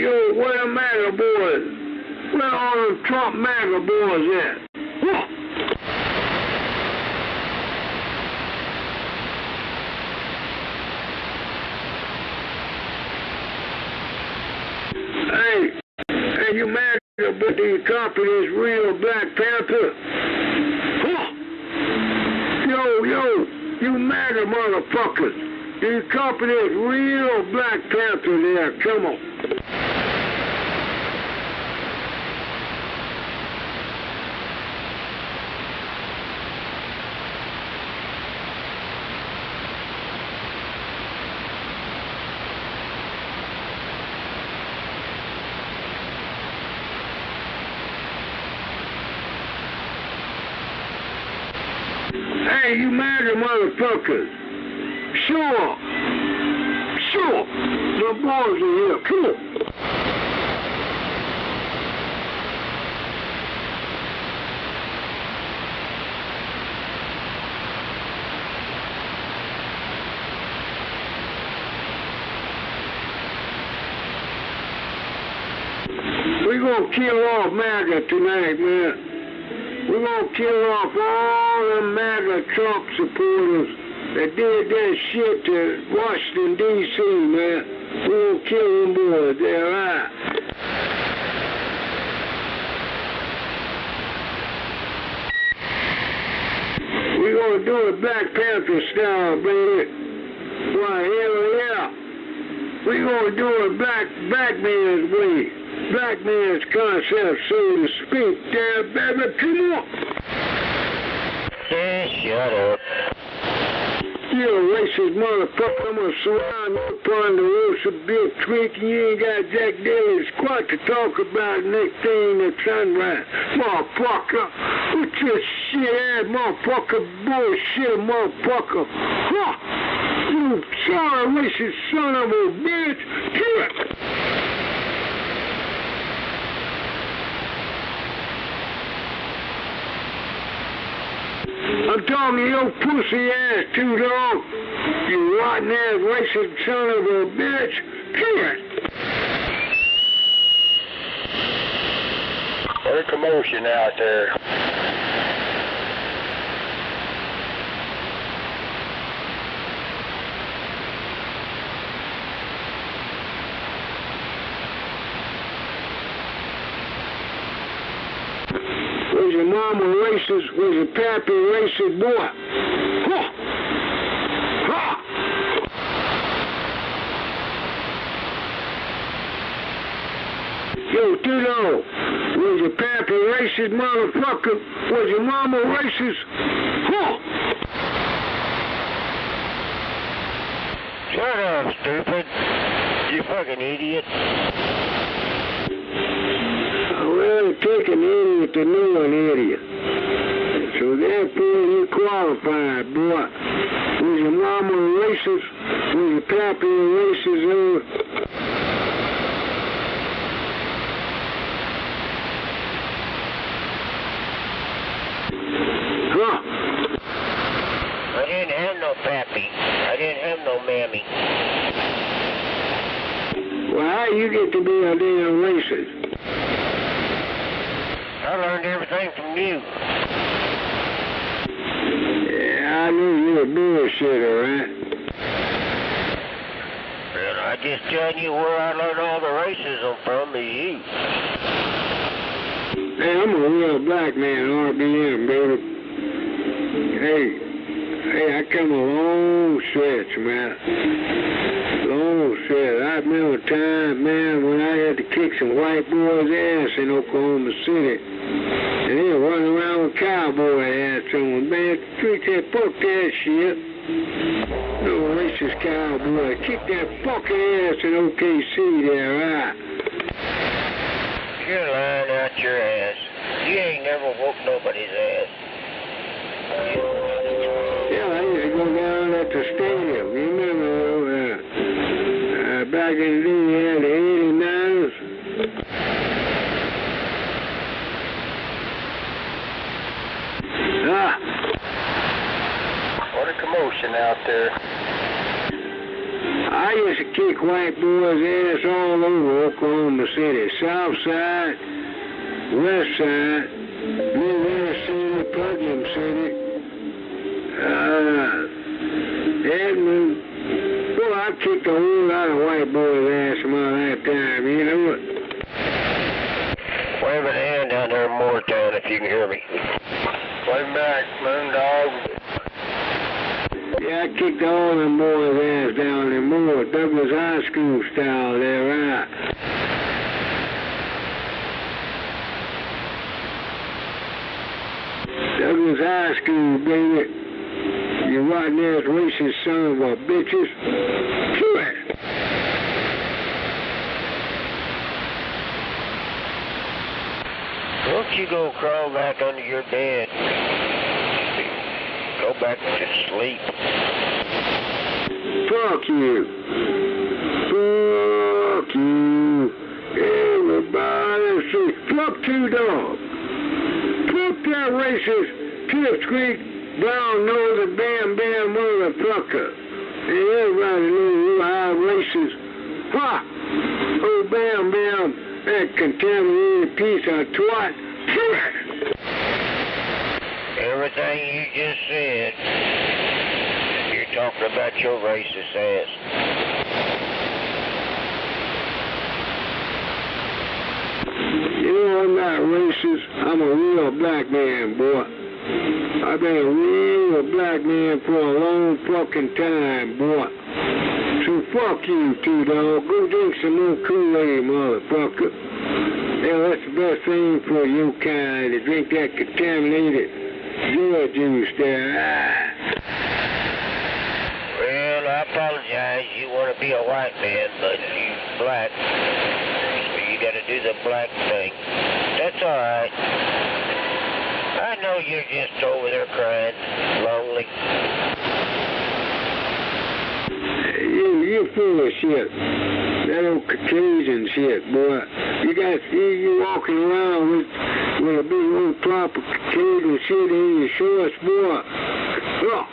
yo, where the MAGA boys? Where all them Trump MAGA boys at? Huh. Hey, you MAGA, but do you copy this real Black Panther? Huh. Yo, you MAGA motherfuckers. Do you copy this real Black Panther there? Come on. Hey, you MAGA motherfuckers. Sure. The boys are here. Come on. We're going to kill off MAGA tonight, man. We're going to kill off all them MAGA Trump supporters that did that shit to Washington, D.C., man. We're going to kill them boys. They're right. We're going to do it Black Panther style, baby. Why, hell yeah. We're going to do it black man's way. Black man's concept, so to speak. There, baby, come on. Shut up. You racist motherfucker, I'm gonna surround you upon the roots of Bill Creek, and you ain't got Jack Daly squat to talk about next thing at sunrise. Motherfucker, what's this shit-ass motherfucker, bullshit motherfucker? Huh? You sorry racist son of a bitch, kill it! I'm talking to your pussy ass too, dog. You rotten ass racist son of a bitch. Kill it. What a commotion out there. Was your mama racist? Was your pappy racist, boy? Huh. Huh. Yo, Tito, was your pappy racist, motherfucker? Was your mama racist? Huh. Shut up, stupid. You fucking idiot. Well, take an idiot to know an idiot. So therefore, you qualified, boy. Was your mama racist? Was your pappy racist? Huh? I didn't have no pappy. I didn't have no mammy. Well, how you get to be a damn racist? I learned everything from you. Yeah, I knew you were a bullshitter, right? And I just telling you where I learned all the racism from is you. Hey, I'm a real black man, RBM, baby. Hey, I come a long stretch, man. Long stretch. I remember a time, man, when I had to kick some white boys' ass in Oklahoma City. And they were running around with cowboy hats on. Man, treat that fuck that shit. No racist cowboy. Kick that fucking ass in OKC there, right? You're lying out your ass. You ain't never whooped nobody's ass. Yeah, I used to go down at the stadium. You remember back in the day, you had the 89ers? What a commotion out there. I used to kick white boys' ass all over Oklahoma City. South side, west side, Midwest City, Putnam City, Edmond. Boy, I kicked a whole lot of white boys' ass in my lifetime, you know what? Wave a hand down there in Moortown if you can hear me. Wave back, Moondog. Yeah, I kicked all them boys' ass down in Moore, Douglas High School style there, right? Douglas High School, baby. You rotten ass racist son of a bitches. Chew it. Won't you go crawl back under your bed? Go back to sleep. Fuck you. Fuck you. Everybody say, fuck you, dog. Fuck that racist, pipsqueak, brown-nosed, bam-bam motherfucker. And everybody knows you are racist. Ha! Oh, bam-bam, that contaminated piece of twat. Everything you just said, you're talking about your racist ass. You know, I'm not racist. I'm a real black man, boy. I've been a real black man for a long fucking time, boy. So fuck you, T-Dog. Go drink some more Kool-Aid, motherfucker. Hell, that's the best thing for your kind, to drink that contaminated joy juice there. Well, I apologize. You want to be a white man, but you black. So you got to do the black thing. That's all right. I know you're just over there crying, lonely. You full of shit. That old Caucasian shit, boy. You walking around with a big old plop of Caucasian shit in your shorts, boy. Oh.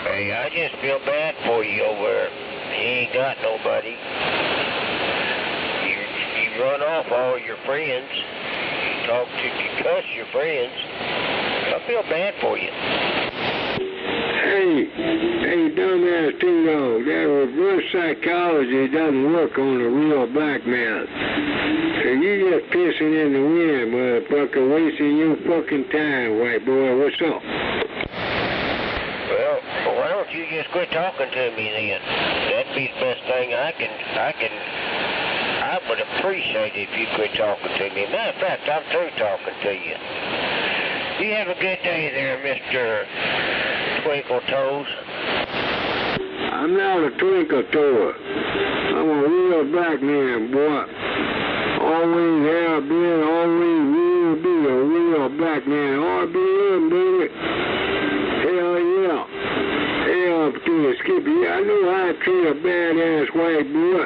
Hey, I just feel bad for you over there. You ain't got nobody. You run off all your friends. You cuss your friends. I feel bad for you. Hey, dumbass T-Dog, that reverse psychology doesn't work on a real black man. So you just pissing in the wind, motherfucker, wasting your fucking time, white boy. What's up? Well, why don't you just quit talking to me then? That'd be the best thing I would appreciate if you quit talking to me. Matter of fact, I'm through talking to you. You have a good day there, Mr. Twinkle Toes. I'm not a twinkle toer. I'm a real black man, boy. Always have been, always will be a real black man. RBM, baby. Hell yeah. Hell to the Skippy. I know how to treat a badass white boy.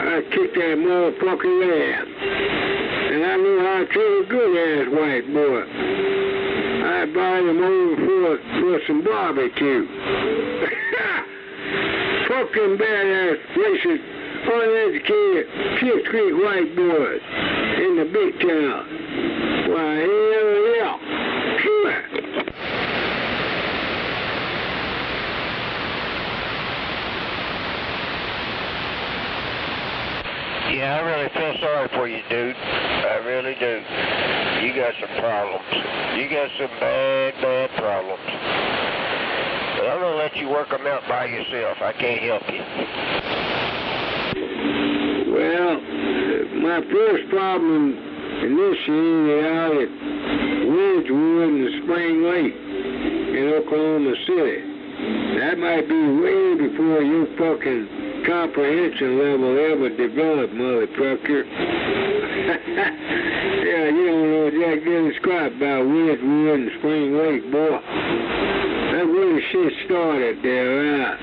I kick that motherfucking ass. And I know how to treat a good ass white boy. I buy them over for some barbecue. Fucking badass, racist, uneducated, pipsqueak white boys in the big town. Why, hell yeah. Yeah, I really feel sorry for you, dude. I really do. You got some problems. You got some bad problems. But I'm going to let you work them out by yourself. I can't help you. Well, my first problem initiated out at Wedgewood and Spring Lake in Oklahoma City. That might be way before your fucking comprehension level ever developed, motherfucker. Yeah, you don't know jack diddly squat about Wedgewood and Spring Lake, boy. That's where the shit started there, right?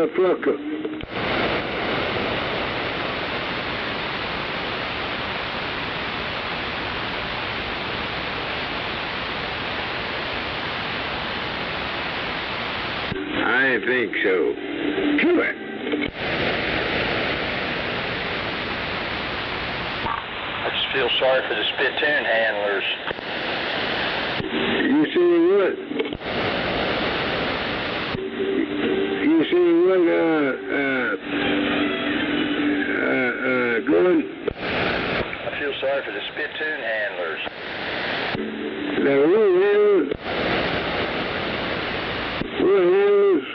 motherfucker. I didn't think so. Come on. I just feel sorry for the spittoon handlers. You see what? You see what, good? I feel sorry for the spittoon handlers. The road handlers? What handlers?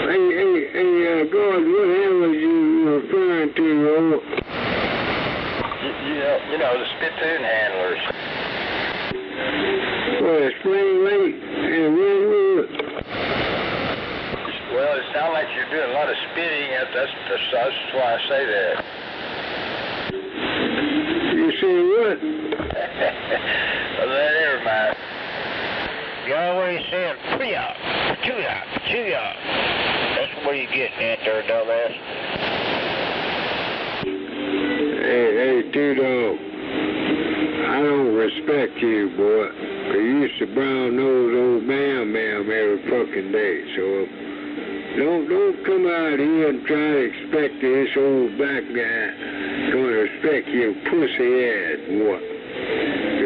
Hey, God, what handlers you referring to, Roll? You know, the spittoon handlers. Well, it's Spring Lake and Redwood. Well, it sounds like you're doing a lot of spitting. That's why I say that. You see what? Well, never mind. You always saying, chew-ya. That's what you getting at there, dumbass. Hey, Two-Dog, I don't respect you, boy. You used to brown nose old Bam every fucking day, so don't come out here and try to expect this old black guy gonna respect your pussy ass, boy.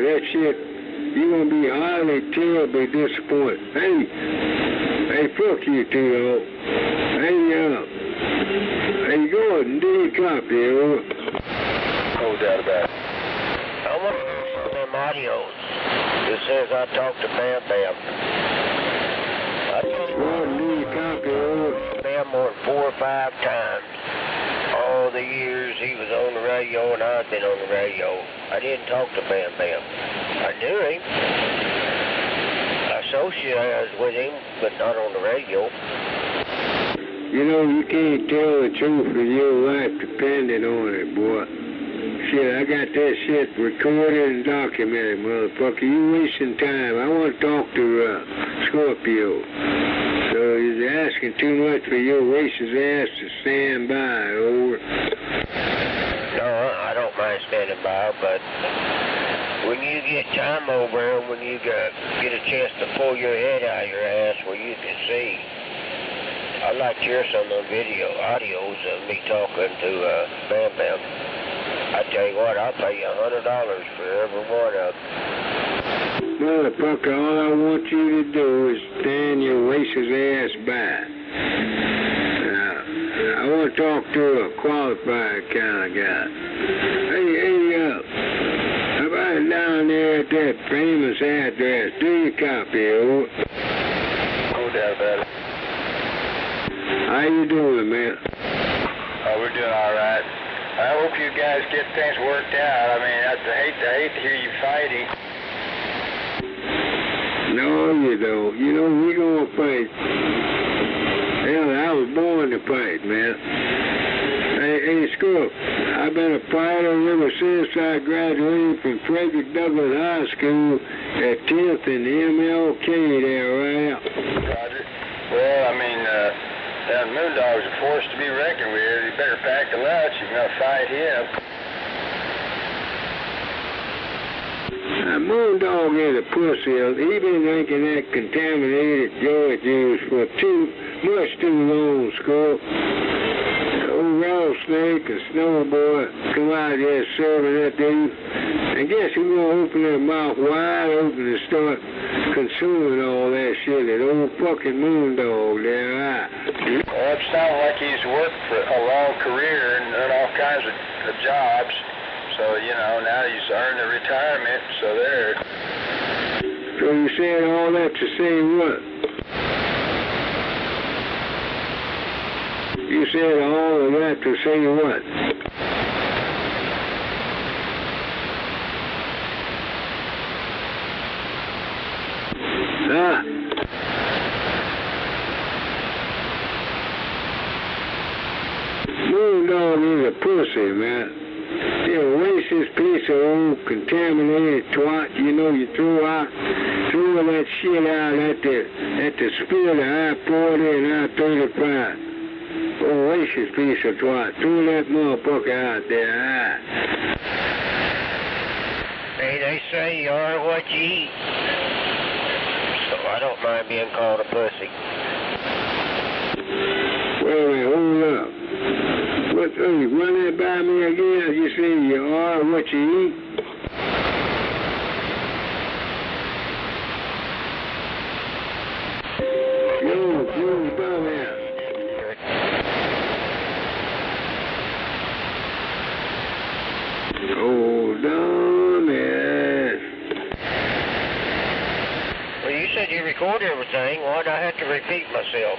That shit, you're gonna be highly, terribly disappointed. Hey, fuck you, Two-Dog. Hey, go ahead and do your copy, over. No doubt about it. I want to listen to them audios. It says I talked to Bam Bam. I told Go ahead and do your copy, over. Bam more than 4 or 5 times. All the years he was on the radio and I've been on the radio. I didn't talk to Bam Bam. I knew him. I associated with him, but not on the radio. You know, you can't tell the truth with your life depending on it, boy. Shit, I got that shit recorded and documented, motherfucker. You wasting time. I want to talk to Scorpio. So you're asking too much for your racist ass to stand by, over. No, I don't mind standing by, but when you get time over and when you get a chance to pull your head out of your ass where you can see, I'd like to hear some of the audios of me talking to Bam Bam. I tell you what, I'll pay you $100 for every one of them. Motherfucker, all I want you to do is stand your racist ass back. I want to talk to a qualified kind of guy. Hey, how about down there at that famous address? Do your copy, over. No doubt about it. How you doing, man? Oh, we're doing all right. I hope you guys get things worked out. I mean, I hate to hear you fighting. No, you don't. You know, we gonna fight. Hell, I was born to fight, man. Hey, Scoop, I've been a fighter ever since I graduated from Frederick Douglass High School at 10th and MLK there, right? Roger. Well, I mean, that Moondog's a force to be reckoned with. You better pack a lunch. You're going to fight him. Moondog is a pussy. He been drinking that contaminated joy juice for much too long, Scoop. Old rattlesnake and snowboy come out there serving that dude. I guess he's going to open that mouth wide open and start consuming all that shit. That old fucking Moondog there, right? Well, it sounds like he's worked for a long career and done all kinds of jobs. So, you know, now he's earned a retirement, so there. So you said all that to say what? You said all of that to say what? Huh? Moondog is a pussy, man. You're a racist piece of old contaminated twat. You know, you throw that shit out at the spill of I-40 and I-35. Oh, racist piece of twat. Throw that motherfucker out there. Hey, they say you are what you eat. So I don't mind being called a pussy. Wait a minute, hold up. What, run that by me again? You say you are what you eat? You dumbass. Oh, dumbass. Well, you said you record everything. Why'd I have to repeat myself?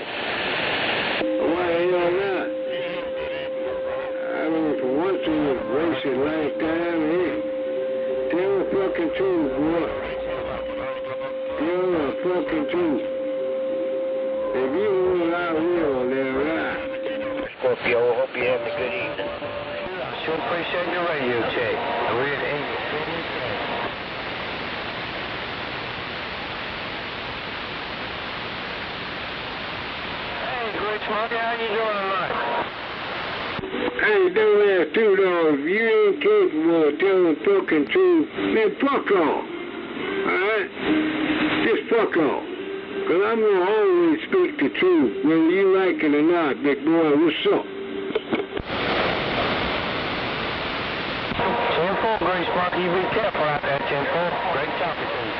Why the hell not? I mean, for once in a racist lifetime, hey, tell the fucking truth, boy. Tell the fucking truth. If you will, I will, they're right. Scorpio, hope you have a good evening. Sure appreciate your radio check. We're at 80. Hey, Great Smoky, how you doing tonight? Hey, dumbass two dogs, you ain't capable of telling the fucking truth, then fuck off. Alright? Just fuck off. Cause I'm gonna always speak the truth, whether you like it or not, big boy. What's up? 10-4, Great Smoky, you be careful out there, 10-4. Great talking to you.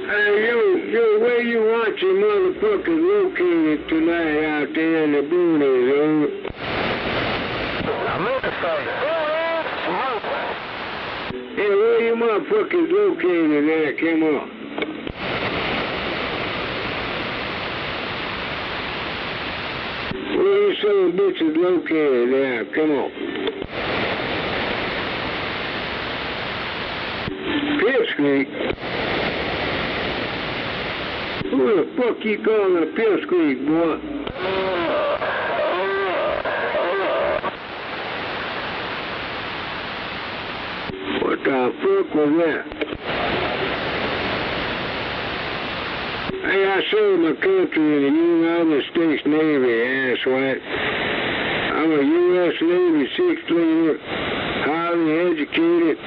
Hey, yo, where you watching motherfuckers located tonight out there in the boonies, over? I'm in the site. Yeah, where you motherfuckers located at? Come on. Where you some bitches located at? Come on. Pipsqueak? Who the fuck you calling a pipsqueak, boy? What the fuck was that? Hey, I served my country in the United States Navy, asswipe. I'm a U.S. Navy sixth leader, highly educated,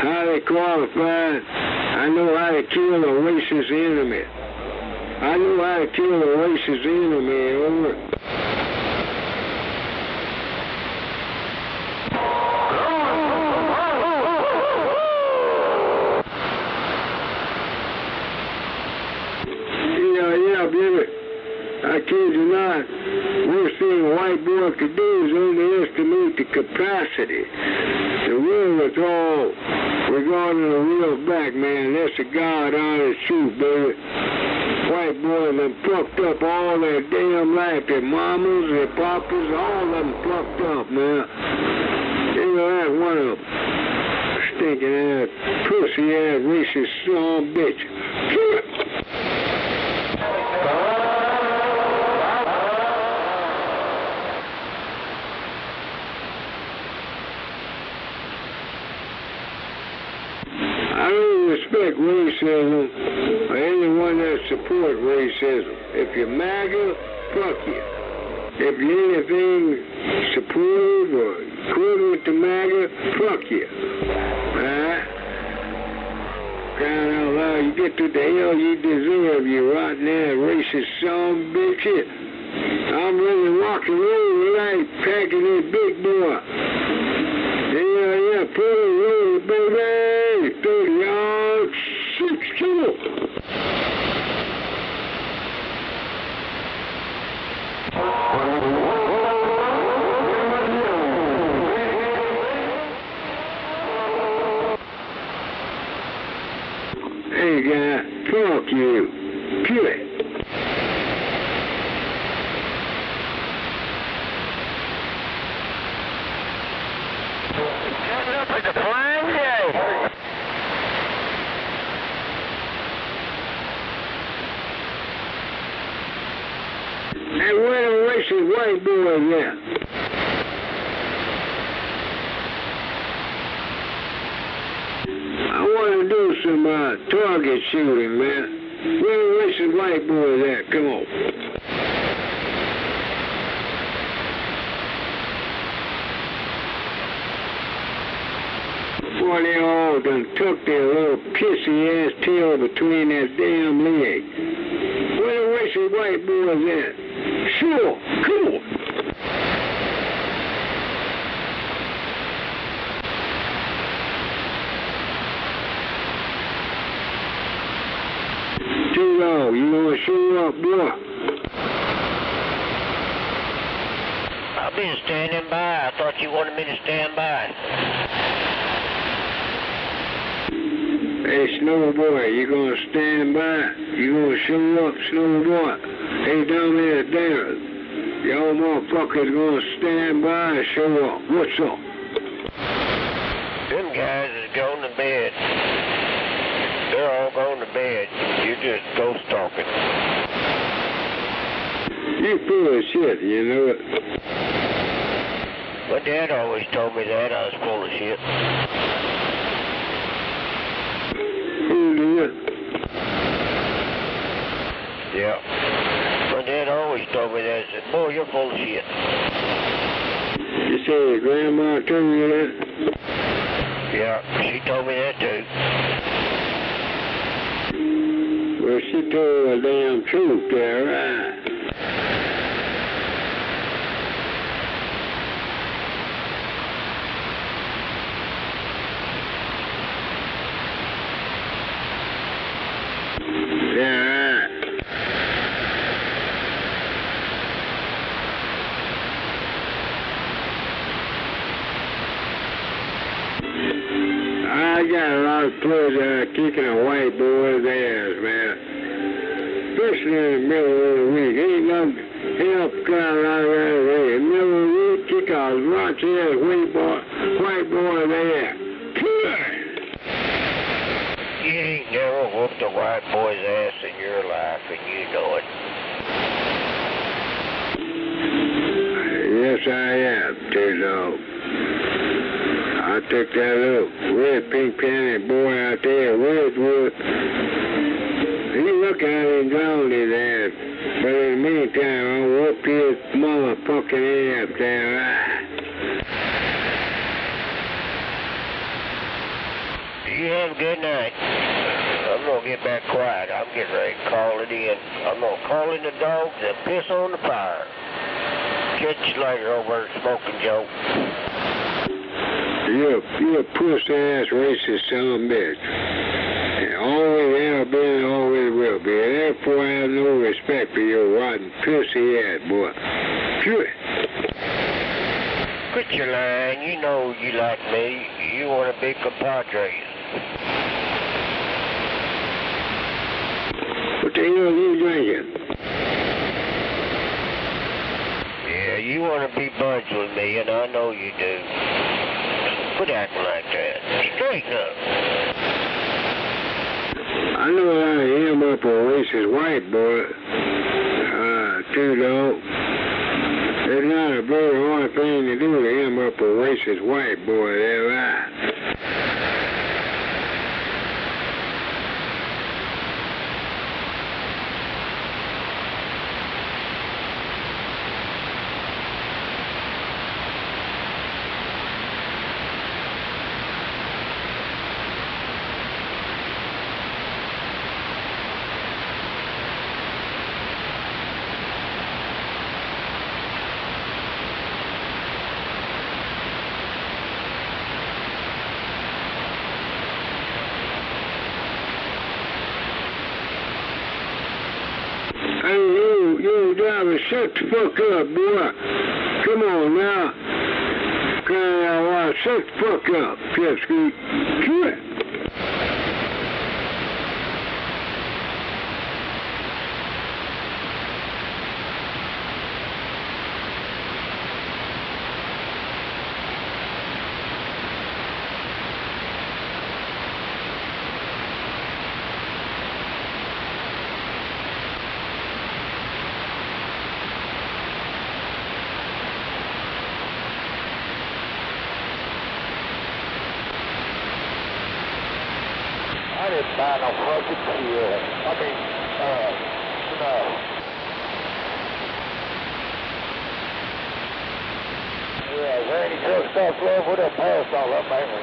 highly qualified. I know how to kill a racist enemy. I know how to kill a racist enemy, over. Yeah, baby. I kid you not. We're seeing white boy cadees underestimate the capacity, the wherewithal regarding a real black man. That's the God-honest truth, baby. White boys have fucked up all their damn life. Their mamas, their papas, all of them fucked up, man. You know, that's one of them. Stinking ass, pussy ass, racist son of a bitch. I don't respect racism or anyone that supports racism. If you're MAGA, fuck you. If you're anything supportive or equivalent to MAGA, fuck you. Alright? Crying out loud, you get to the hell you deserve, you rotten ass racist son of a bitch. I'm really rock and roll tonight, packing this big boy. Yeah, put it roll, baby. 30 yards, 6 kilos. Hey, guy, fuck you. Kill it. where the racist white boys at? I want to do some target shooting, man. Where the racist white boys at? Come on. Boy, they all done tucked their little pissy-ass tail between their damn legs. Where the racist white boys at? Sure, come on. Too long, you gonna show up, boy? I've been standing by. I thought you wanted me to stand by. Hey, Snow Boy, you gonna stand by? You gonna show up, Snow Boy? Hey, down there at Darren, y'all motherfuckers gonna stand by and show up. What's up? Them guys is going to bed. They're all going to bed. You're just ghost talking. You full of shit, you know it. My dad always told me that I was full of shit. Who did? Yeah. My dad always told me that. He said, boy, you're full of shit. You say your grandma told you that? Yeah, she told me that too. Well, she told the damn truth there, right? Yeah, right. I got a lot of pleasure kicking a white boy's ass, man. Especially in the middle of the week. Ain't nothing kind of like that way. In the middle of the week, kick a raunchy ass white boy's ass. You ain't never whooped a white boy's ass in your life, and you know it. Yes, I am, T-Dog. I took that little red pink panty boy out there, Redwood. He looking at him drowned his ass. But in the meantime, I whooped his motherfucking ass there. You have a good night. I'm going to get back quiet. I'm getting ready to call it in. I'm going to call in the dogs and piss on the fire. Catch you later over at Smoking Joe. You're a pussy-ass racist son of a bitch. And always have been and always will be. And therefore, I have no respect for your rotten pussy-ass boy. Phew. Quit your lying. You know you like me. You want to be compadres. What the hell are you drinking? Yeah, you want to be buds with me, and I know you do. Quit acting like that. Straighten up. I know how to ham up a racist white boy. T-Dog. It's not a very hard thing to do to ham up a racist white boy, that's right. Hey, you driver, shut the fuck up, boy. Come on now. Shut the fuck up, Pipsqueak. Quit. I didn't buy no fucking fuel. I mean, no. Yeah, there any truck stops left, we done passed all up, ain't we?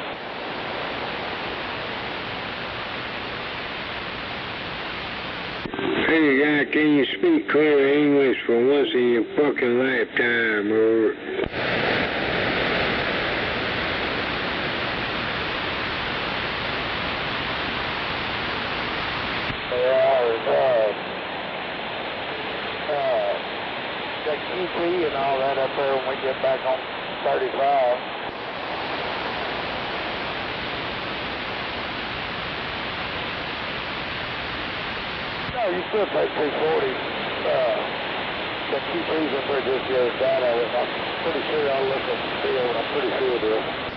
Hey, guy, can you speak clear English for once in your fucking lifetime, or? Got QP and all that up there when we get back on 35. No, you still take 240. The QP's up there just the other side of it. I'm pretty sure I'll look at the field, and I'm pretty sure it is.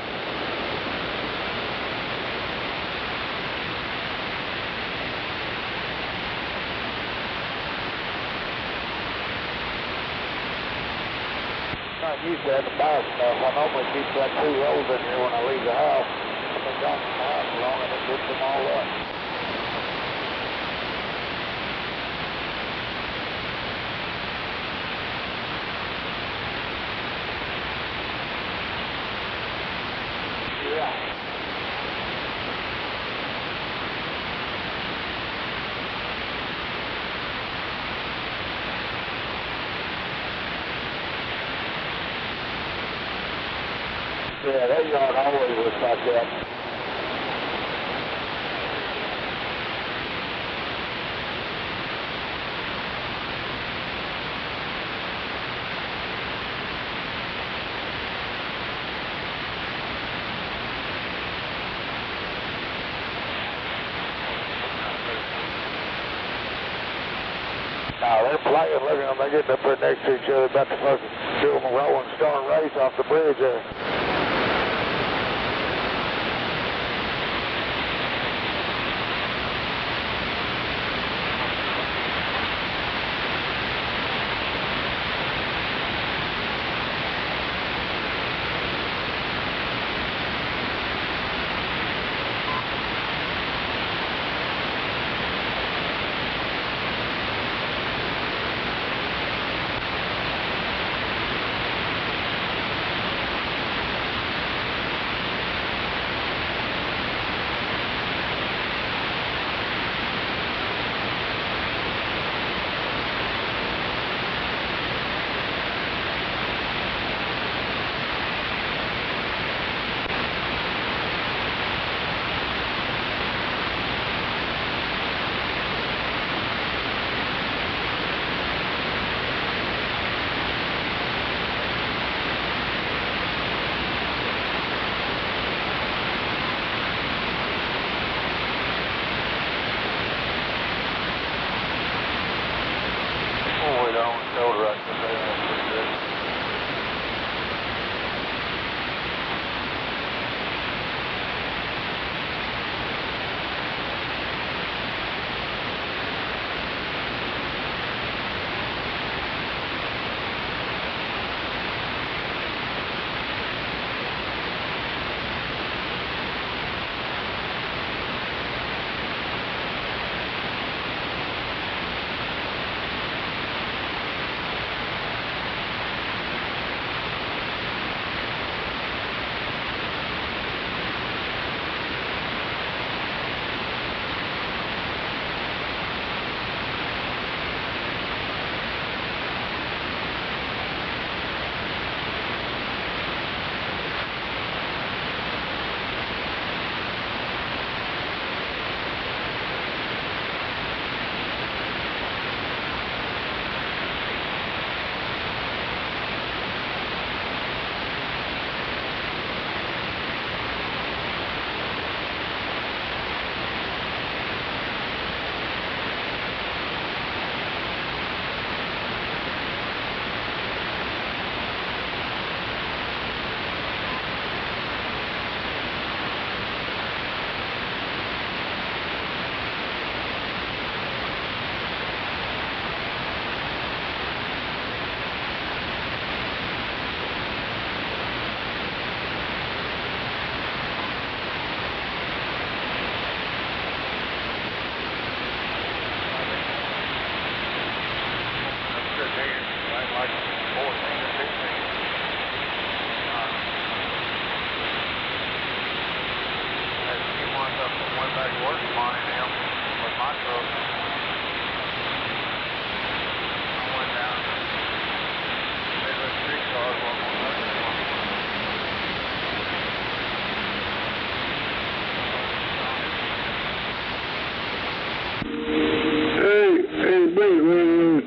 Not used to having to buy stuff. I normally keep like 2 rolls in here when I leave the house. I've been gone from the house long and it gets them all up. Yeah. Yeah, that yard always looks like that. Now they're playing, look at them, they're getting up there next to each other, about to fucking do them a rolling stone race off the bridge there.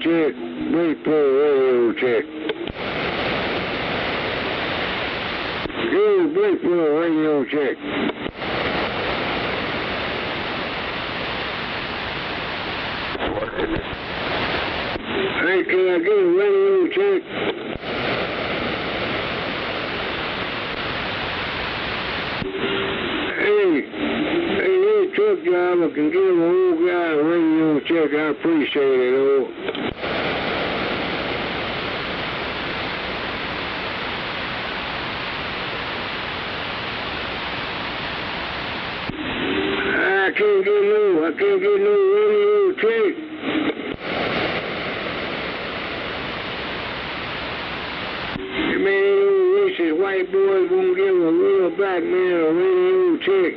check. Wait for a radio check. Good, wait for a radio check. Hey, can I get a radio check? Hey, truck driver can give an old guy a radio check. I appreciate it, old. I can't get no radio check. White boys won't give a real black man a radio check.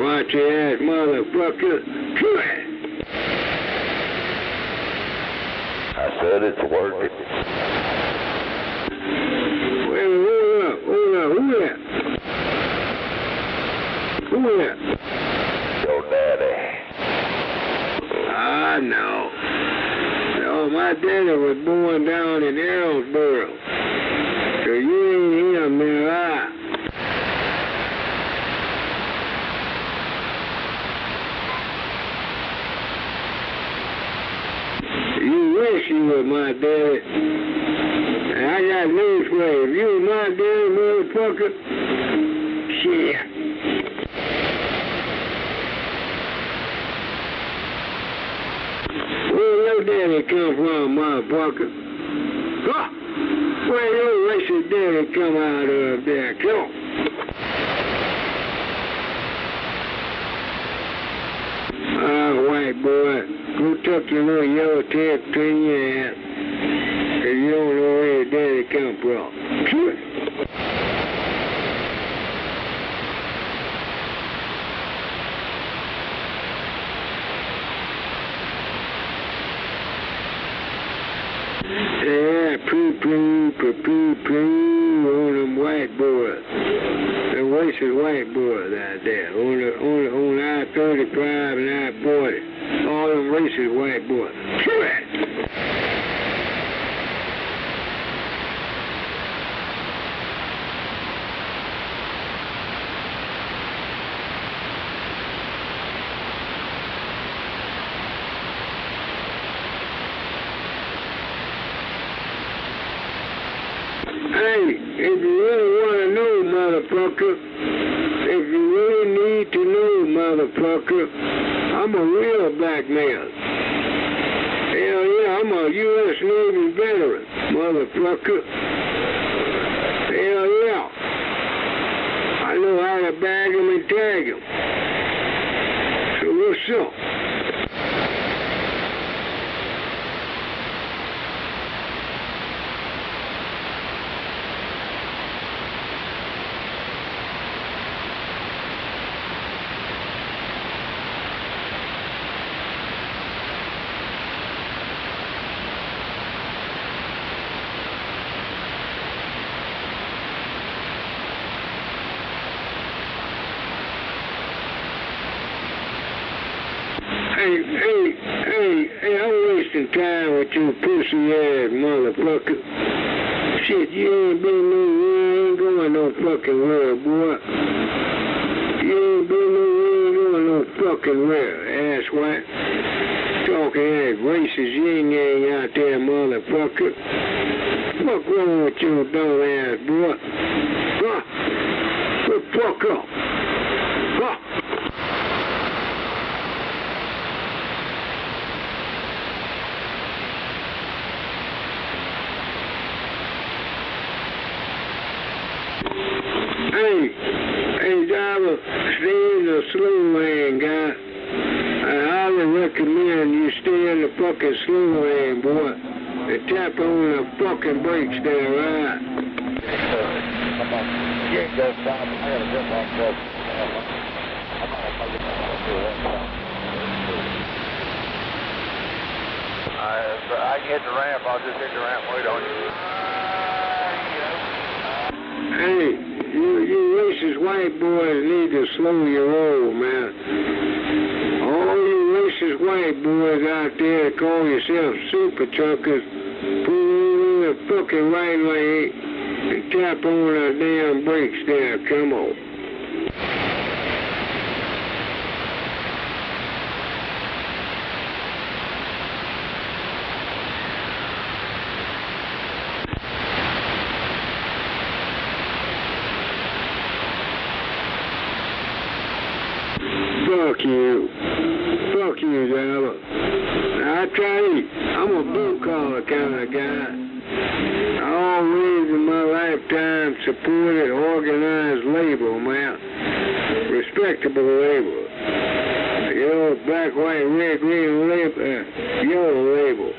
Watch your ass, motherfucker. Come on. I said it's working. Wait, hold up. Who that? Your daddy. I know. No, my daddy was born down in Ellsboro. So you ain't him, man. You wish you were my daddy. And I got news for you. If you were my daddy, motherfucker, shit. Where your daddy come from, motherfucker? Huh? Where your racist daddy come out of there? Come on. White boy, go tuck your little yellow tail between your ass. Cause you don't know where your daddy come from. Sure. Yeah, poo on them white boys. The racist white boys out there. On I-35 and I-40. All them racist white boys. Hey, if you really want to know, motherfucker, if you really need to know, motherfucker, I'm a real black man. Hell yeah, I'm a U.S. Navy veteran, motherfucker. Hell yeah. I know how to bag 'em and tag 'em. So what's up? Hey, I'm wasting time with you pussy-ass motherfucker. Shit, you ain't going no fucking where, boy. You ain't going no fucking where, asswipe. Talking ass racist yin-yang out there, motherfucker. Fuck wrong with your dumb ass, boy? Huh? The fuck up. Huh? Hey, driver, stay in the slow lane, guy. I highly recommend you stay in the fucking slow lane, boy. And tap on the fucking brakes there, right? You ain't got time. I gotta jump off the I can hit the ramp. I'll just hit the ramp. Wait on you. Hey, you racist white white boys need to slow your roll, man. All you racist white boys out there that call yourself super truckers, pull in the fucking right lane and tap on the damn brakes there. Come on. Fuck you. Fuck you, Java. Now, I try to eat. I'm a blue-collar kind of guy. I always in my lifetime supported organized labor, man. Respectable labor. You know, black, white, red, green labor, yellow labor.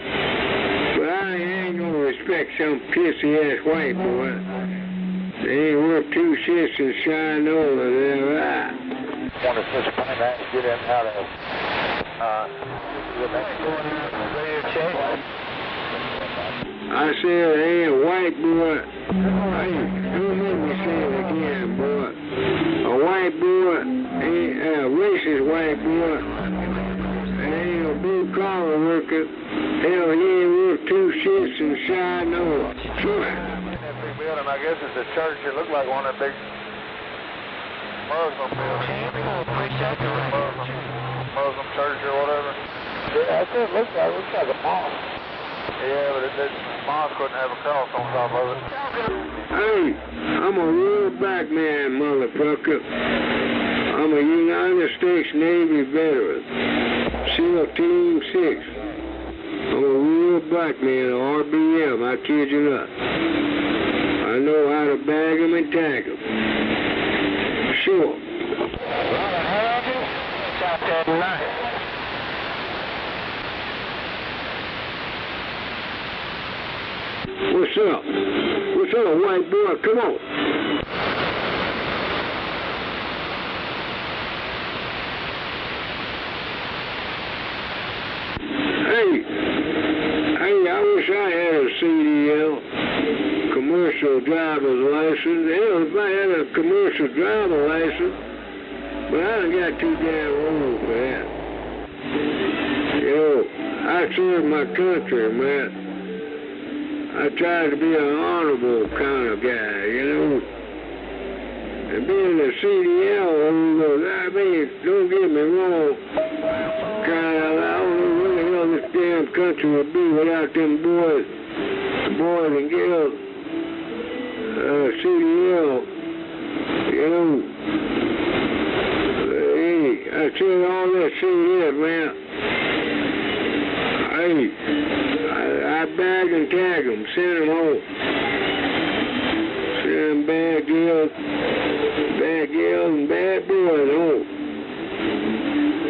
But I ain't gonna respect some pissy-ass white boy. They ain't worth two shits and shine over their eye. Want to switch point back and get him out of the next one. Radio check. I said, hey, a white boy. Hey, don't make me say it again, boy. A white boy, ain't a racist white boy. Ain't a blue-collar worker. Hell, he ain't worth two shits and shine over. Sure. That big building, I guess it's a church. It looked like one of the big Muslim buildings. Muslim church or whatever. Yeah, that's what it looks like. It looks like a mosque. Yeah, but the mosque couldn't have a cross on top of it. Hey, I'm a real black man, motherfucker. I'm a United States Navy veteran. SEAL Team 6. I'm a real black man, RBM, I kid you not. I know how to bag 'em and tag 'em. Sure. What's up? What's up, white boy? Come on. Hey, I wish I had a CDL, commercial driver's license. Hell, if I had a commercial driver's license, but I done got too damn old for that. You know, I served my country, man. I tried to be an honorable kind of guy, you know. And being a CDL holder, I mean, don't get me wrong, kind of, I don't know what the hell this damn country would be without them boys and girls, CDL, you know. Hey, I said all that shit, man. Hey, I bag and tag them, send them home. Send them bad girls and bad boys home.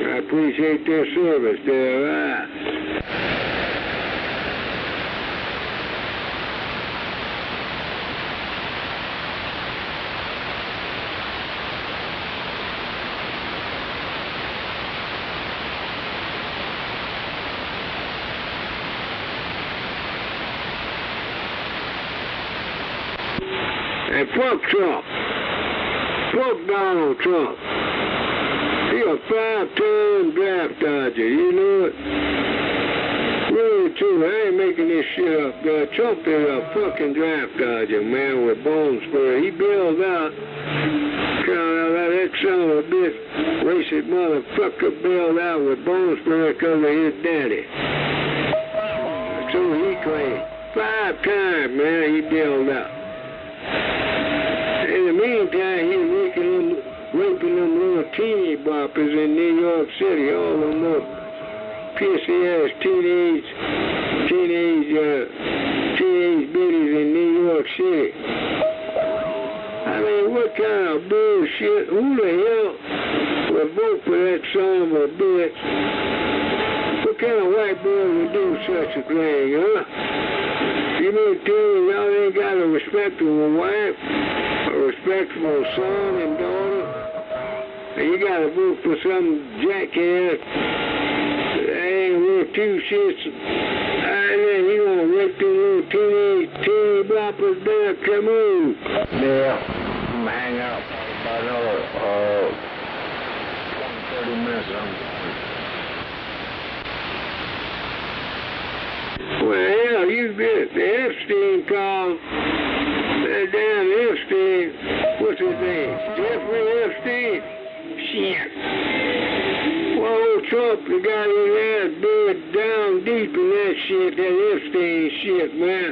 I appreciate their service there, right? And fuck Trump. Fuck Donald Trump. He a 5-time draft dodger, you know it? Really true, I ain't making this shit up. Trump is a fucking draft dodger, man, with bone spur. He bailed out. That son of a bitch, racist motherfucker bailed out with bone spur because of his daddy. So he claimed. 5 times, man, he bailed out. In the meantime, he's raping them little teeny boppers in New York City, all them little pissy-ass teenage bitties in New York City. I mean, what kind of bullshit? Who the hell would vote for that son of a bitch? What kind of white boy would do such a thing, huh? You mean to tell me y'all ain't got a respectable wife, a respectable son and daughter, and you gotta vote for some jackass that ain't worth 2 shits, and then you gonna rape them little teeny boppers there, come on. Yeah. I'm gonna hang out about another 20, 30 minutes. Well, hell, you get the Epstein call. That damn Epstein. What's his name? Jeffrey Epstein? Shit. Well, old Trump, the guy his ass buried down deep in that shit, that Epstein shit, man.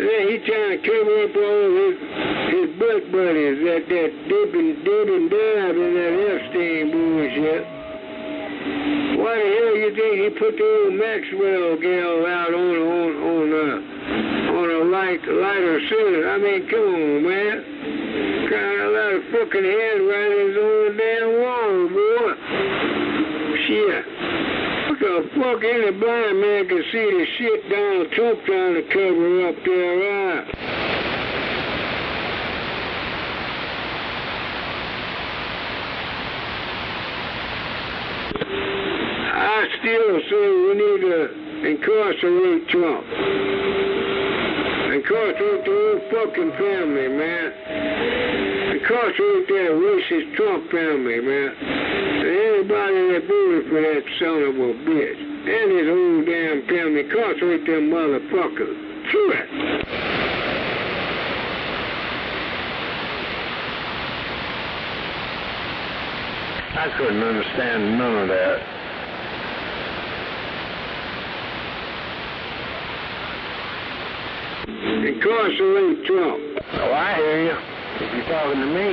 And then he trying to cover up all his butt buddies, that dib and dab in that Epstein bullshit. Why the hell you think he put the old Maxwell gal out on a lighter center? I mean, come on, man. Got a lot of fucking handwritings on the damn wall, boy. Shit. What the fuck? Any blind man can see the shit Donald Trump trying to cover up there, right? I still say we need to incarcerate Trump. Incarcerate the whole fucking family, man. Incarcerate that racist Trump family, man. And anybody that voted for that son of a bitch. And his whole damn family. Incarcerate them motherfuckers. True it. I couldn't understand none of that. Incarcerate Trump. Oh, I hear you. If you're talking to me.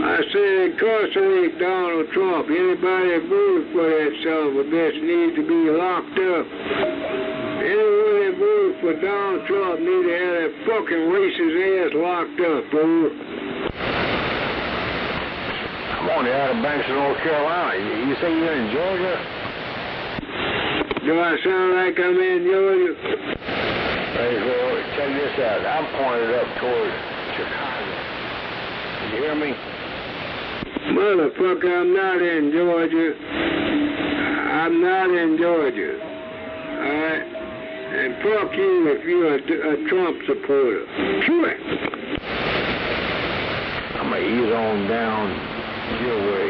I said incarcerate Donald Trump. Anybody that voted for that son of a bitch needs to be locked up. Anyone that voted for Donald Trump needs to have that fucking racist ass locked up, bro. I'm on the Outer Banks of North Carolina. You say you're in Georgia? Do I sound like I'm in Georgia? Hey, well, check this out. I'm pointed up toward Chicago. Can you hear me? Motherfucker, I'm not in Georgia. I'm not in Georgia. Alright? And fuck you if you're a Trump supporter. True it. I'm gonna ease on down your way.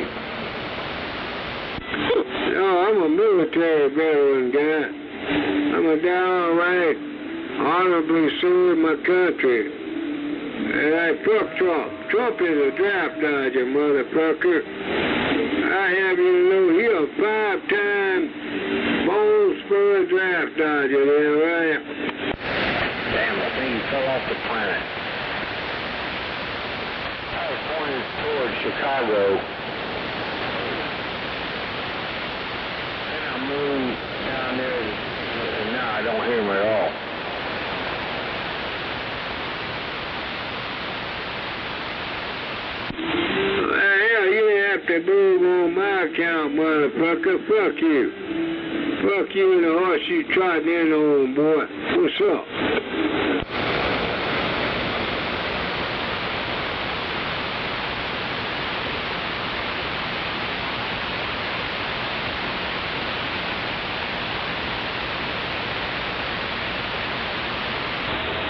No, I'm a military veteran guy. I'm a downright honorably serve my country. And I fuck Trump. Trump is a draft dodger, motherfucker. I have you to know he a 5-time bone spur draft dodger there, right? Damn, I think he fell off the planet. I was pointed towards Chicago. Then I moved down there, and now I don't hear him at all. To move on my account, motherfucker. Fuck you. Fuck you and the horse you trotting in on, boy. What's up?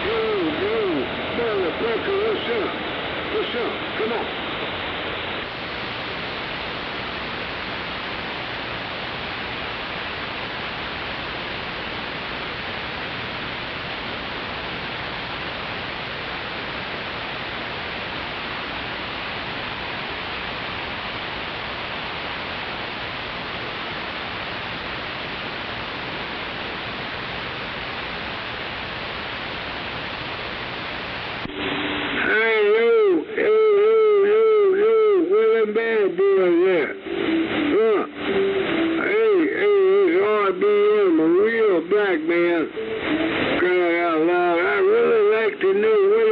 Yo, motherfucker, what's up? What's up? Come on.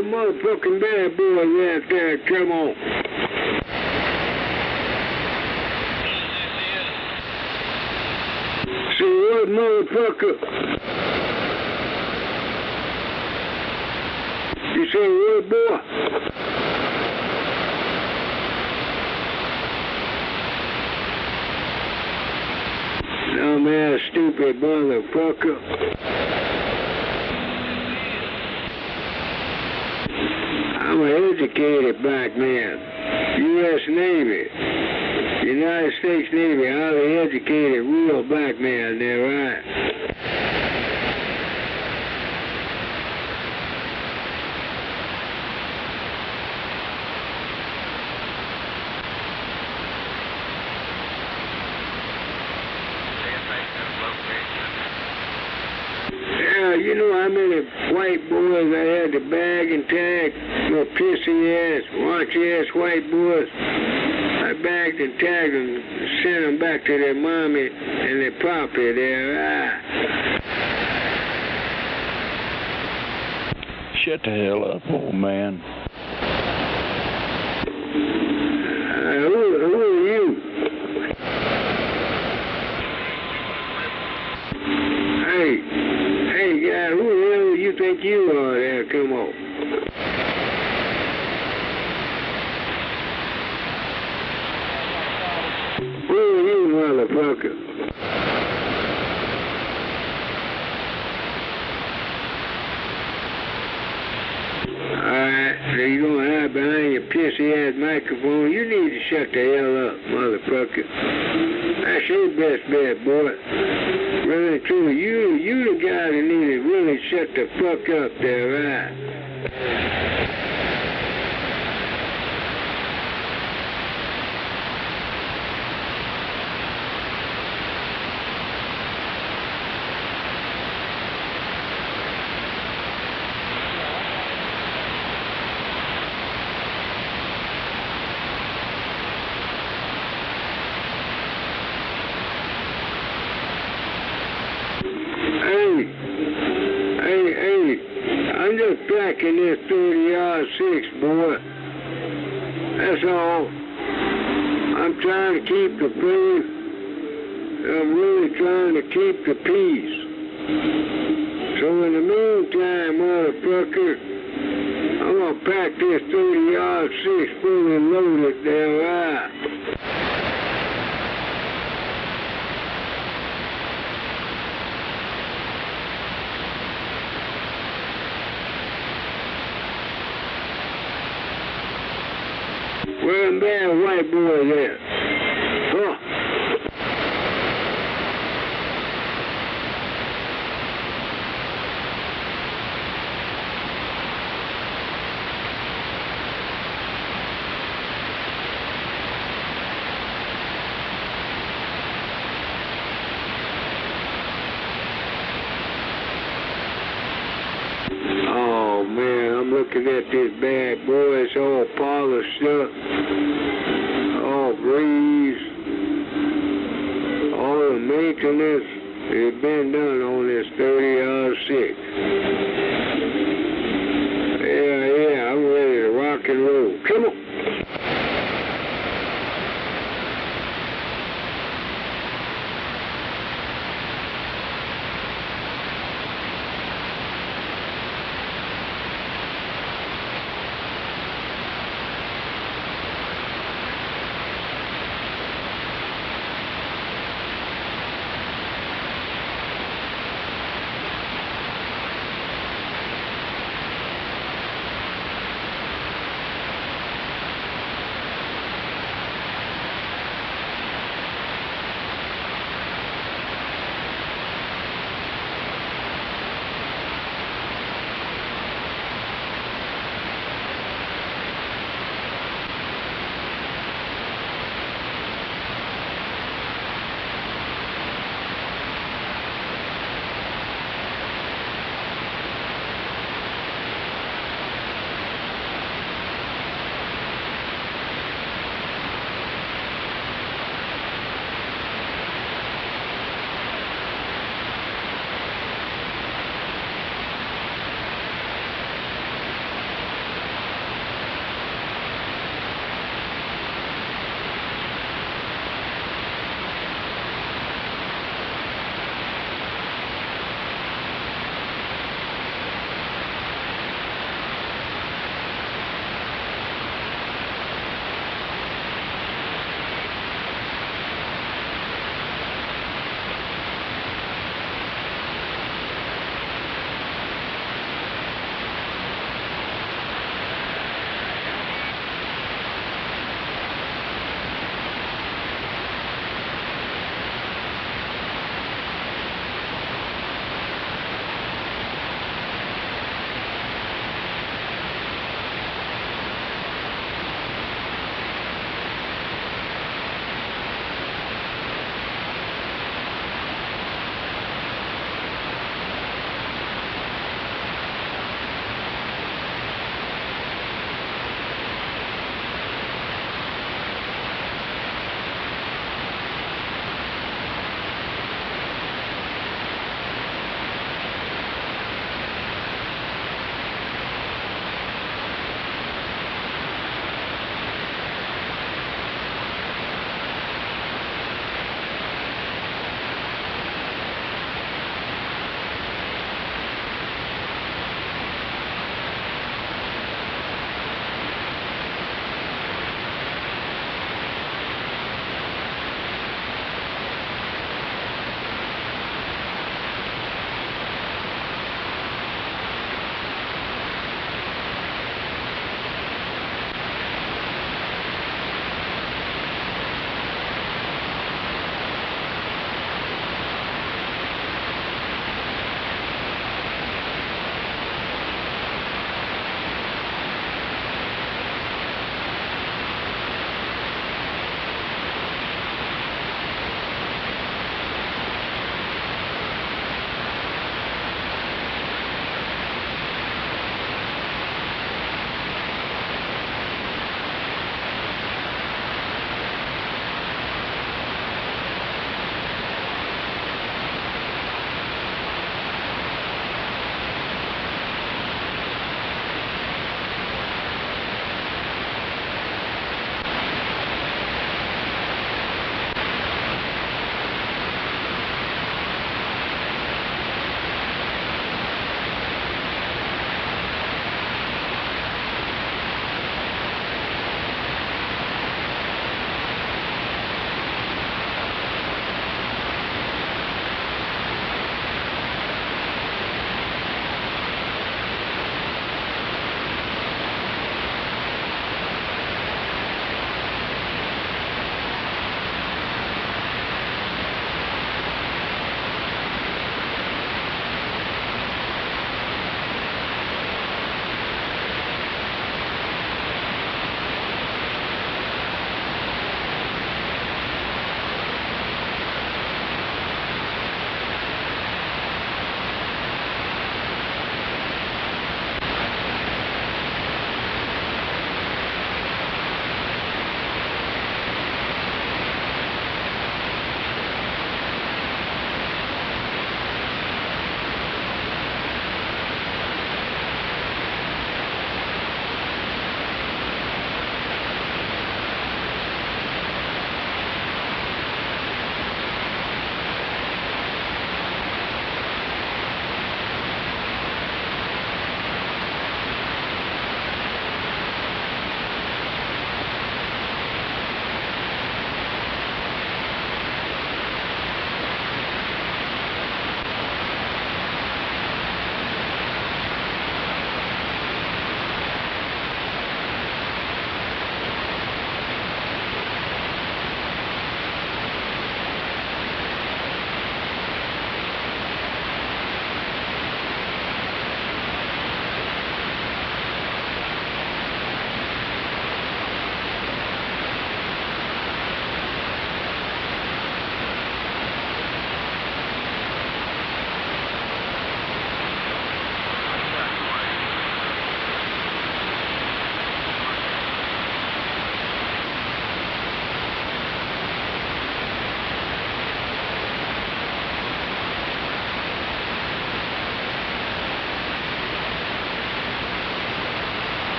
Motherfucking bad boy right there, come on. See what, motherfucker? You say what, boy? Dumbass, stupid motherfucker. I'm an educated black man. U.S. Navy. United States Navy, highly educated, real black man there, right? Yeah, you know how many white boys I had to bag and tag? Little pissy ass, raunchy ass white boys. I bagged and tagged them, sent them back to their mommy and their pappy there. Shut the hell up, old man. Who are you? Hey, guy, who the hell do you think you are there? Come on. Who are you, motherfucker? Alright, so you gonna hide behind your pissy-ass microphone? You need to shut the hell up, motherfucker. That's your best bet, boy. Really, truly, you the guy that need to really shut the fuck up there, right? Hey, I'm just tracking this 30-6, boy. That's all. I'm trying to keep the faith. I'm really trying to keep the peace. So in the meantime, motherfucker, I'm gonna pack this 30-6 fully loaded there, right? Where them bad white boys at? Huh? Oh man, I'm looking at this bad boy. It's all polished up, all greased, all the maintenance has been done on this 30-6. Yeah, I'm ready to rock and roll. Come on.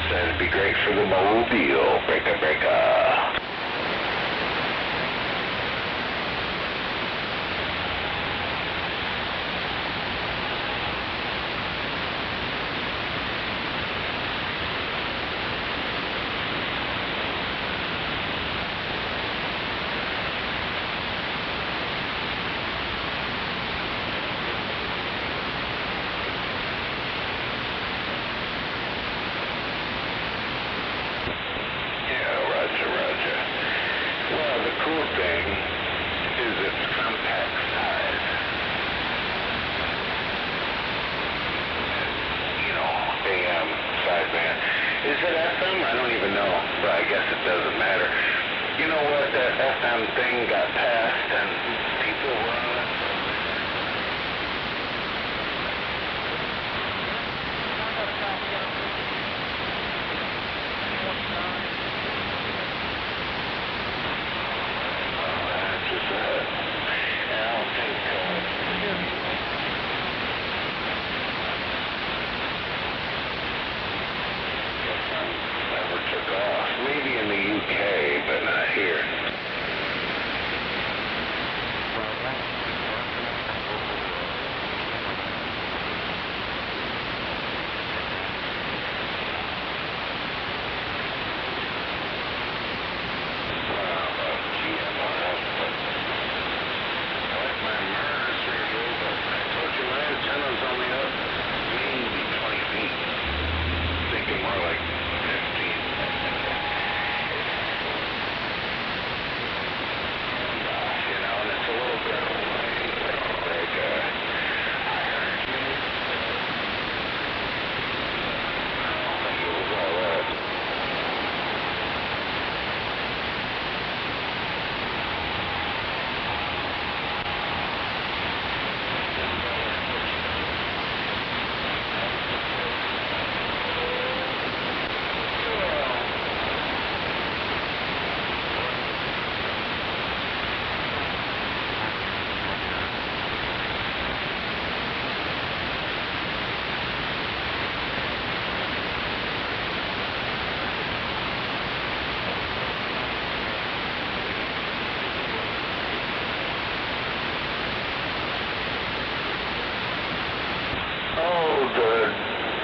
said it'd be great for the mobile. Breaker, breaker. Is it FM? I don't even know, but I guess it doesn't matter. You know what, that FM thing got passed and people were on it. That's just it. And I don't think took off. Maybe in the UK, but not here.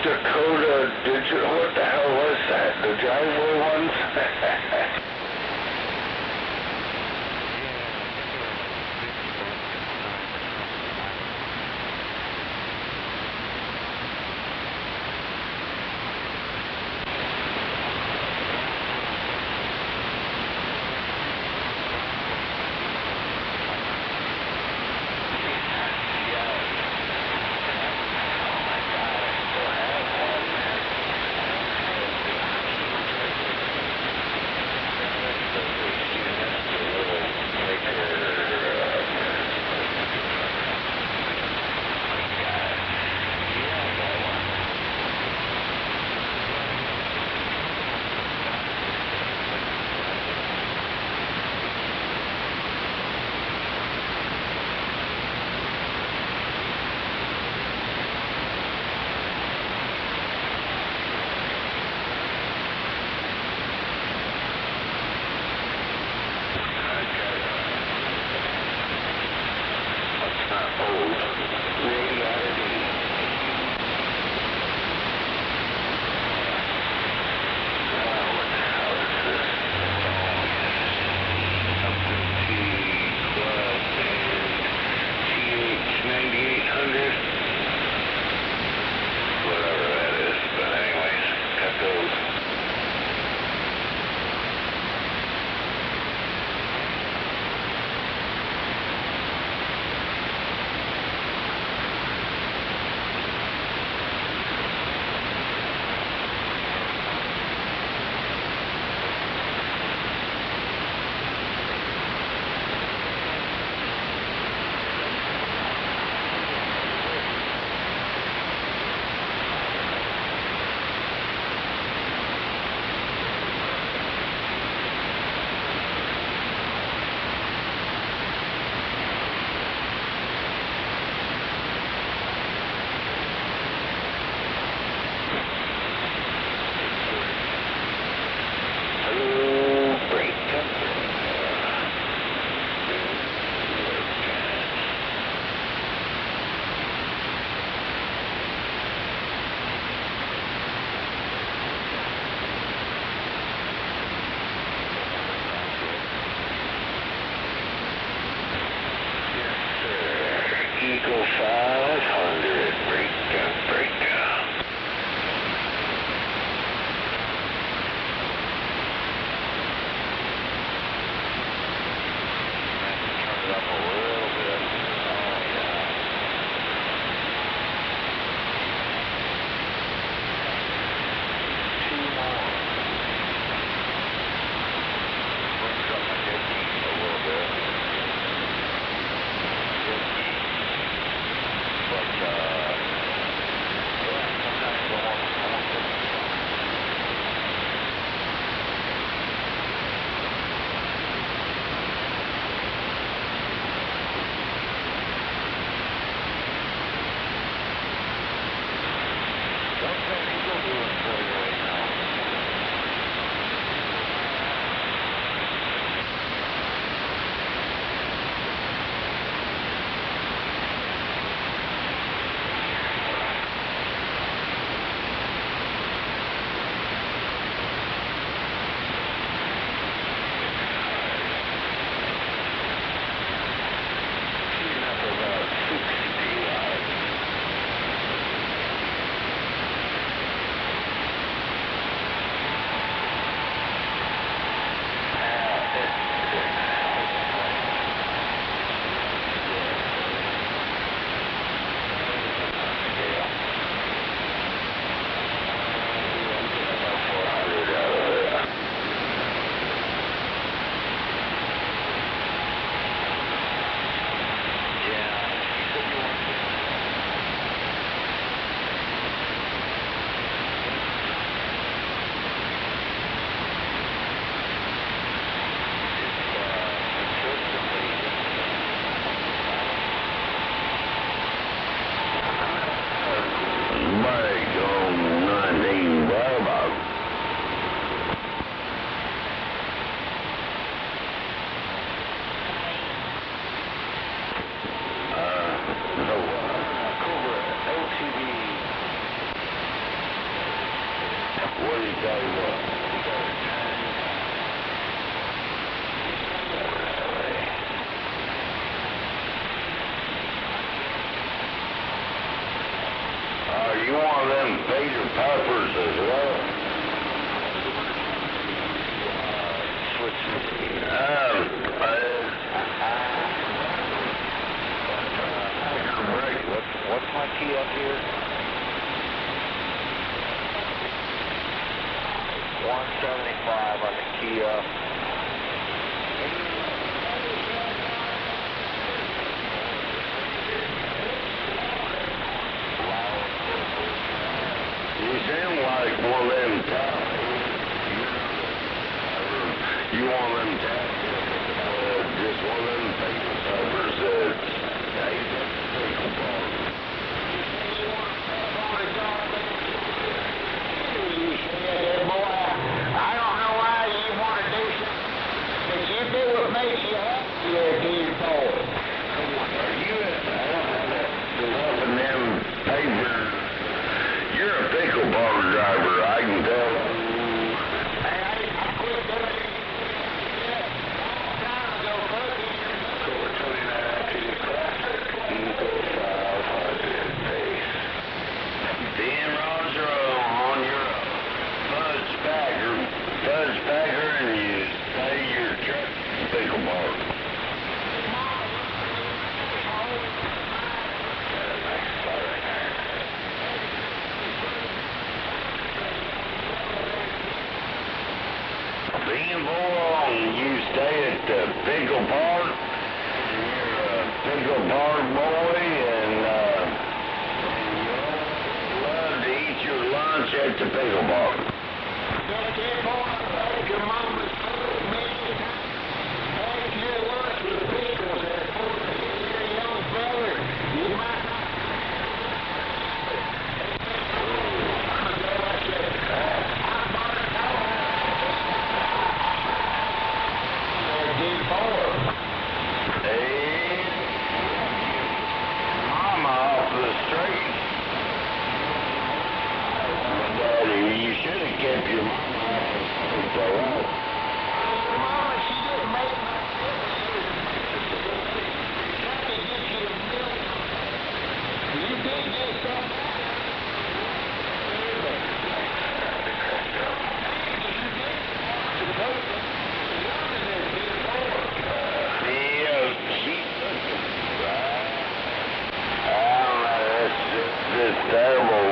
Dakota Digital, what the hell was that? The driveway ones? What do you tell you what? You want them Peter Peppers as well? What's my key up here? 175 on the key up. You sound like one of them tops. You want them tops? Just one of them Peter Peppers that's I don't know why you want to do something, but you do what makes you happy, you're a good boy. Are you loving them paper? You're a pickle bar driver, I can tell. I quit doing it. Long time ago, buddy. Dan Roger on your fudge packer, and you say your truck pickle bar. Being born, you stay at the pickle park, and you're a pickle park boy, and you love to eat your lunch at the pickle park. Your mama's told me have your lunch with the pickles there for your young brother. You might not. Mama off the street. Daddy, you should have kept your mama off the street, though, right? Mama, she didn't make my trying to get you a milk. You did get something. It's terrible.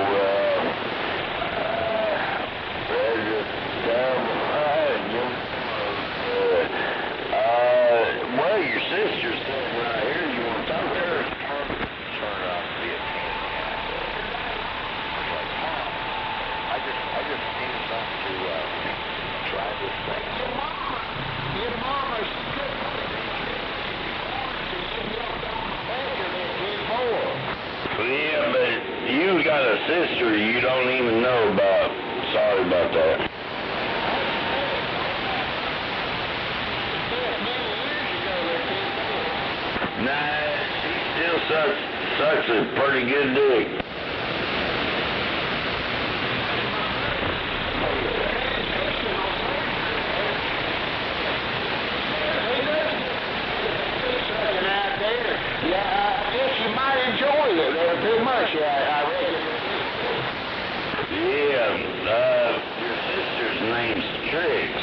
Well, your sister's sitting right here. You want to talk to her? Turn it off. Be a pain in the ass. I was like, Mom, I just needed something to drive this thing. Your mama, she couldn't Yeah, but you got a sister you don't even know about. Sorry about that. Nah, she still sucks a pretty good dick. Too much, I reckon. Yeah, your sister's name's Trix.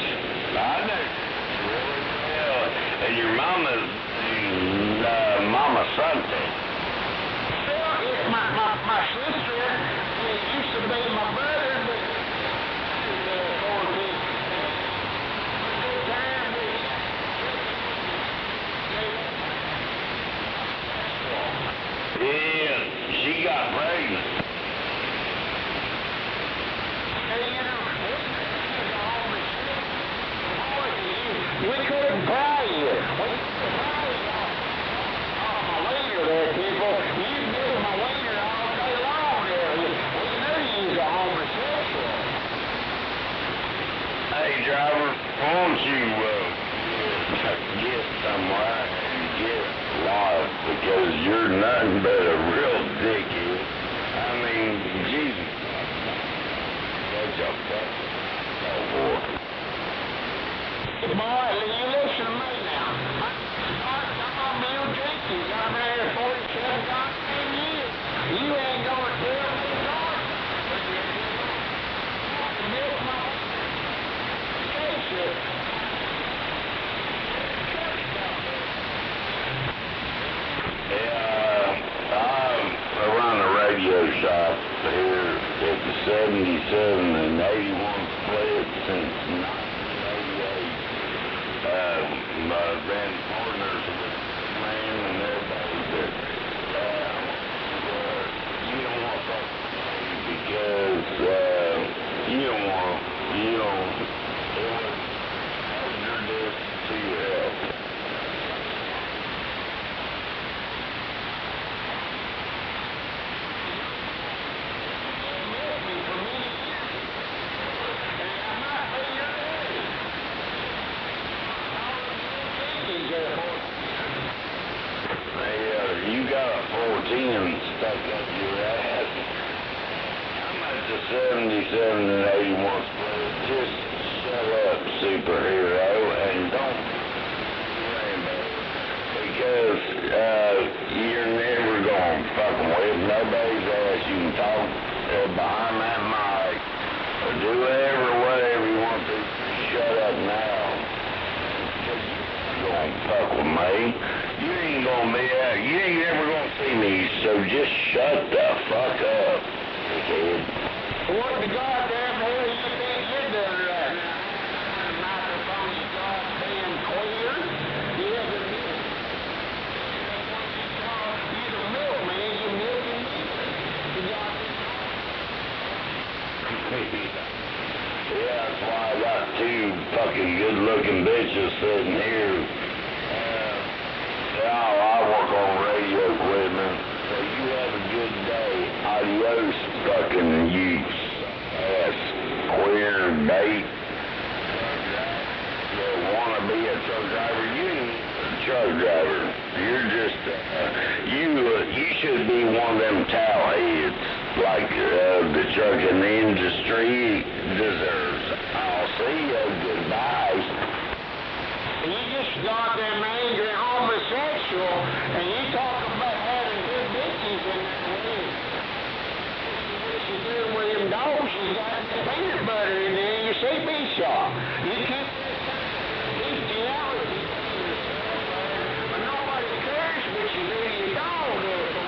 I know really well. And your mama's Mama something. Well, it's my sister. It used to be my brother, but poor kid. Good time with Yeah, she got pregnant. Hey, we couldn't buy you. We couldn't buy you off my waiter there, people. You knew my waiter all day long there. We knew you was a homosexual. Hey, driver, why don't you get somewhere and get lost, because you're nothing but a real dickhead. I mean, Jesus. But Boy, you listen to me now. I'm on Bill Jenkins. I've been here 47 goddamn years. You ain't gonna tell me nothing. Miss my station. I run a radio shop here at the 77 and 81 split since 1988. I've been partners with man and everybody, but you don't want that because you don't it would hazard this to your health. You got a 410 stuck up your ass. I'm at the 77 and 81 split. Just shut up, superhero, and don't worry about it. Because you're never going to fucking whip nobody's ass. You can talk behind that mic or do whatever you want to. Shut up now. Because you're going to fuck with me. You ain't gonna be out. You ain't ever gonna see me, so just shut the fuck up, kid. What the goddamn hell you think you're doing right now? The microphone, you goddamn queer. Yeah, but you're the milkman, you're milking me. You Yeah, that's why I got two fucking good-looking bitches sitting here. I work on radio equipment, so you have a good day. Adios, fucking you ass queer bait. You wanna be a truck driver? You ain't a truck driver. You're just you should be one of them towel heads like the trucking industry deserves. I'll see you. Goodbye. You just goddamn angry homosexual, and you talk about having good bitches in that way. What you doing with them dogs? You got peanut butter in there in your CB shop. You keep bestiality. But nobody cares what you do to your dog there.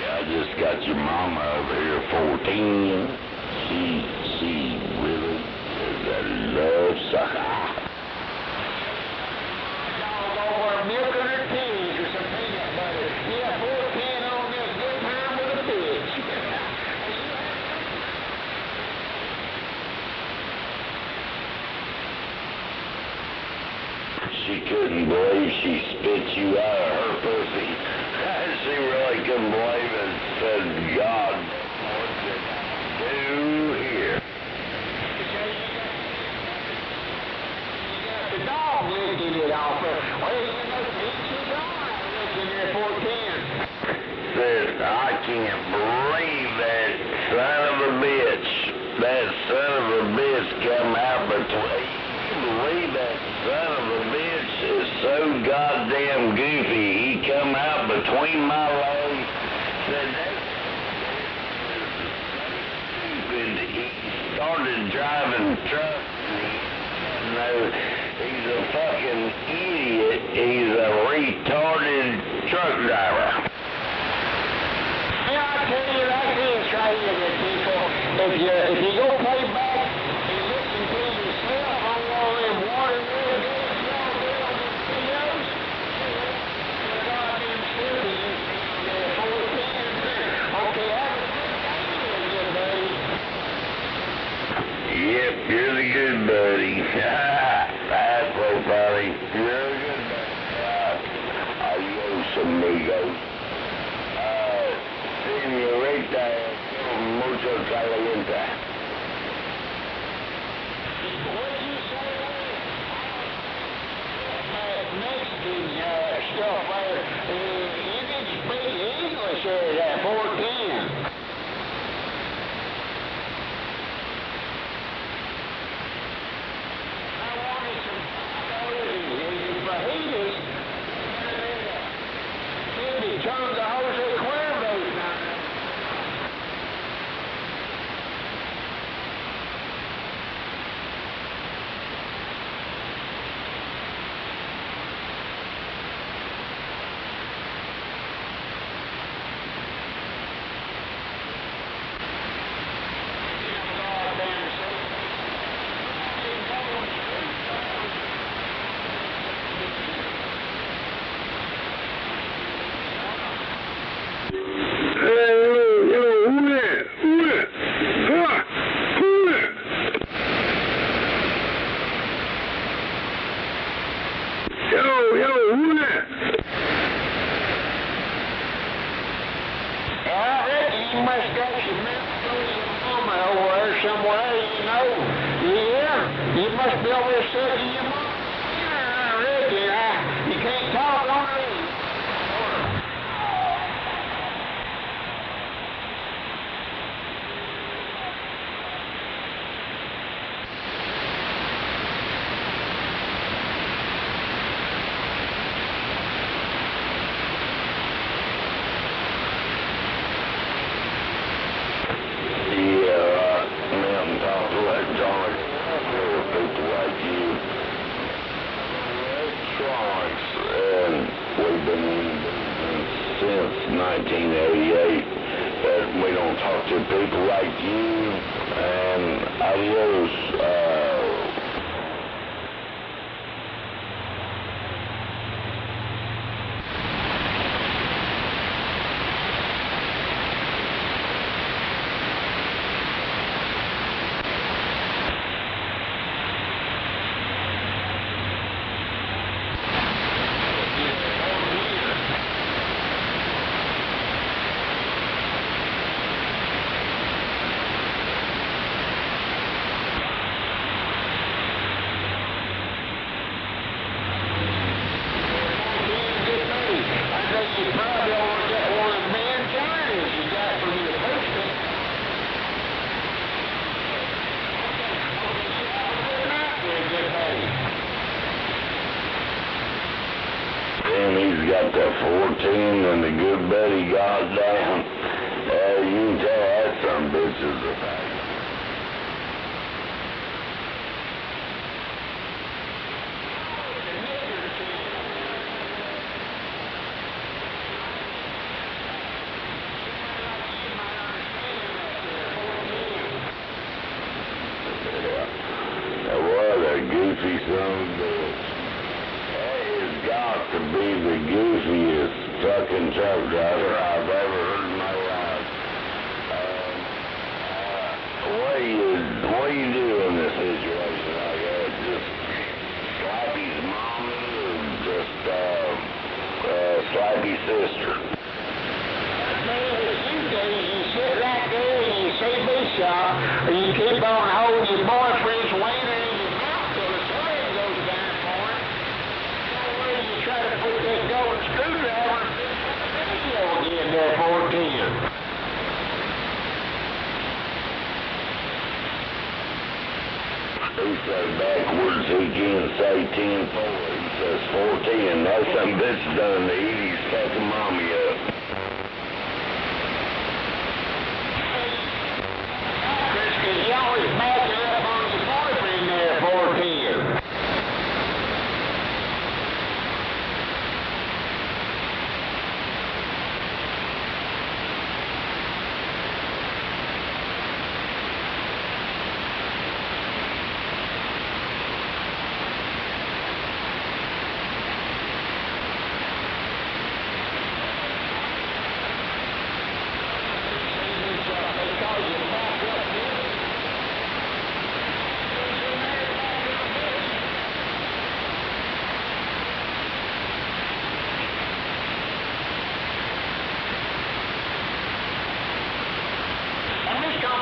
I just got your mama over here, 14. She really is a love sucker. Dog over milking her pigs or some peanut butter. Yeah, 14 on this good time with a bitch. She couldn't believe she spit you out of her pussy. She really couldn't believe it. Said, God, what did I do here? You got the dog licking it off her. Well, you know, she's alright licking there 410. Said, I can't believe that son of a bitch. That son of a bitch come out between. You believe that son of a bitch is so goddamn goofy. He come out between my legs. Said, that's stupid. He started driving trucks. He's a fucking idiot. He's a retarded truck driver. Yeah, I tell you, that's it right here, that people. If you go play back and listen to yourself on all them water videos, you're goddamn stupid. You're 14. Okay, have a good day, buddy. Yep, you're the good buddy. stuff there. You can speak English there at 410. Tons of Jose Cuervo's down there. Got that 14 and the good buddy got down. You can tell that some bitch is a fact. That was a goofy son of a bitch. Got to be the goofiest fucking truck driver I've ever heard in my life. What do you do in this situation like that? Just slap his mommy or just slap his sister? You sit right there and you see Bishop, or you keep on holding your boyfriend's wiener in your mouth till the swing goes down for him. You try to put that golden screwdriver in the video again there, 410. He said backwards, he can't say 10-4, he says 410. That some bitch done to eat his fucking mommy up. Chris, because you always backing up on your boyfriend there, 410.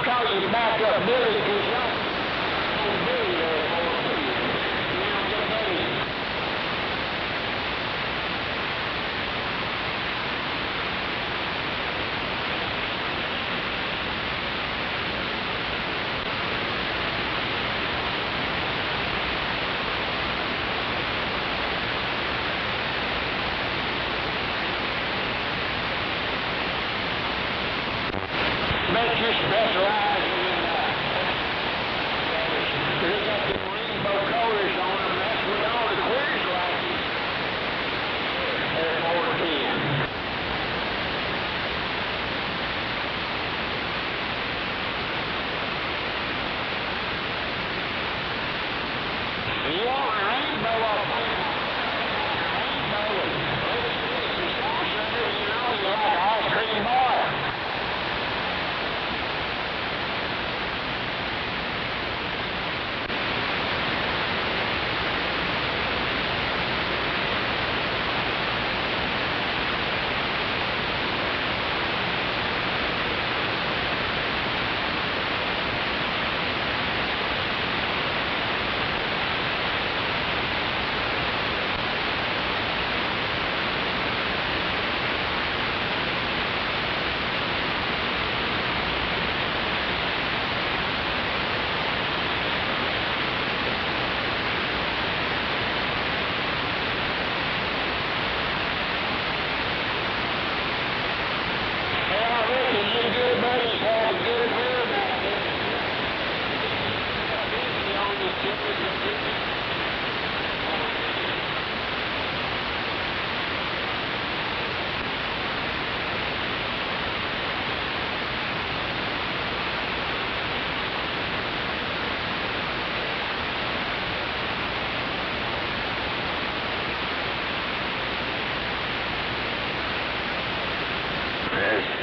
Call you back up, Billy, because y'all Billy there, 410. You know, specializes in they got the rainbow colors on them. That's what all the clears like. They're 410. You want a rainbow, I'll put it on. Rainbow and some sauce under it, you know, you like an ice cream bar.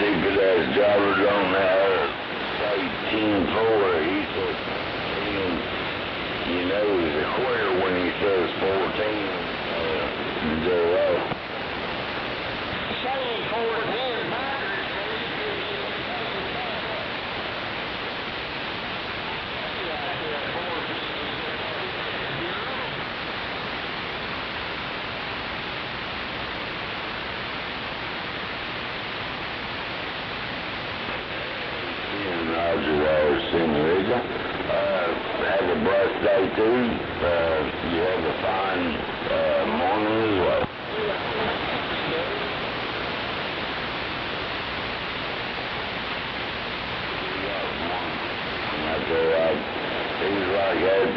Stupid ass driver don't say 10-4. He says, you know, he's a quitter when he says 14-0. Saying 410 backwards, Roger, Senorita. Have a blessed day too. You have a fine morning as well. He's like that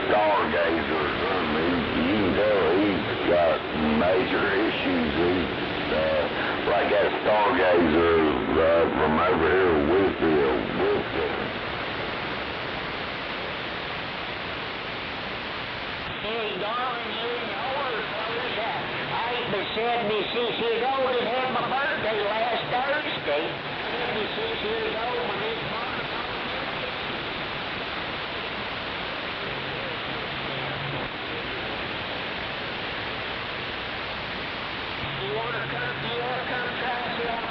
stargazer or something. You can tell he's got major issues. He's like that stargazer from over here with Hey, darling, you know her, fellas. I ain't been 76 years old and had my birthday last Thursday. 76 years old when this month. You want to come try us out?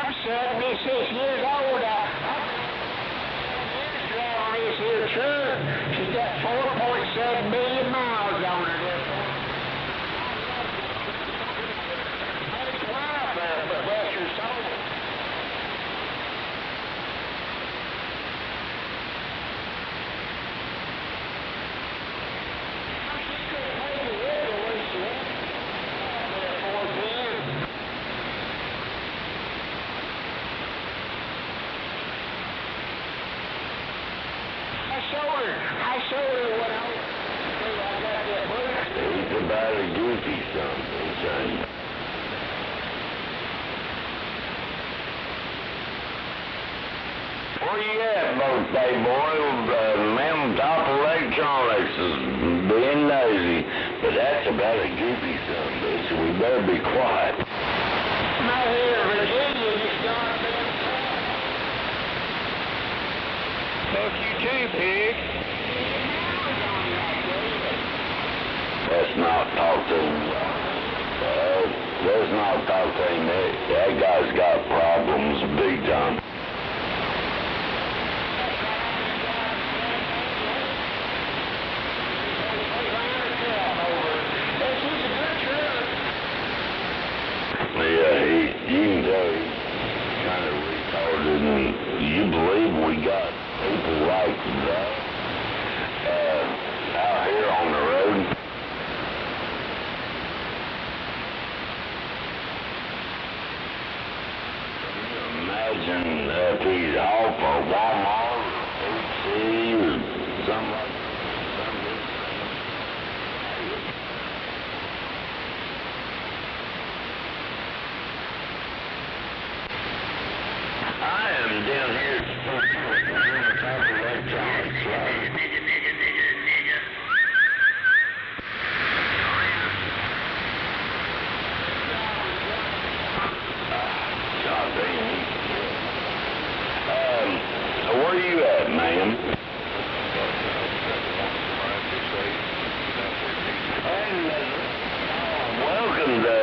I'm 76 years old. I've been driving this here truck. She's got 4.7 million miles on her. Nice wife there, but bless her soul. She couldn't make it with her when she went. 410. I showed her what I got that book. He's about a goofy something, son. Where you at, birthday boy? Man, Top Electronics is being nosy, but that's about a goofy son, bitch. We better be quiet. I'm out here in Virginia, just gone down. Fuck you too, pig. Let's not talk to him. Let's not talk to him. That guy's got problems big time. Yeah, you can tell he's kind of retarded, and you believe we got people like that? imagine if he's off or Walmart or HC or something like that. I am down here on the top of electronics, right? God damn. Where are you at, ma'am? Welcome to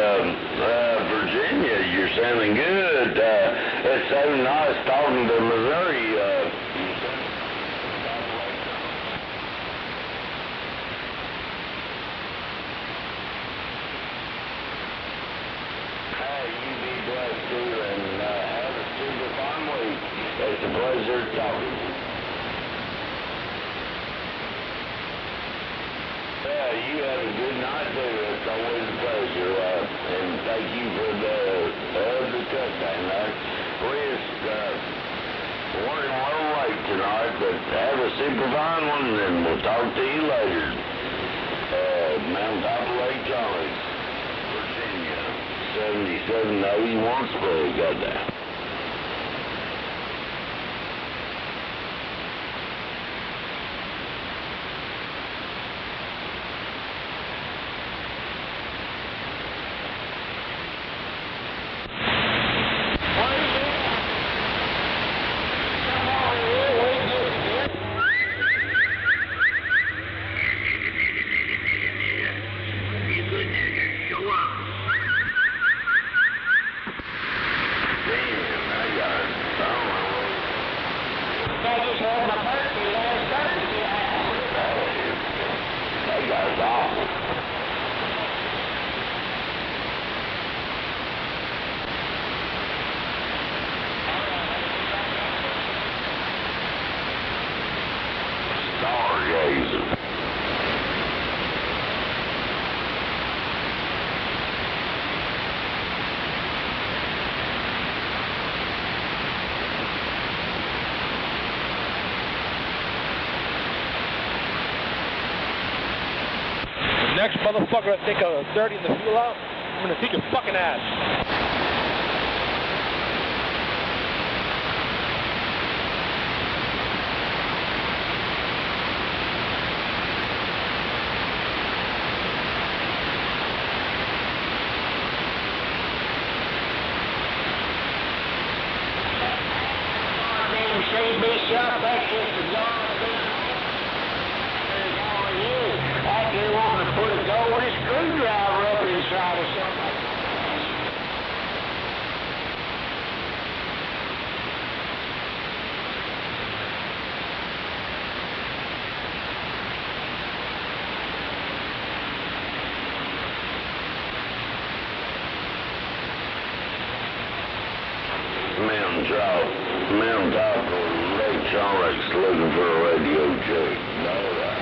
Virginia. You're sounding good. It's so nice talking to Missouri. Hey, you be blessed too, and have a super fun week. It's a pleasure talking to you. Yeah, you have a good night too. It's always a pleasure. And thank you for the touchdown. We're just working a little late tonight, but have a super fine one, and we'll talk to you later. Mountaintop Electronics, Virginia, 7701 Spray. Goddamn. I just had my birthday last Thursday. That guy's awful. Stargazer. Next motherfucker I think a 30 in the fuel out, I'm gonna kick your fucking ass. CB shop, that's just a darn thing. There's all you. Like you want to put a golden screwdriver up inside of something. Mountaintop Electronics looking for a radio check. All right.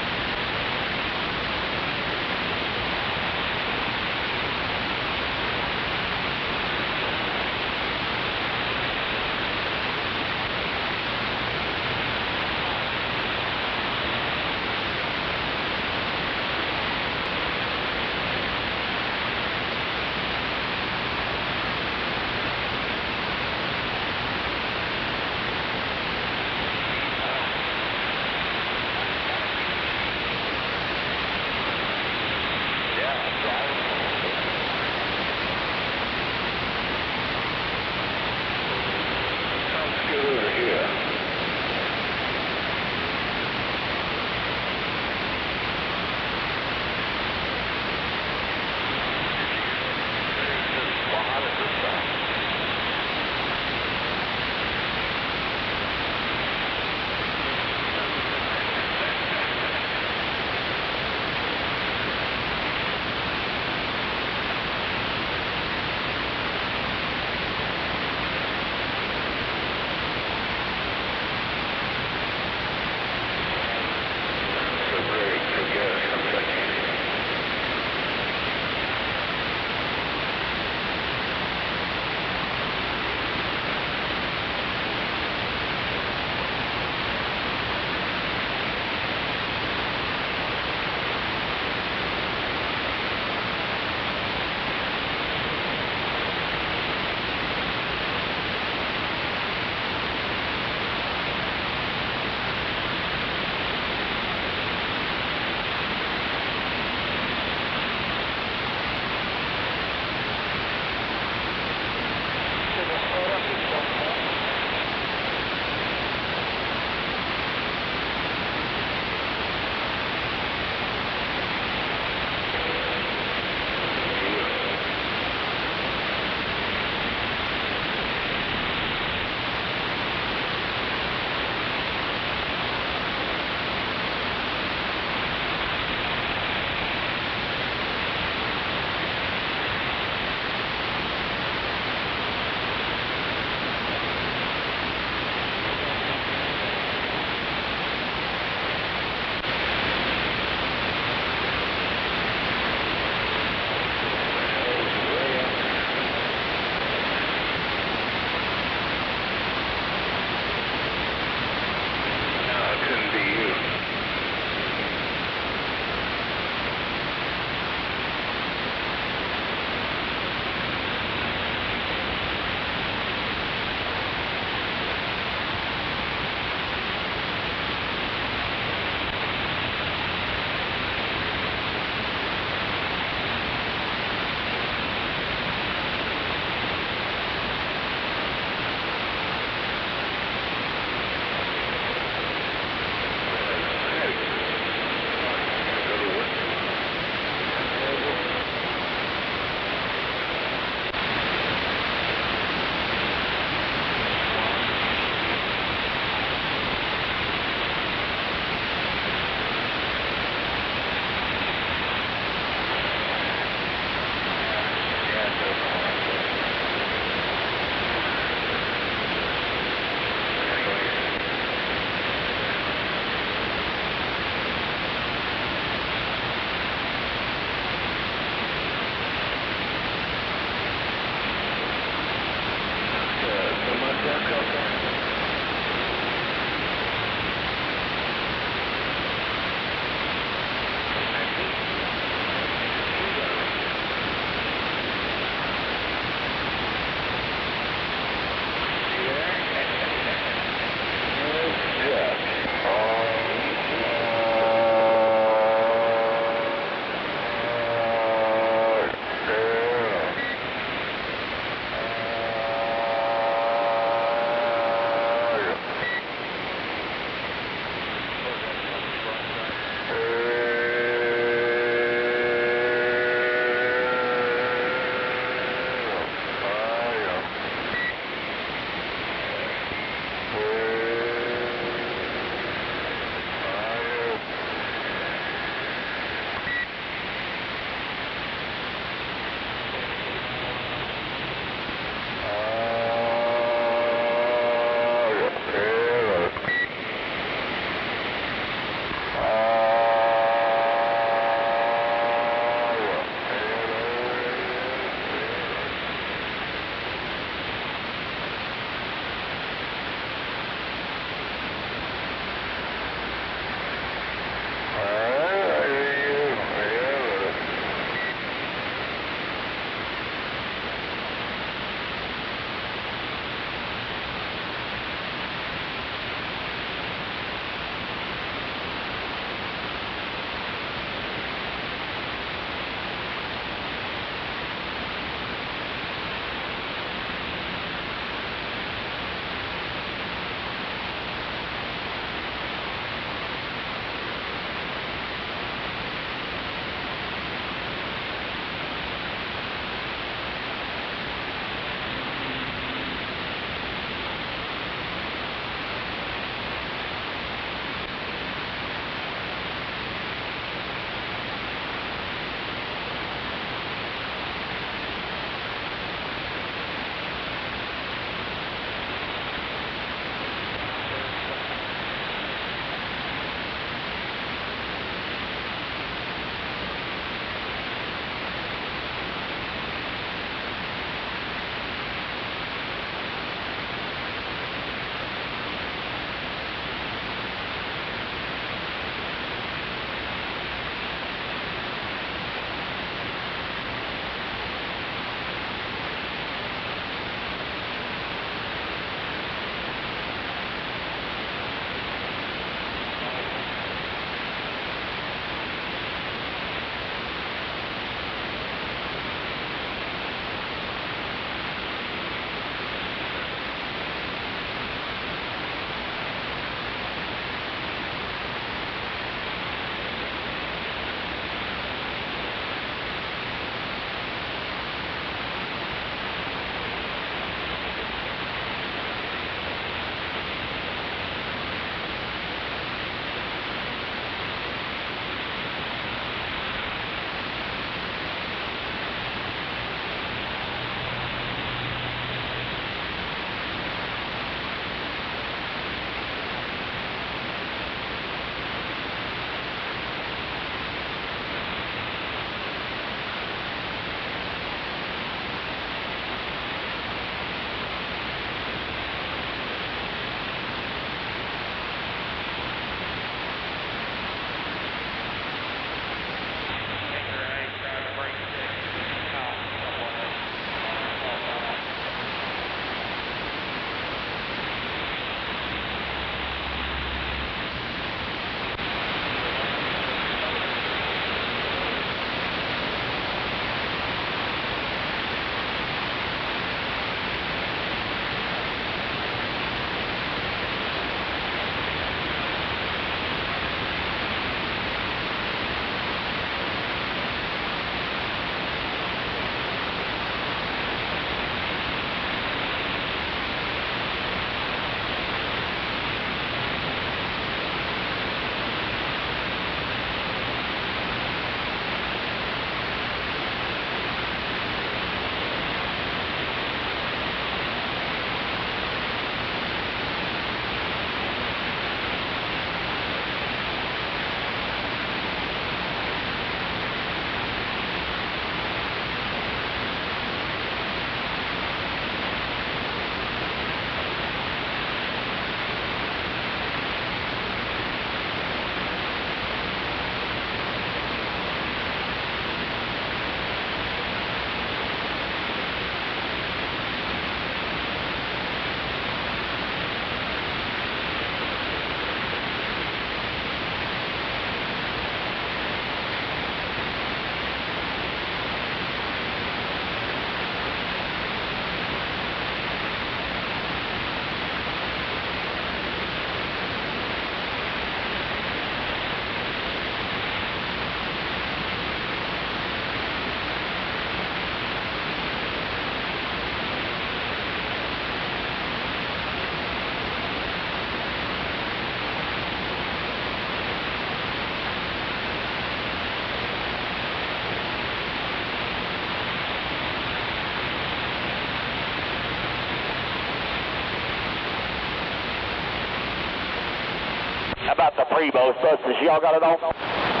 about the Primo substance. Y'all got it on?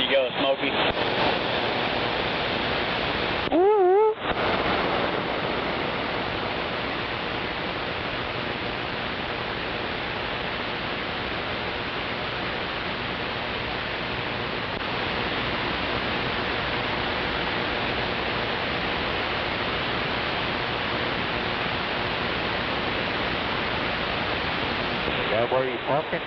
you go, Smokey. Where are you parking?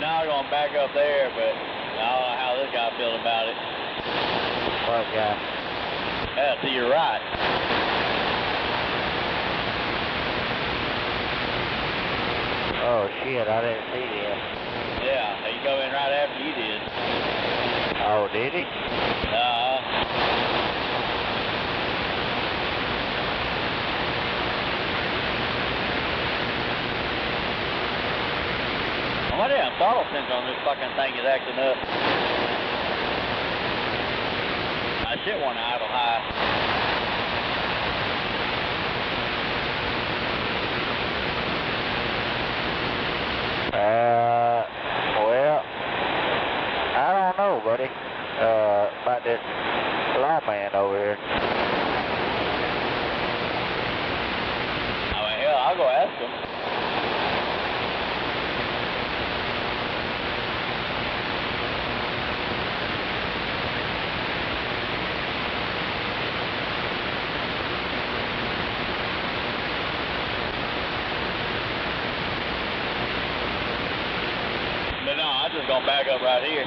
Now I'm going back up there, but I don't know how this guy feels about it. What guy? Yeah, to your right. Oh shit, I didn't see him. Yeah, he come in right after you did. Oh, did he? What damn throttle sensor on this fucking thing is acting up? I shit want to idle high. Well, I don't know, buddy. About this lawman over here. I mean, hell, I'll go ask him. But no, I'm just gonna back up right here.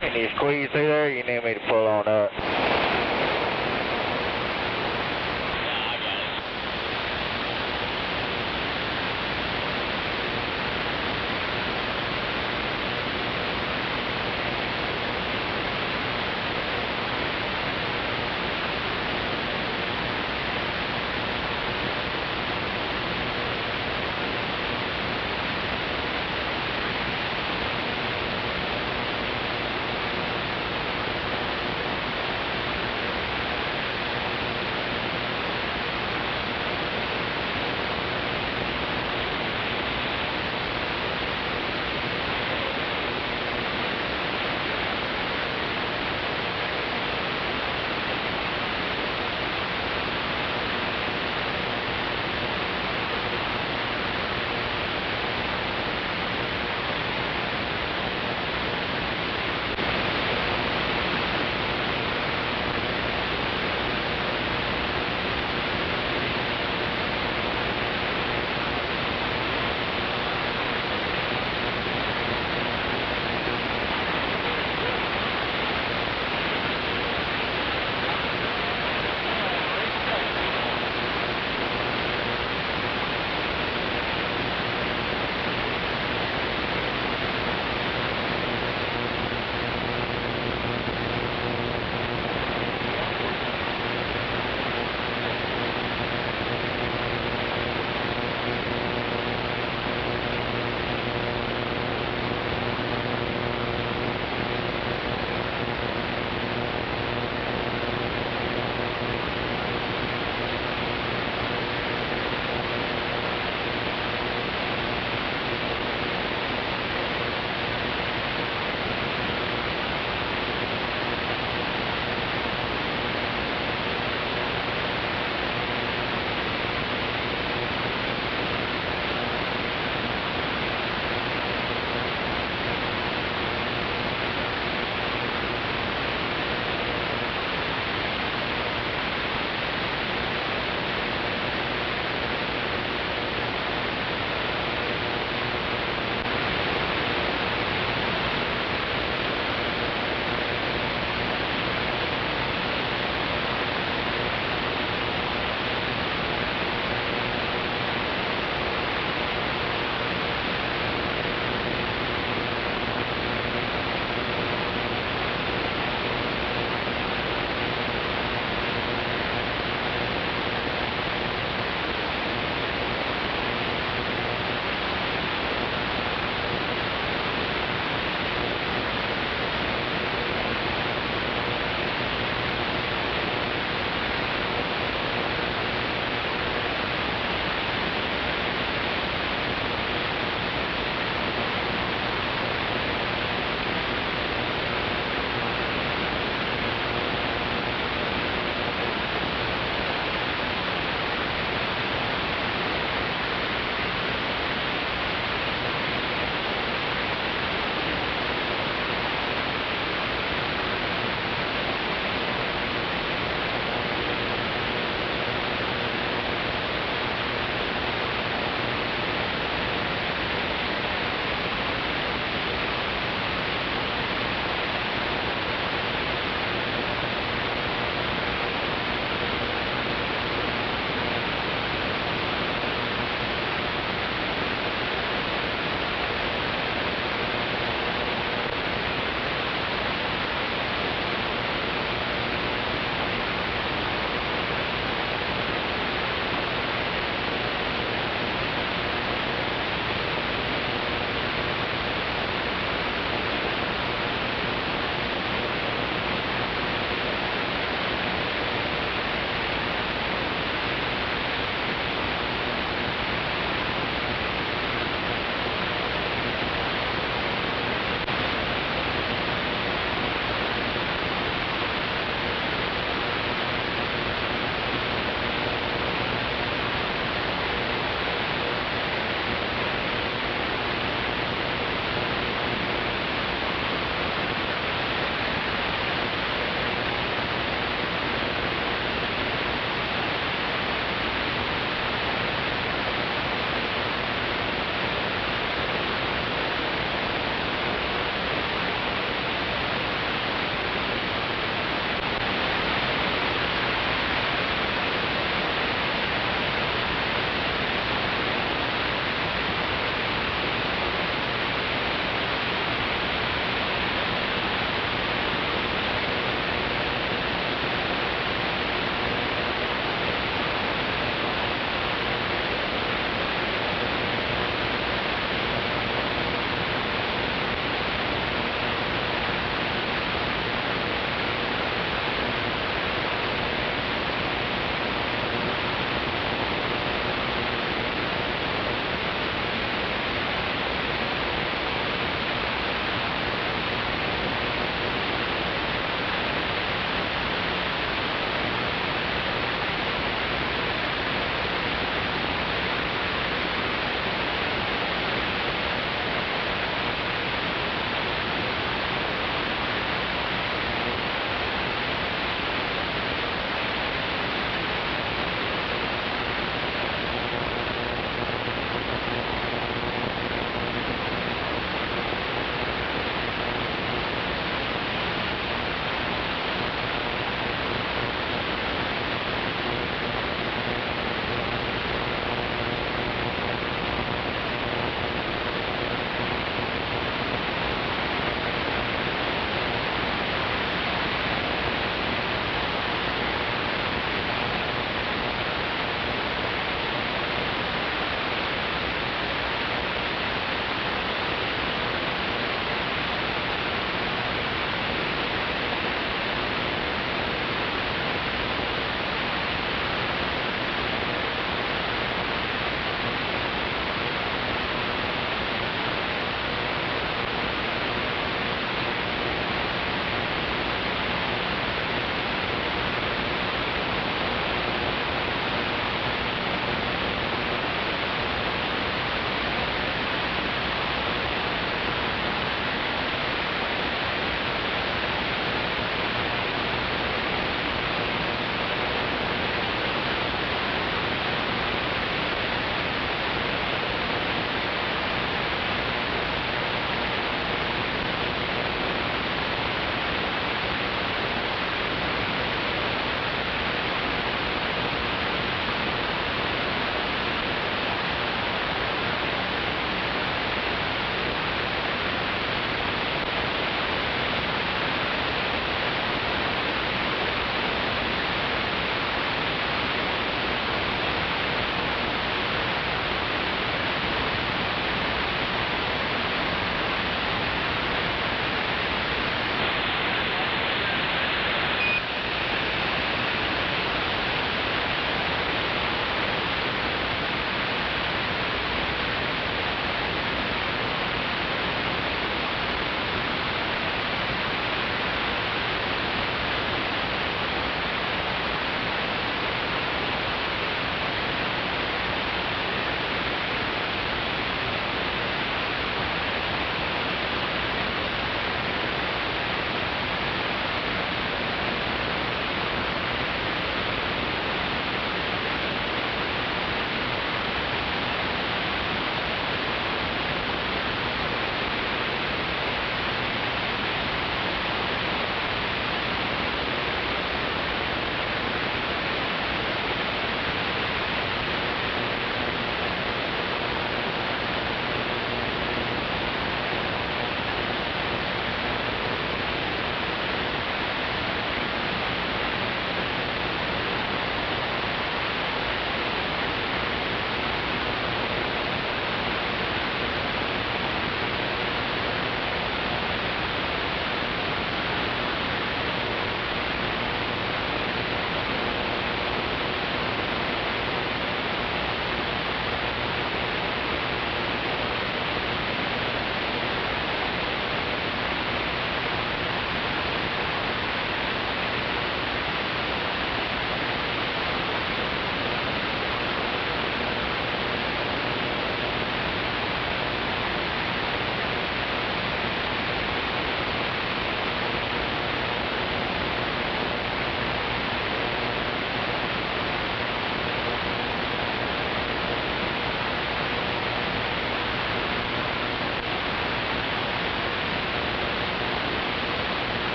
Can you squeeze through there? You need me to pull on up.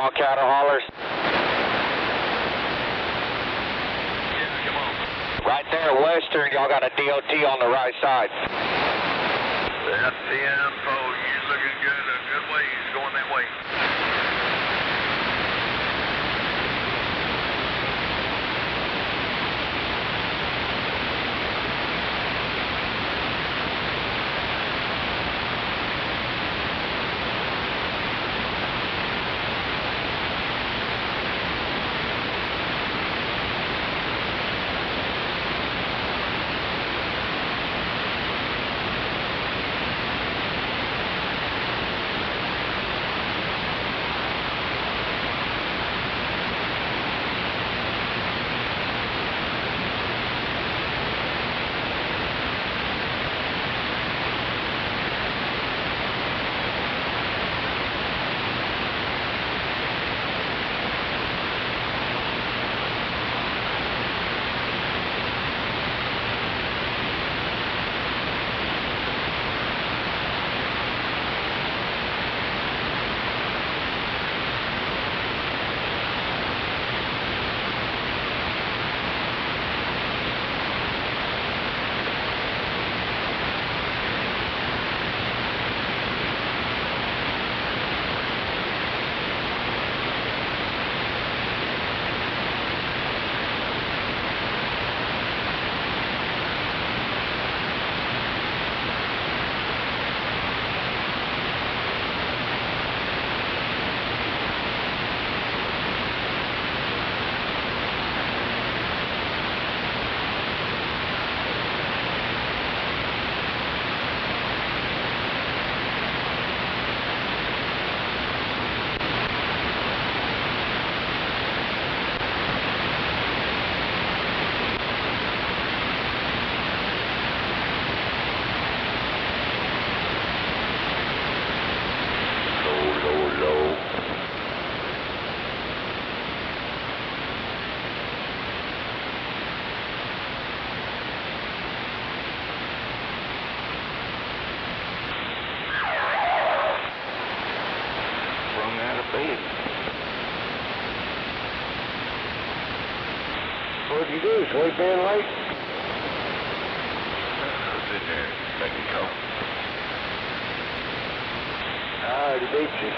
small cattle haulers? Yeah, come on. Right there, Western, y'all got a DOT on the right side. That's 10-4. You're looking good. A good way. He's going that way. What'd you do? Sleep in late? I was in there making coke. I already beat you.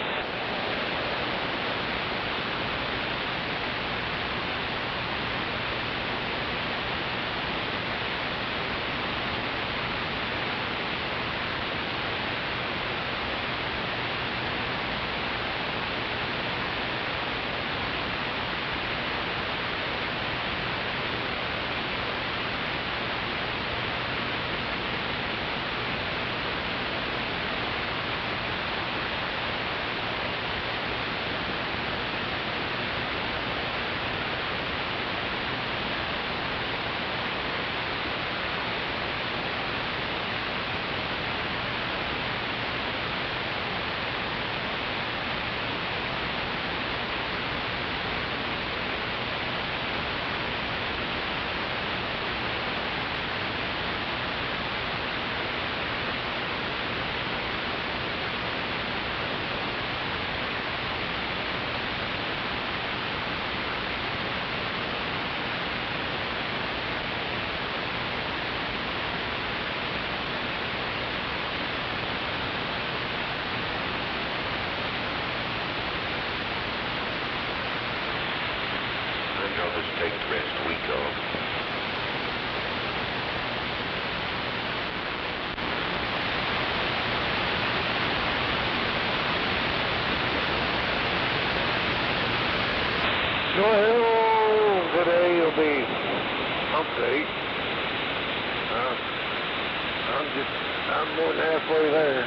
I think I'll just take the rest of the week off. Well, today will be hump day. I'm more than halfway there.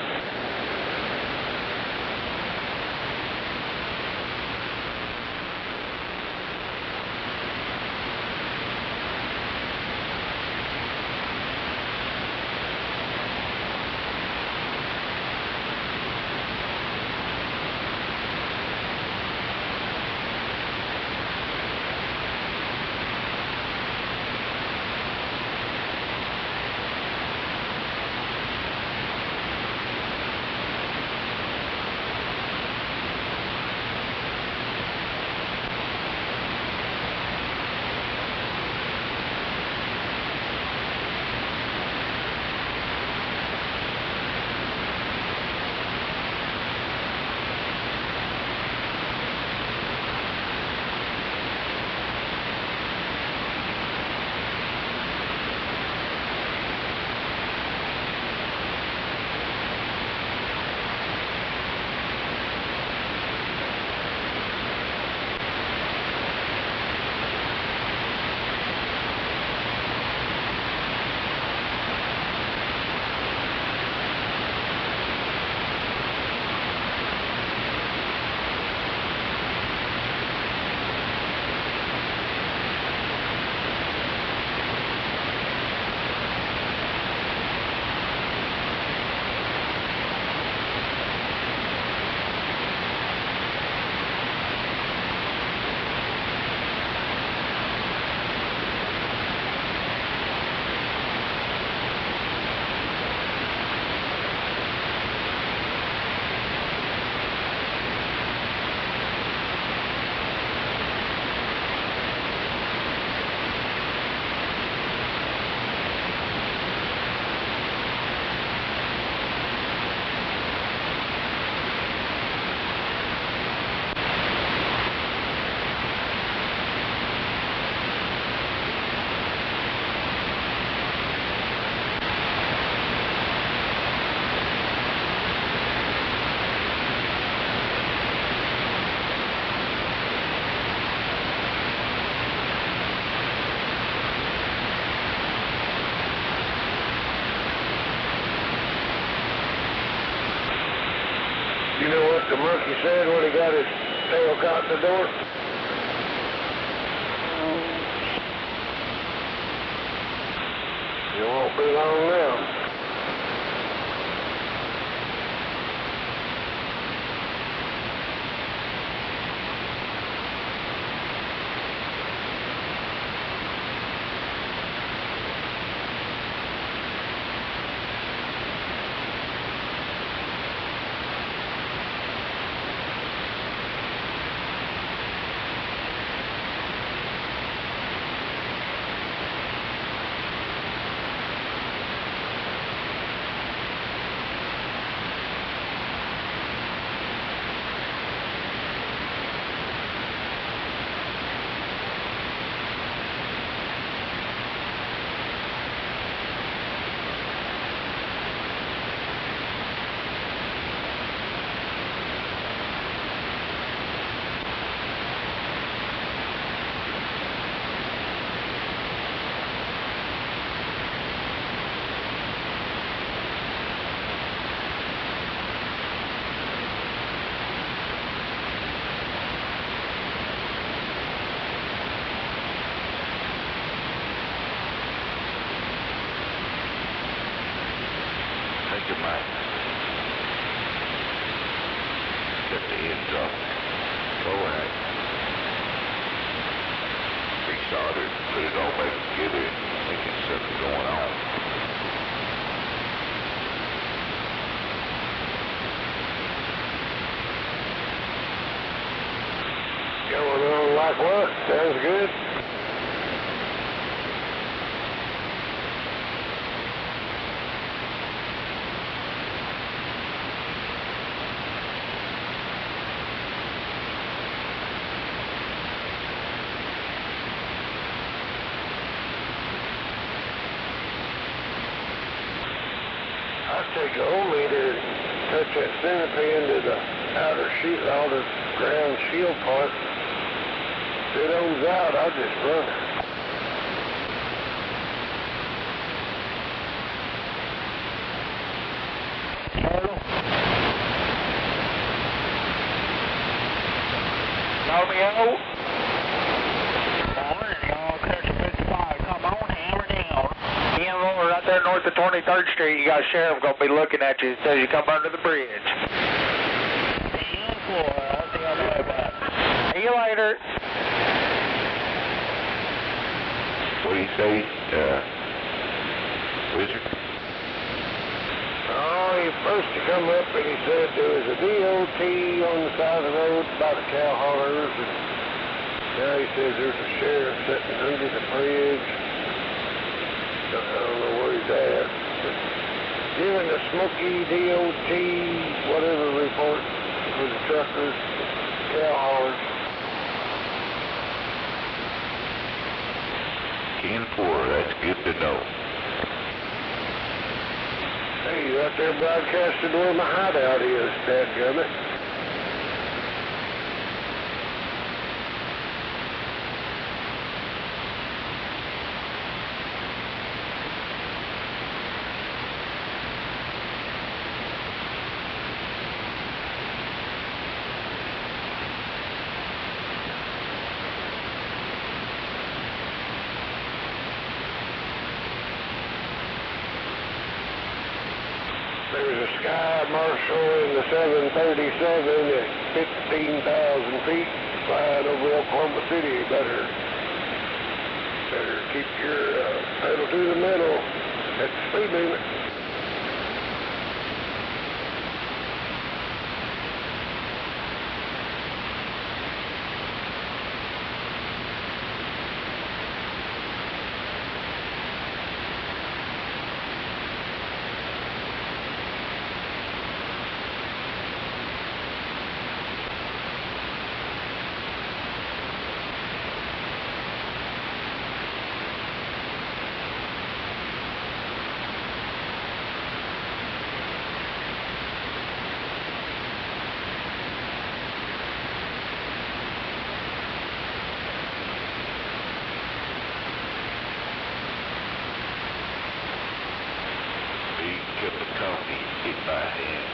monkey said when he got his tail caught in the door? It won't be long now. Your mic. Get the ends up. Go ahead. Restart it. Put it on back together. I think it's something going on. Going on like what? Sounds good. Take the old meter, touch that center pin to the outer sheet, all the ground shield part. If it ohms out, I'll just run it. Romeo? Morning, y'all. Catch a 55. Come on, hammer down. Right there north of 23rd Street, you got a sheriff going to be looking at you as soon as you come under the bridge. I'll see how that about. See you later. What do you say, Wizard? Oh, he first to come up and he said there was a DOT on the side of the road by the cow haulers, and now he says there's a sheriff sitting under the bridge. I don't know where he's at. But giving the Smoky DOT whatever report for the truckers, cow haulers. 10-4, that's good to know. Hey, he's out there broadcasting where my hideout is, dadgummit. There's a Sky Marshal in the 737 at 15,000 feet flying over Oklahoma City. Better keep your pedal to the metal at the speed limit. Big cup of coffee, sit by hand.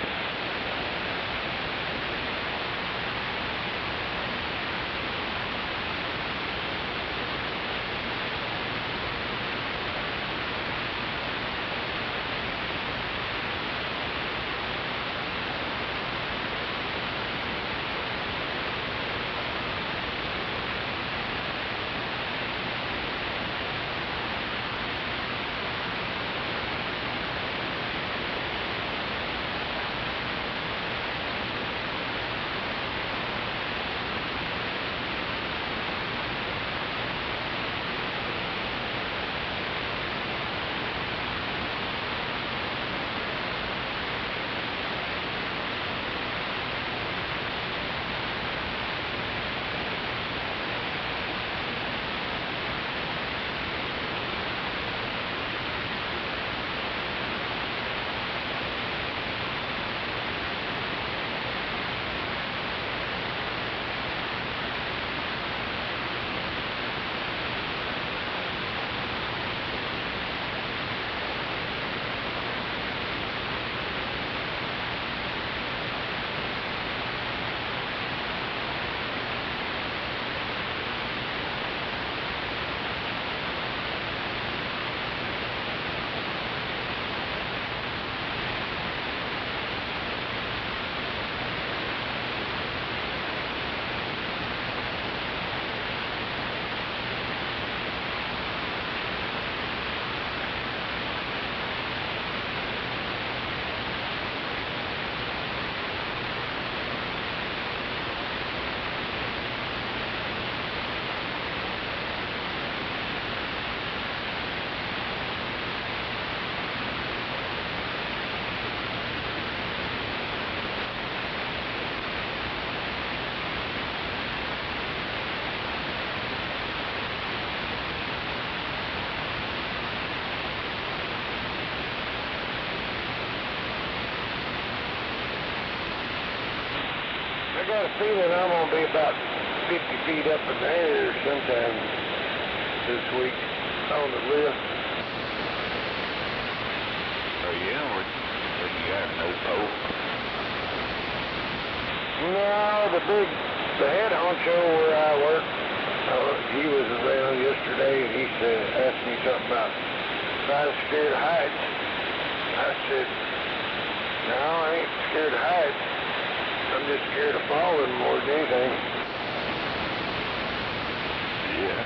got a feeling I'm going to be about 50 feet up in the air sometime this week on the lift. Oh yeah, what you got, no pole? No, the head honcho where I work, he was around yesterday and he asked me something about if I was scared of heights. I said, no, I ain't scared of heights. I'm just scared of falling more than anything. Yeah.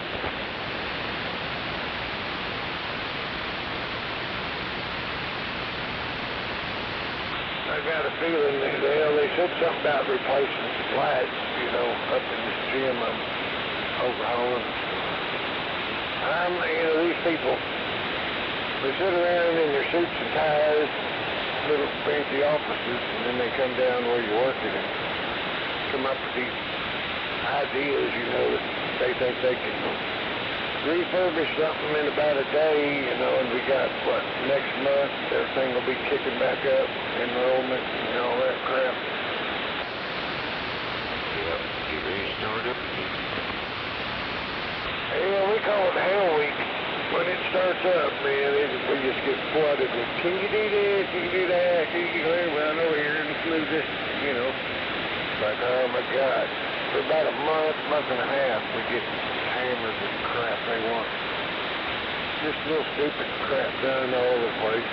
I got a feeling that they said something about replacing some lights, up in this gym I'm overhauling. These people, they sit around in their suits and ties, little fancy offices, and then they come down where you're working and come up with these ideas, that they think they can refurbish something in about a day, and we got, next month, everything will be kicking back up, enrollment and all that crap. Yep, you restart it. Yeah, we call it Hell Week. When it starts up, man, we just get flooded with, can you do this, can you do that, can you go around over here and move this, It's like, oh my God. For about a month and a half, we get hammered with crap they want. Just little stupid crap done all over the place.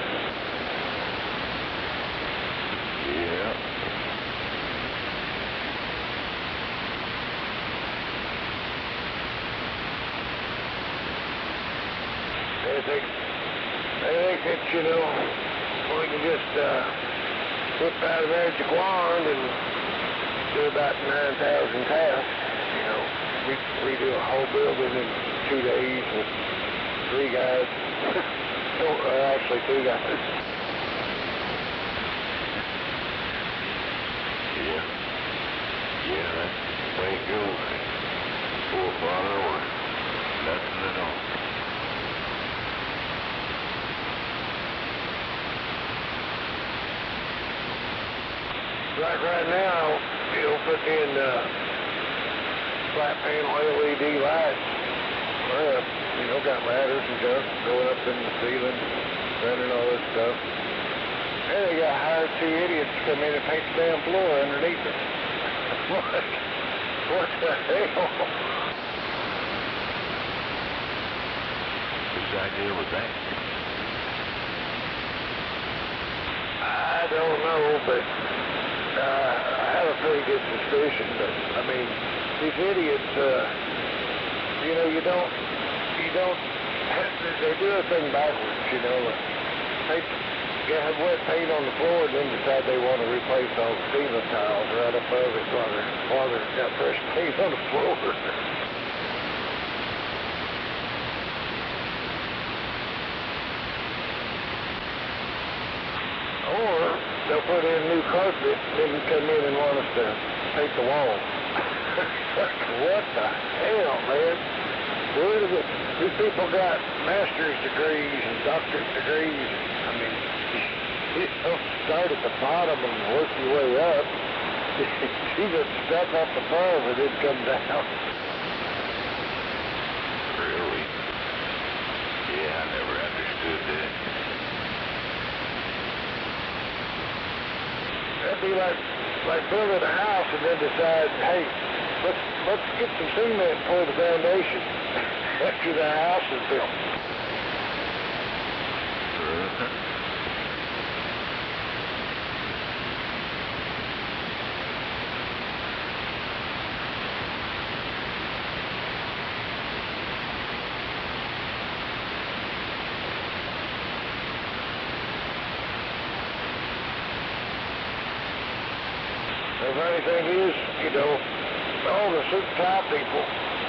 Yeah. They think that, we can just whip out a magic wand and do about 9,000 tasks. We do a whole building in 2 days with 3 guys. Actually 2 guys. Yeah. Yeah, that's the way it goes. 4 o'clock or nothing at all. Like right now, putting in flat panel LED lights. Got ladders and junk going up in the ceiling, running all this stuff. And they got hired 2 idiots to come in and paint the damn floor underneath it. What the hell? Whose idea was that? I don't know, but I have a pretty good suspicion. But these idiots, they do everything backwards, They have wet paint on the floor and then decide they want to replace all the ceiling tiles right above it while they've got fresh paint on the floor. Or they'll put in new carpet and then come in and want us to paint the wall. What the hell, man? These people got master's degrees and doctorate degrees. You don't start at the bottom and work your way up. You get stuck up above and then come down. Really? Yeah, I never understood that. That'd be like building a house and then decide, hey, let's get some cement for the foundation after the house is built. The funny thing is, all the suit tie people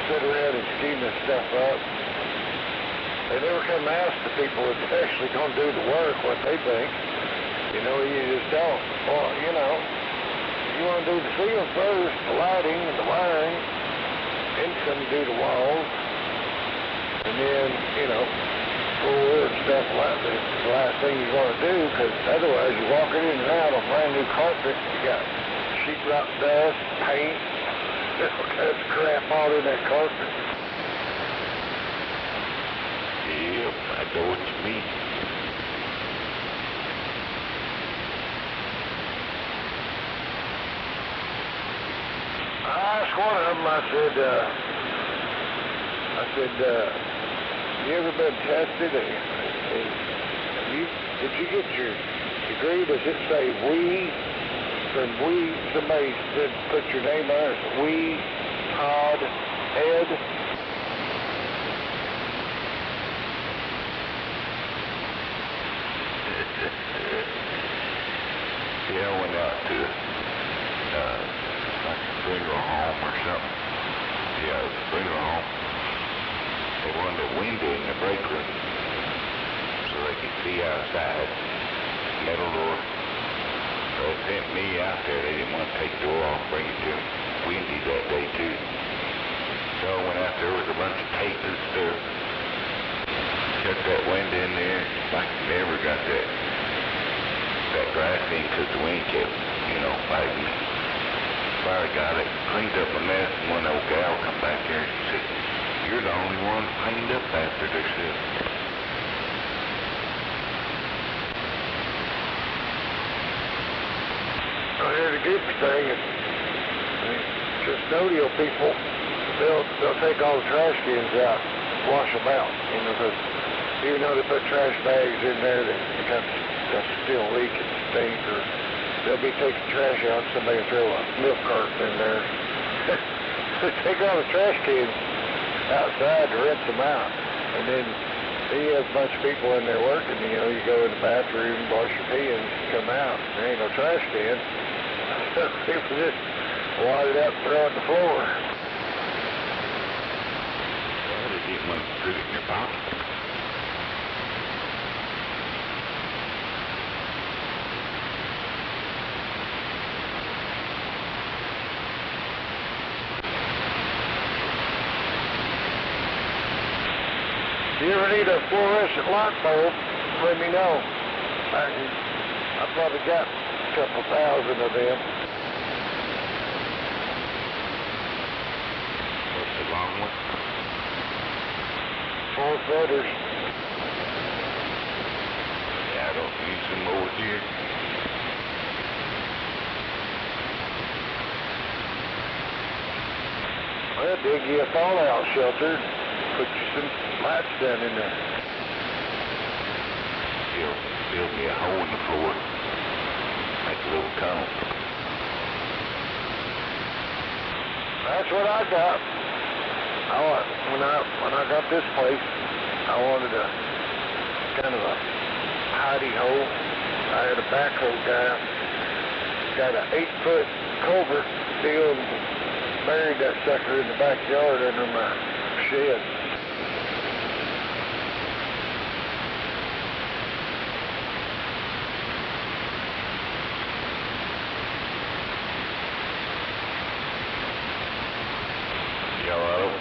sit around and scheme this stuff up. They never come ask the people that's actually going to do the work what they think. You just don't. Well, you want to do the ceiling first, the lighting and the wiring, then come do the walls, and then, floor and stuff like that. It's the last thing you want to do, because otherwise you're walking in and out on brand new carpet. You got sheetrock dust, paint, all kinds of crap all in that carpet. Yep, I know what you mean. I asked one of them, I said, you ever been tested? Did you get your degree? Does it say we? From we, somebody said put your name on it. We, Todd, Ed. Yeah, I went out to like a funeral home or something. Yeah, it was a funeral home. They wanted a window in the break room so they could see outside. Metal door. So they sent me out there. They didn't want to take the door off, bring it to them. Windy that day too. So I went out there with a bunch of tape and stuff. Shut that window in there. Like never got that grass in because the wind kept, fighting me. Finally got it, cleaned up my mess, and one old gal come back there and said, "You're the only one cleaned up after themselves." Well, here's the good thing is, custodial people, they'll take all the trash cans out, wash them out, because even though they put trash bags in there that's still leak and stink, or they'll be taking trash out, somebody will throw a milk carton in there. They take all the trash cans outside to rinse them out, and then you have a bunch of people in there working, you go in the bathroom, wash your hands, come out, there ain't no trash can. People just wad it up and throw it on the floor. Well, they didn't want to put it in their pocket. If you ever need a fluorescent light bulb, let me know. I probably got a couple thousand of them. What's the long one? 4 footers. Yeah, I don't use them over here. Well, dig you a fallout shelter. Put you some lights down in there. Build me a hole in the floor. Make a little tunnel. That's what I got. When I got this place, I wanted a kind of a hidey hole. I had a backhoe guy, got an 8-foot culvert deal and buried that sucker in the backyard under my shed.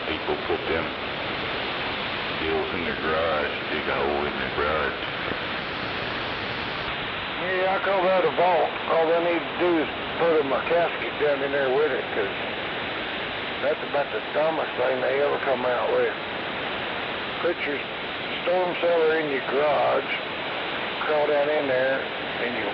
People put them deals in their garage, dig a hole in their garage. Yeah, I call that a vault. All they need to do is put a casket down in there with it, because that's about the dumbest thing they ever come out with. Put your storm cellar in your garage, crawl down in there, and your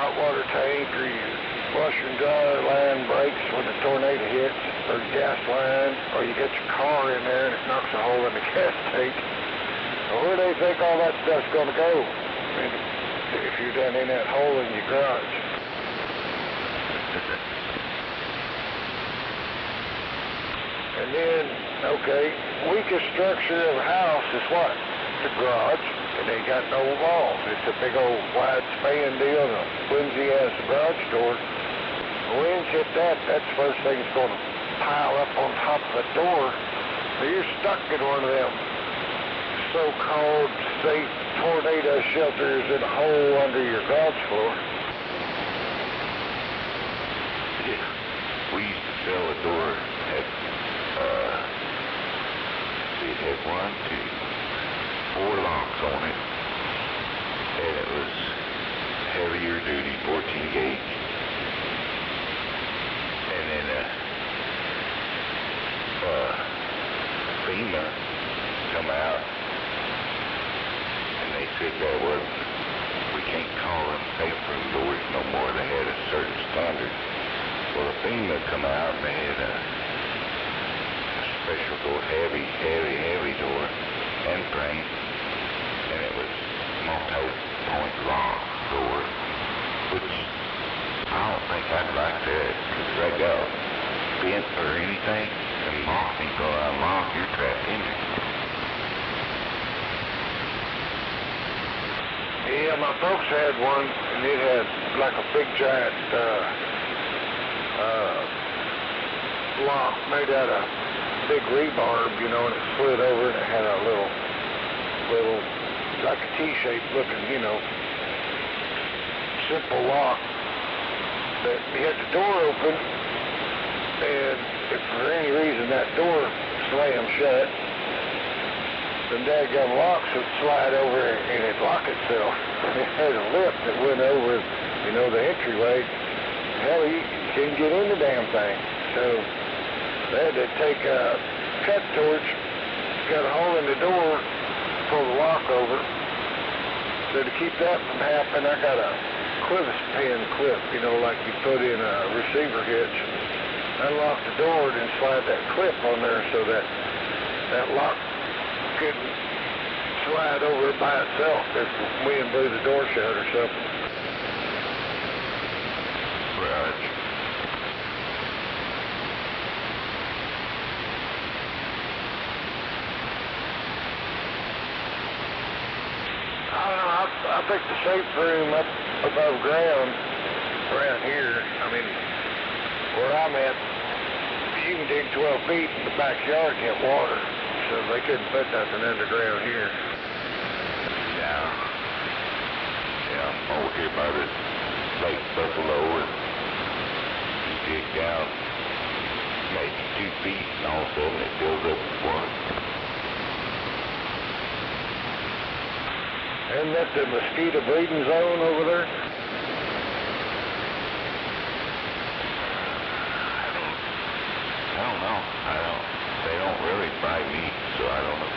hot water tank or your washer and dryer line breaks when the tornado hits, or gas line, or you get your car in there and it knocks a hole in the gas tank. Well, where do they think all that stuff's going to go? I mean, if you're down in that hole in your garage. And then, okay, weakest structure of a house is what? The garage. It ain't got no walls. It's a big old wide span deal, and a flimsy-ass garage door. When winds hit that, that's the first thing that's going to pile up on top of the door. So you're stuck in one of them so-called safe tornado shelters in a hole under your garage floor. Yeah, we used to sell a door at, it had 1, 2, 4 locks on it, and it was heavier duty 14 gauge. then FEMA come out, and they said that we can't call them safe room doors no more. They had a certain standard. Well, the FEMA come out and they had a special door, heavy door, and frame, and it was multi-point lock door, which I don't think I'd like that, because if they got bent or anything, and lock ain't gonna unlock, you're trapped in there. Yeah, my folks had one, and it had like a big giant lock made out of big rebarb, you know, and it slid over, and it had a little, like a T-shape looking, you know, simple lock. But you had the door open, and if for any reason that door slammed shut, the daggum locks would slide over and it'd lock itself. It had a lip that went over, you know, the entryway. Hell, you couldn't get in the damn thing. So they had to take a cut torch, got a hole in the door, pull the lock over. So to keep that from happening, I got a clevis pin clip, you know, like you put in a receiver hitch. Unlock the door and then slide that clip on there so that that lock couldn't slide over by itself if the wind blew the door shut or something. Right. I don't know, I think the safe room up above ground around here, I mean, where I'm at, you can dig 12 feet in the backyard and hit water, so they couldn't put nothing underground here. Yeah, I'm over here by the Lake Buffalo, and you dig down maybe 2 feet, and all of a sudden it fills up with water. Isn't that the mosquito breeding zone over there? I don't know. They don't really bite me, so I don't know.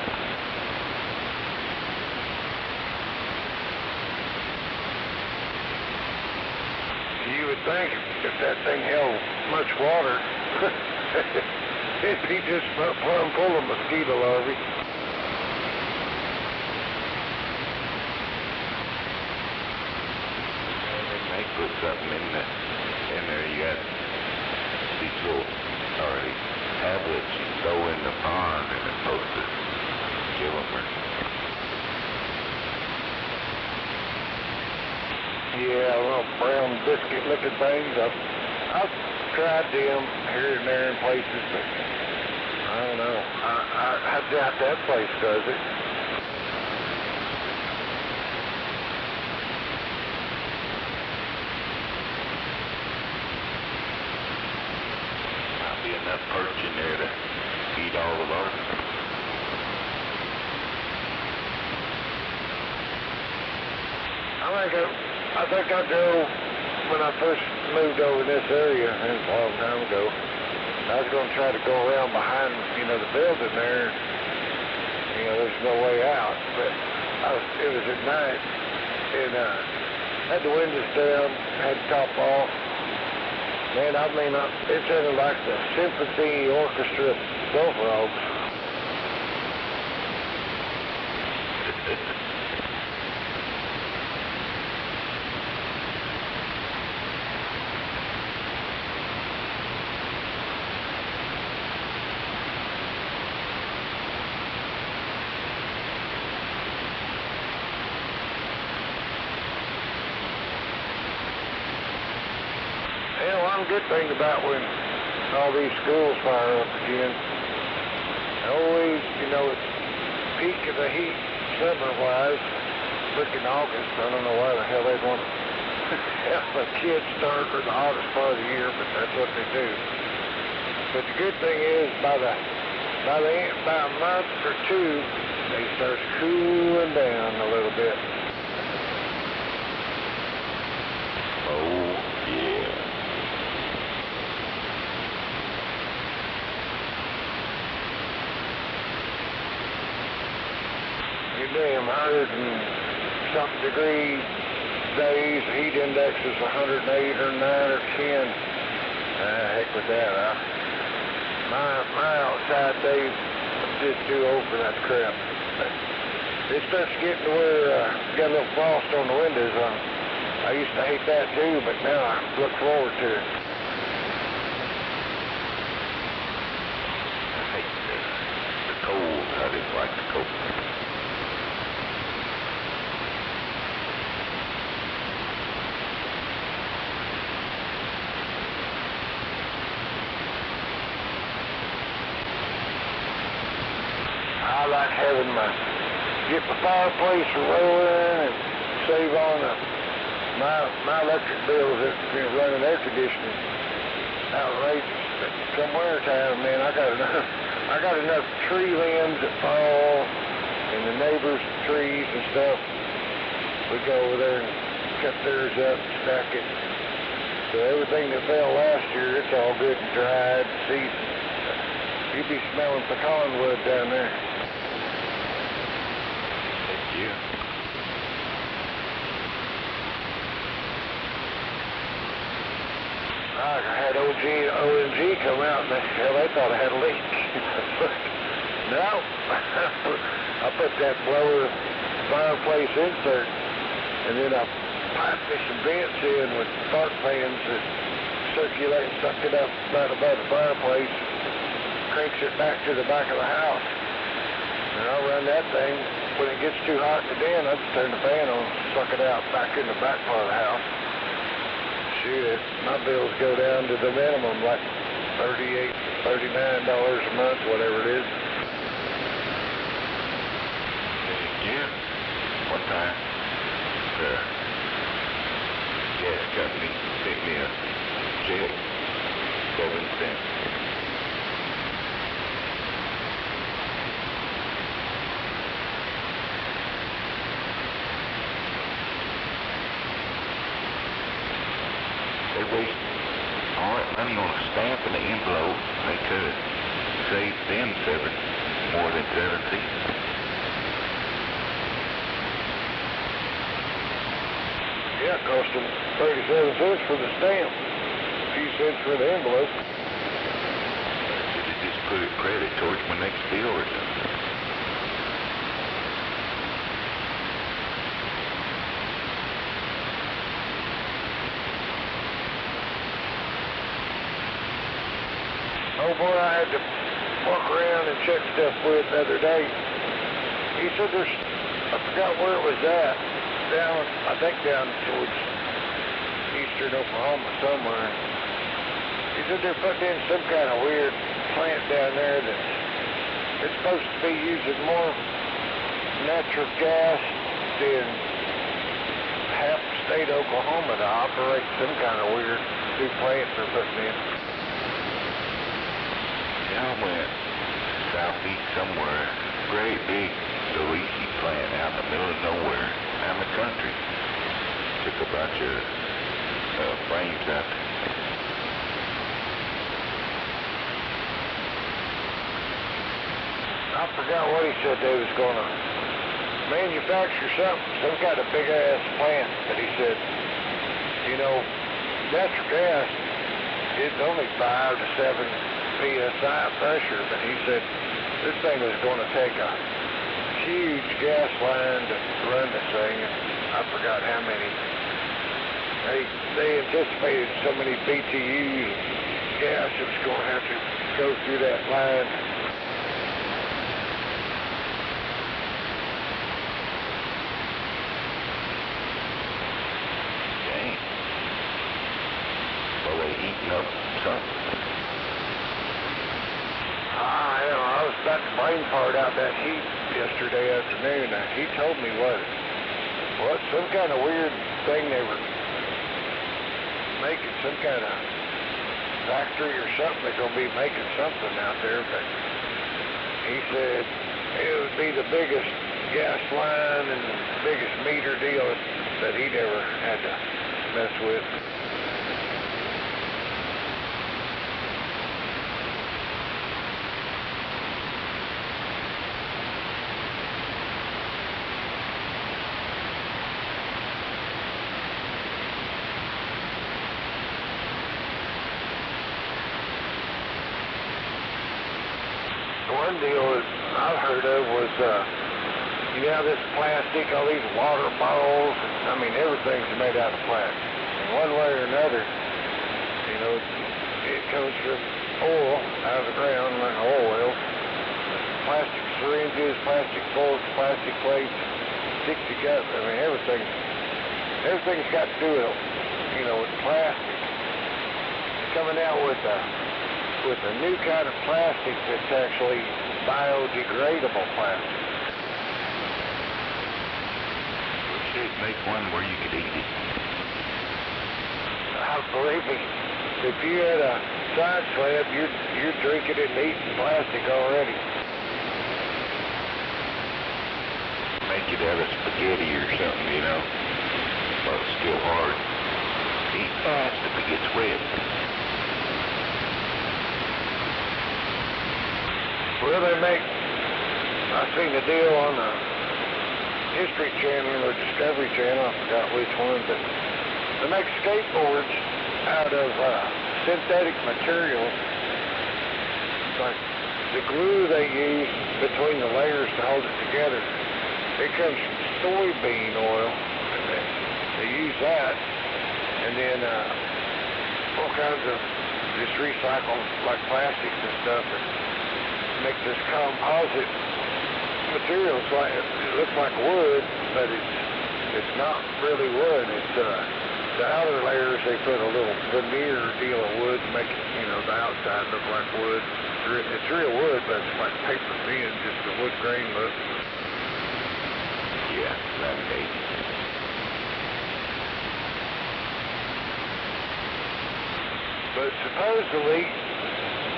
You would think if that thing held much water, it'd be just plumb full of mosquito larvae. They may put something in there. You got these little, or these tablets you throw in the pond, and it's supposed to kill them. Yeah, little brown biscuit looking things. I've tried them here and there in places, but I don't know. I doubt that place does it. Might be enough perch in there to eat all the larvae. I think I'll go, when I first moved over in this area, it was a long time ago, I was going to try to go around behind, you know, the building there. You know, there's no way out, but it was at night, and had the windows down, had the top off. Man, I mean, it sounded like the symphony orchestra of bullfrogs. One good thing about when all these schools fire up again, always, you know, it's peak of the heat summer-wise, freaking August. I don't know why the hell they'd want to have the kids start for the hottest part of the year, but that's what they do. But the good thing is, by a month or two, they start cooling down a little bit. Oh, yeah. damn 100 and something degree days. The heat index is 108 or 9 or 10. Heck with that, My outside days, I'm just too old for that crap. It starts getting to where got a little frost on the windows. I used to hate that too, but now I look forward to it. I hate the cold. I just like the cold. I like having get my fireplace rolling and save on my electric bills that running air conditioning. Outrageous. But come winter time, man, I got enough tree limbs that fall and the neighbors' trees and stuff. We go over there and cut theirs up, stack it. So everything that fell last year, it's all good and dried, seasoned. You'd be smelling pecan wood down there. Yeah. I had ONG come out and they thought I had a leak. No, I put that blower fireplace insert and then I piped me some vents in with spark fans that circulate and suck it up right above the fireplace, cranks it back to the back of the house. And I'll run that thing. When it gets too hot in the den, I just turn the fan on, suck it out back in the back part of the house. Shoot, my bills go down to the minimum, like $38, $39 a month, whatever it is. Yeah. One time, the gas company sent me a check, 7 cents. They waste all that money on a stamp and an envelope. They could have saved them more than 7 cents. Yeah, it cost them 37 cents for the stamp, a few cents for the envelope. Should have just put it credit towards my next bill or something. Oh boy, I had to walk around and check stuff with the other day. He said I forgot where it was at. I think down towards eastern Oklahoma somewhere. He said they're putting in some kind of weird plant down there that it's supposed to be using more natural gas than half the state of Oklahoma to operate some kind of weird new plant they're putting in. Yeah, I went southeast somewhere, great big Luigi plant out in the middle of nowhere, out in the country. Took a bunch of frames out there. I forgot what he said they was going to manufacture some kind of big ass plant, but he said, natural gas is only 5 to 7 PSI pressure, but he said this thing was going to take a huge gas line to run this thing, and I forgot how many. They anticipated so many BTUs of gas that was going to have to go through that line. Dang. Well, they eating up something. I was about to brain fart out that heat yesterday afternoon. He told me what some kind of weird thing they were making, some kind of factory or something. They're going to be making something out there, but he said it would be the biggest gas line and the biggest meter deal that he'd ever had to mess with. one deal that I've heard of was, you know, this plastic, all these water bottles, I mean, everything's made out of plastic. And one way or another, you know, it comes from oil out of the ground, like oil wells. Plastic syringes, plastic forks, plastic plates, 60 cups, I mean, everything's got to do with, you know, with plastic. Coming out with a new kind of plastic that's actually biodegradable plastic. We should make one where you could eat it. Believe me, if you had a science lab, you're drinking it and eating plastic already. Make it out of spaghetti or something, you know. But it's still hard. Eat fast if it gets wet. Well, I seen the deal on the History Channel or Discovery Channel, I forgot which one, but they make skateboards out of synthetic materials. Like the glue they use between the layers to hold it together, it comes from soybean oil, and they use that, and then all kinds of just recycled like plastics and stuff, and make this composite material. It's like, it looks like wood, but it's not really wood. It's the outer layers, they put a little veneer deal of wood to make it, you know, the outside look like wood. It's real wood, but it's like paper thin, just the wood grain look. Yeah, laminate. But supposedly,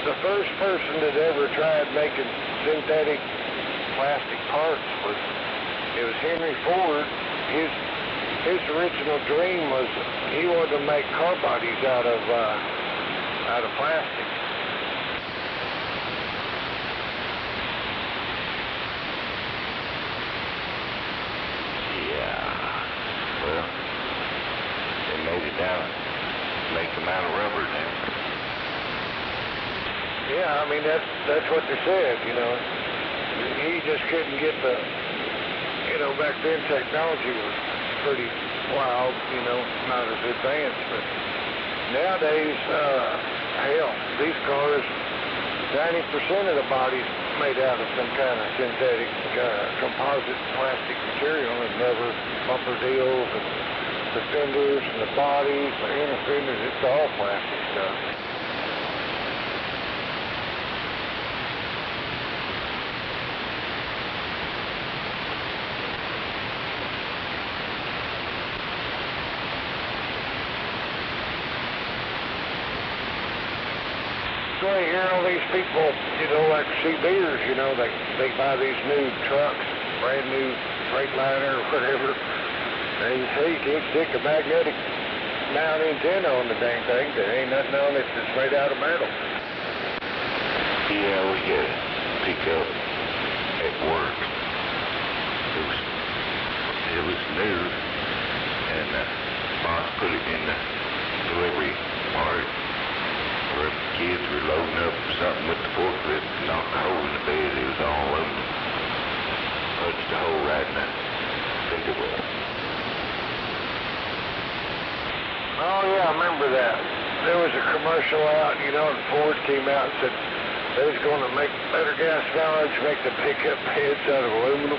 the first person that ever tried making synthetic plastic parts it was Henry Ford. His original dream was he wanted to make car bodies out of plastic. Yeah. Well, they made it down. Make them out of rubber now. Yeah, I mean that's what they said. You know, he just couldn't get the. You know, back then technology was pretty wild, you know, not as advanced, but nowadays, hell, these cars, 90% of the body's made out of some kind of synthetic composite plastic material, and rubber bumper deals, and the fenders, and the bodies, the inner fenders, it's all plastic stuff. So you hear all these people, you know, like see beers, you know, they buy these new trucks, brand new Freightliner or whatever. They say you can't stick a magnetic mount antenna on the dang thing. There ain't nothing on it that's made out of metal. Yeah, we got a pickup at work. It was new, and boss put it in the delivery part. Where the kids were loading up something with the forklift and knocked a hole in the bed. It was all aluminum. Punched a hole right in the fender well. Oh yeah, I remember that. There was a commercial out, you know, and Ford came out and said they was going to make better gas mileage, make the pickup heads out of aluminum.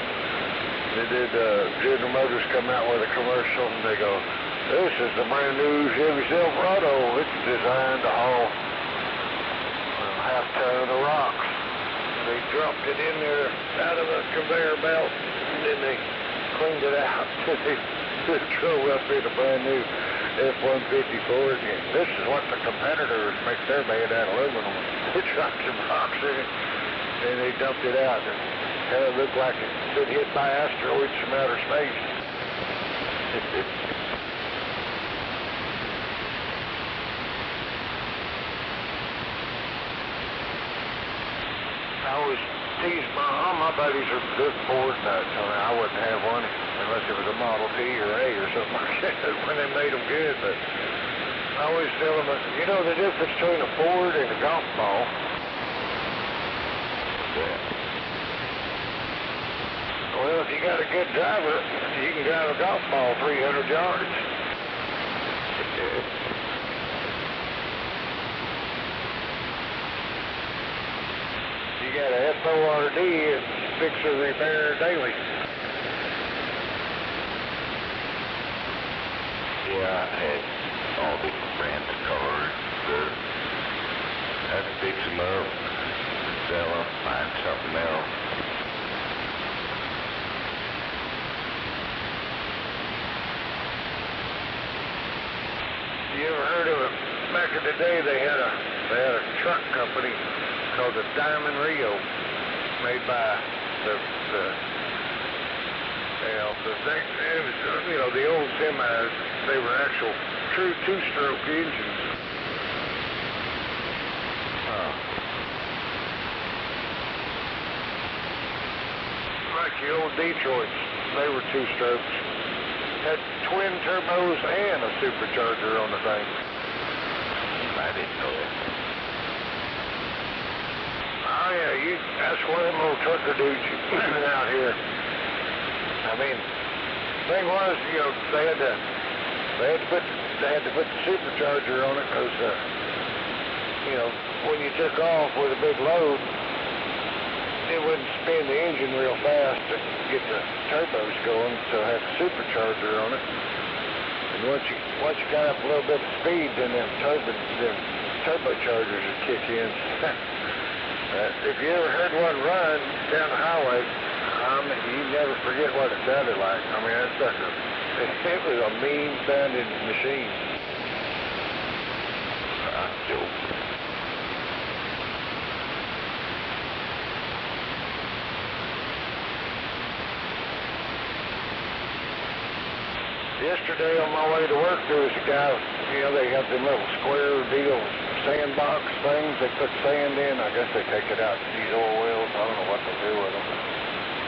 They did, General Motors come out with a commercial and they go, this is the brand new Chevy Silverado. It's designed to haul half ton of rocks. They dropped it in there out of a conveyor belt, and then they cleaned it out. They drove up in a brand new F-150 Ford. And this is what the competitors make their bed out of aluminum. They dropped some rocks in it, and they dumped it out. And it looked like it's been hit by asteroids from outer space. I always tease my buddies are good Ford nuts. I mean, I wouldn't have one unless it was a Model T or A or something like that when they made them good. But I always tell them, you know the difference between a Ford and a golf ball? Yeah. if you got a good driver, you can drive a golf ball 300 yards. You got a FORD and fix or repair daily. Yeah, I had all different brands of cars. I'd fix them up, sell them, find something else. You ever heard of it? Back in the day, they had a truck company called the Diamond Rio, made by the old semis. They were actual true two-stroke engines. Like the old Detroits, they were two-strokes. Had twin turbos and a supercharger on the thing. I didn't know that. Oh yeah, that's one of them old trucker dudes out here. I mean, the thing was, they had to put the supercharger on it because, when you took off with a big load, it wouldn't spin the engine real fast to get the turbos going, so it had a supercharger on it. And once you got up a little bit of speed, then them turbochargers would kick in. If you ever heard one run down the highway, you never forget what it sounded like. I mean, it was a mean-sounding machine. Yesterday on my way to work, there was a guy, they have them little square deal sandbox things. They put sand in. I guess they take it out to these oil wells. I don't know what they do with them.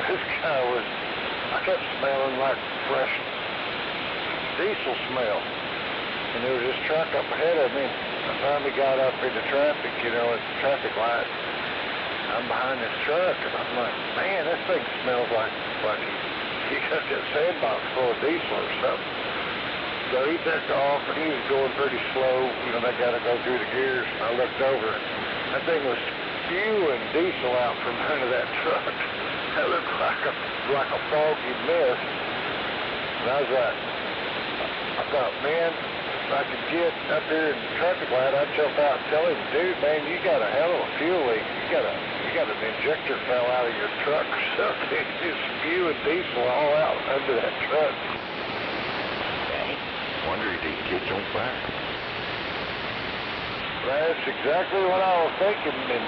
This guy I kept smelling like fresh diesel smell. And there was this truck up ahead of me. I finally got up into traffic, at the traffic light. I'm behind this truck, and I'm like, man, this thing smells like he got that sandbox full of diesel or something. So he took off, and he was going pretty slow. They got to go through the gears. I looked over. That thing was spewing diesel out from under that truck. That looked like a foggy mist. And I thought, man, if I could get up here in the traffic light, I'd jump out and tell him, dude, man, you got a hell of a fuel leak. You got an injector fell out of your truck or something. It's spewing diesel all out under that truck. Wonder he didn't catch on fire. That's exactly what I was thinking. And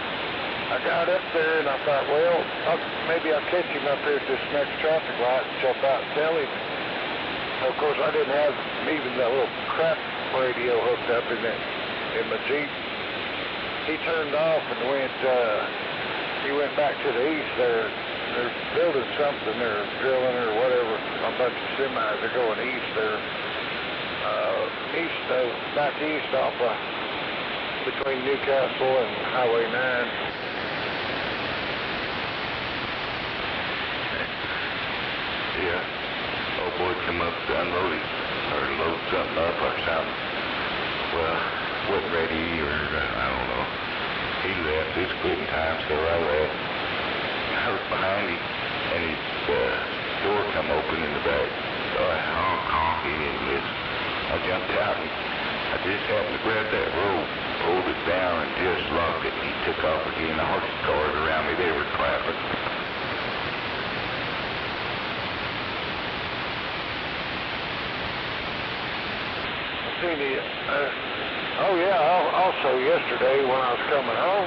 I got up there and I thought, well, maybe I'll catch him up here at this next traffic light and jump out and tell him. Of course, I didn't have even that little crap radio hooked up in my Jeep. He turned off and he went back to the east there. They're building something. They're drilling or whatever. A bunch of semis are going east there. Back east off between Newcastle and Highway 9. Yeah. Old boy come up to unload it, or load something up or something. Well, wasn't ready, or I don't know. He left. It's quitting time, so I left. I was behind him, and his door come open in the back. So I honked and I jumped out, and I just happened to grab that rope, pulled it down, and just locked it. He took off again. All the cars around me, they were clapping. Also yesterday when I was coming home,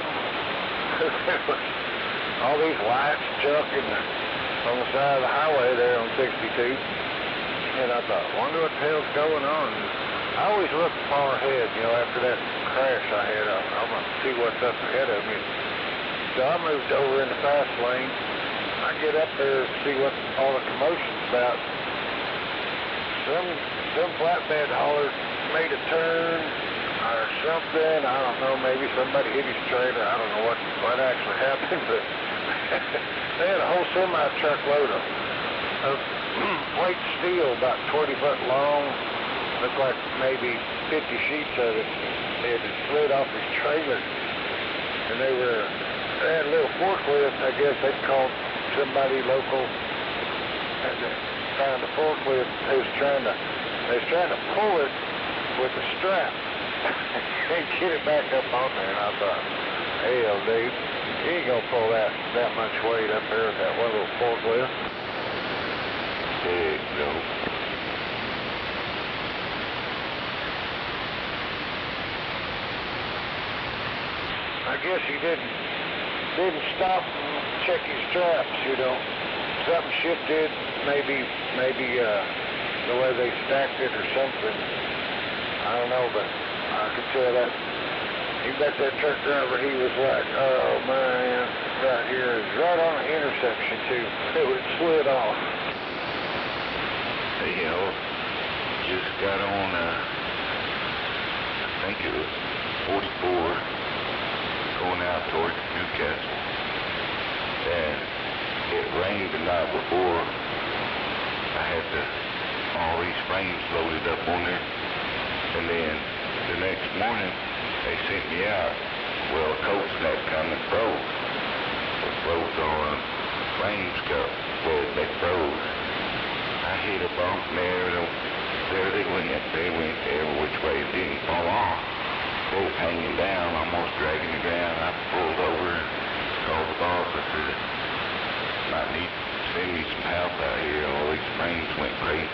there was all these lights jumping on the side of the highway there on 62. And I thought, wonder what the hell's going on. I always look far ahead, after that crash I had. I'm going to see what's up ahead of me. So I moved over in the fast lane. I get up there to see what all the commotion's about. Some flatbed hauler made a turn or something. I don't know, maybe somebody hit his trailer. I don't know what actually happened, but they had a whole semi-truck load of of plate steel about 20 foot long. Looked like maybe 50 sheets of it. They had slid off his trailer. And they had a little forklift. I guess they'd called somebody local and found a forklift. They was trying to pull it with a strap and get it back up on there. And I thought, hell, dude, you ain't gonna pull that much weight up there with that one little forklift. Heck no. I guess he didn't stop and check his straps, you know. Something shifted, maybe the way they stacked it or something. I don't know, but I could tell that. You bet that truck driver, he was like, oh man, right here, right on the intersection too. It would slid off. Hey, you know, just got on, I think it was 44. Going out towards Newcastle, and it rained the night before. I had all these frames loaded up on there, and then the next morning they sent me out. Well, a cold snap come and froze. It froze all the frames they froze. I hit a bump there they went every which way. It didn't fall off. They was hanging down, almost dragging the ground. I pulled over and called the boss. I said, might need to send me some help out here. All these frames went crazy.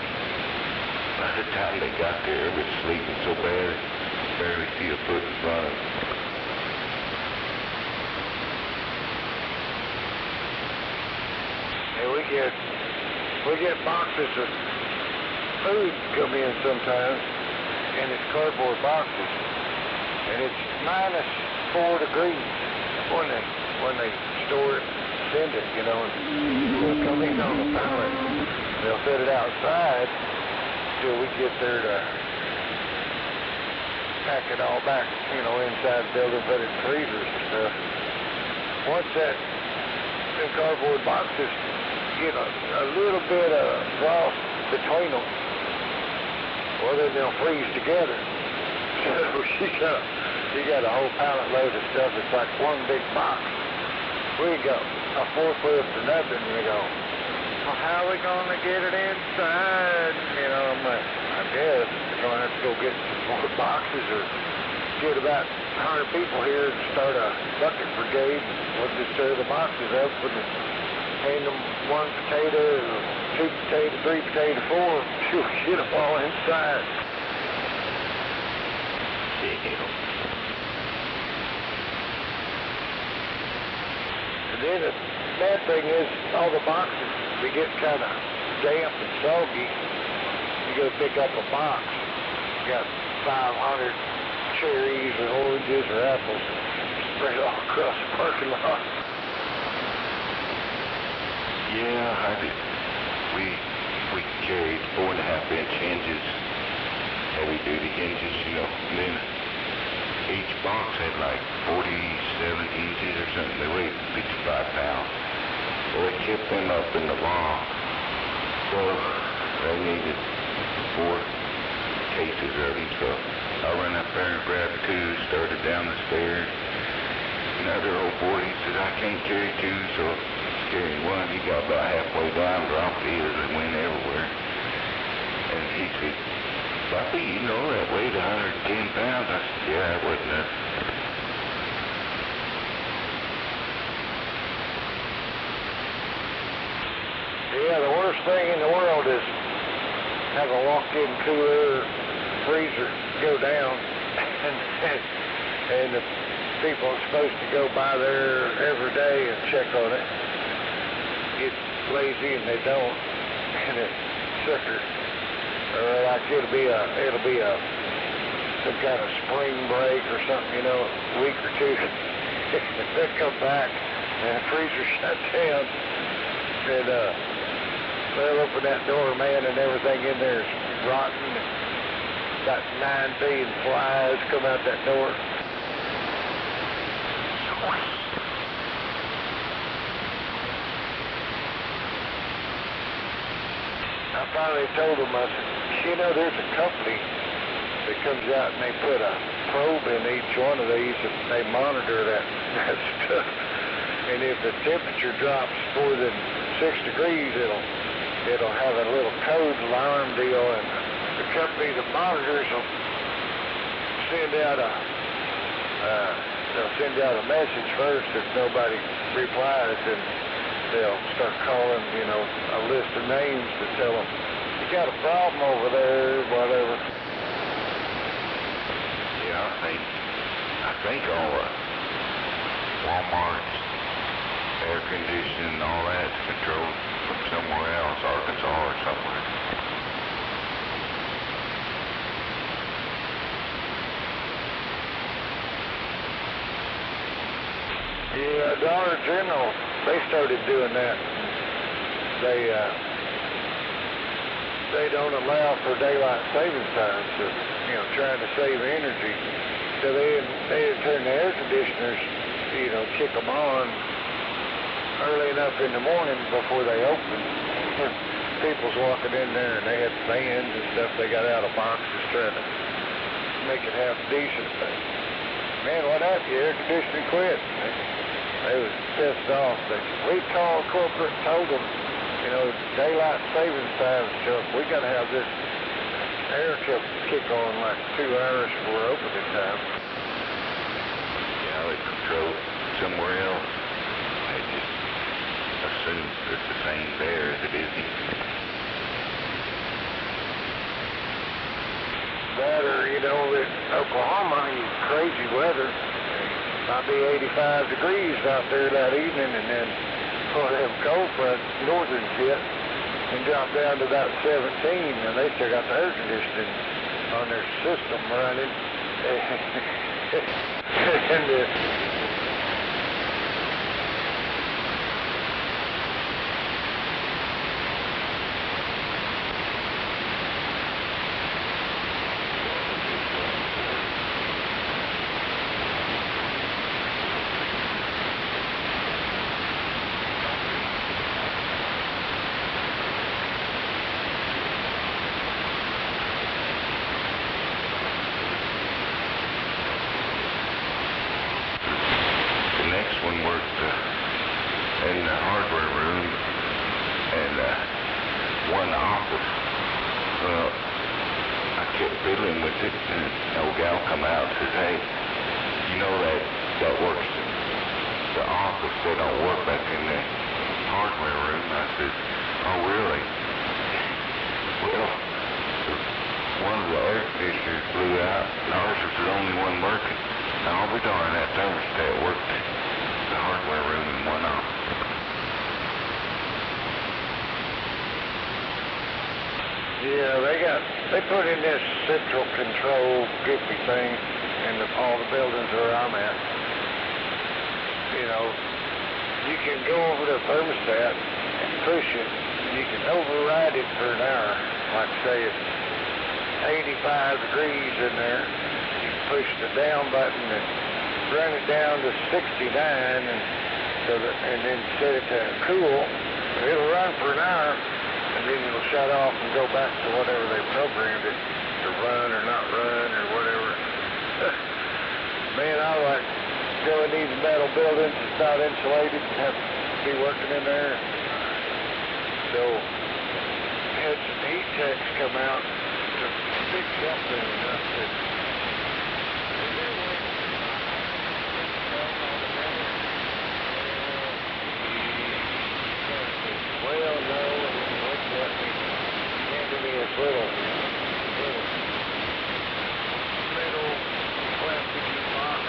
By the time they got there, it was sleeping so bad, I could barely see a foot in front of it. Hey, we get boxes of food come in sometimes, and it's cardboard boxes. And it's -4 degrees when they store it, send it, you know, and it'll come in on the pallet. They'll set it outside till we get there to pack it all back, you know, inside the building, put it in freezers and stuff. Once them cardboard boxes get a little bit of frost between them, well, then they'll freeze together. So you got a whole pallet load of stuff. It's like one big box. We go a forklift or nothing. You go, well, how are we going to get it inside? You know, I'm like, I guess we're going to have to go get some more boxes or get about 100 people here and start a bucket brigade. We'll just tear the boxes up and hand them 1 potato, 2 potato, 3 potato, 4 till we get them all inside. And then the bad thing is all the boxes, they get kind of damp and soggy. You go pick up a box, you got 500 cherries or oranges or apples spread all across the parking lot. Yeah, I did. We carried 4.5-inch hinges, heavy-duty hinges, you know, and then each box had like 47 inches or something. They weighed 55 pounds. Well, they kept them up in the loft, so they needed 4 cases of them. So I ran up there and grabbed 2, started down the stairs. Another old boy, he said, I can't carry 2, so carrying 1. He got about halfway down, dropped his, and went everywhere. And he said, Bobby, you know that weighed 110 pounds? I said, yeah, it wasn't enough. Yeah, the worst thing in the world is have a walk-in cooler, freezer go down, and the people are supposed to go by there every day and check on it. Get lazy and they don't, and it sucker. Or like it'll be some kind of spring break or something, you know, a week or 2. They'll come back and the freezer shut down, and they'll open that door, man, and everything in there is rotten. About 9 billion flies come out that door. I finally told them, I said, you know, there's a company that comes out and they put a probe in each one of these and they monitor that stuff. And if the temperature drops more than 6 degrees, it'll have a little code alarm deal, and the company that monitors will send out a message first. If nobody replies, then they'll start calling, you know, a list of names to tell them, you got a problem over there, whatever. Yeah, I think all Walmart's air conditioning and all that's controlled from somewhere else, Arkansas or somewhere. Yeah, Dollar General, they started doing that. They don't allow for daylight savings time, so, you know, trying to save energy. So they turn the air conditioners, you know, kick them on early enough in the morning before they open. People's walking in there and they had fans and stuff they got out of boxes trying to make it half decent. But, man, what happened? Your air conditioning quit. They was pissed off. We called corporate and told them, you know, daylight savings time stuff, we got to have this air kick on like 2 hours before opening time. Yeah, it's controlled somewhere else. They just assume it's the same there as it is here. That or, you know, in Oklahoma, you crazy weather. Might be 85 degrees out there that evening, and then one of them cold front northern hit and drop down to about 17, and they still got the air conditioning on their system running. And one worked in the hardware room and one office. Well, I kept fiddling with it, and an old gal come out and says, hey, you know that works. The office, they don't work back in the hardware room. I said, oh, really? Well, one of the air conditioners blew out, and ours was the only one working. Now, I'll be darned, that thermostat worked the hardware room in one office. yeah, they put in this central control goofy thing in all the buildings where I'm at. You know, you can go over the thermostat and push it, and you can override it for an hour. Like say it's 85 degrees in there, you push the down button and run it down to 69, and then set it to cool. It'll run for an hour, and then it'll shut off and go back to whatever they programmed it to run or not run or whatever. Man, I like go in these metal buildings that's not insulated and have to be working in there. So had some heat techs come out to fix something, and I said, well, no, and he looked at me, handed me this little plastic box.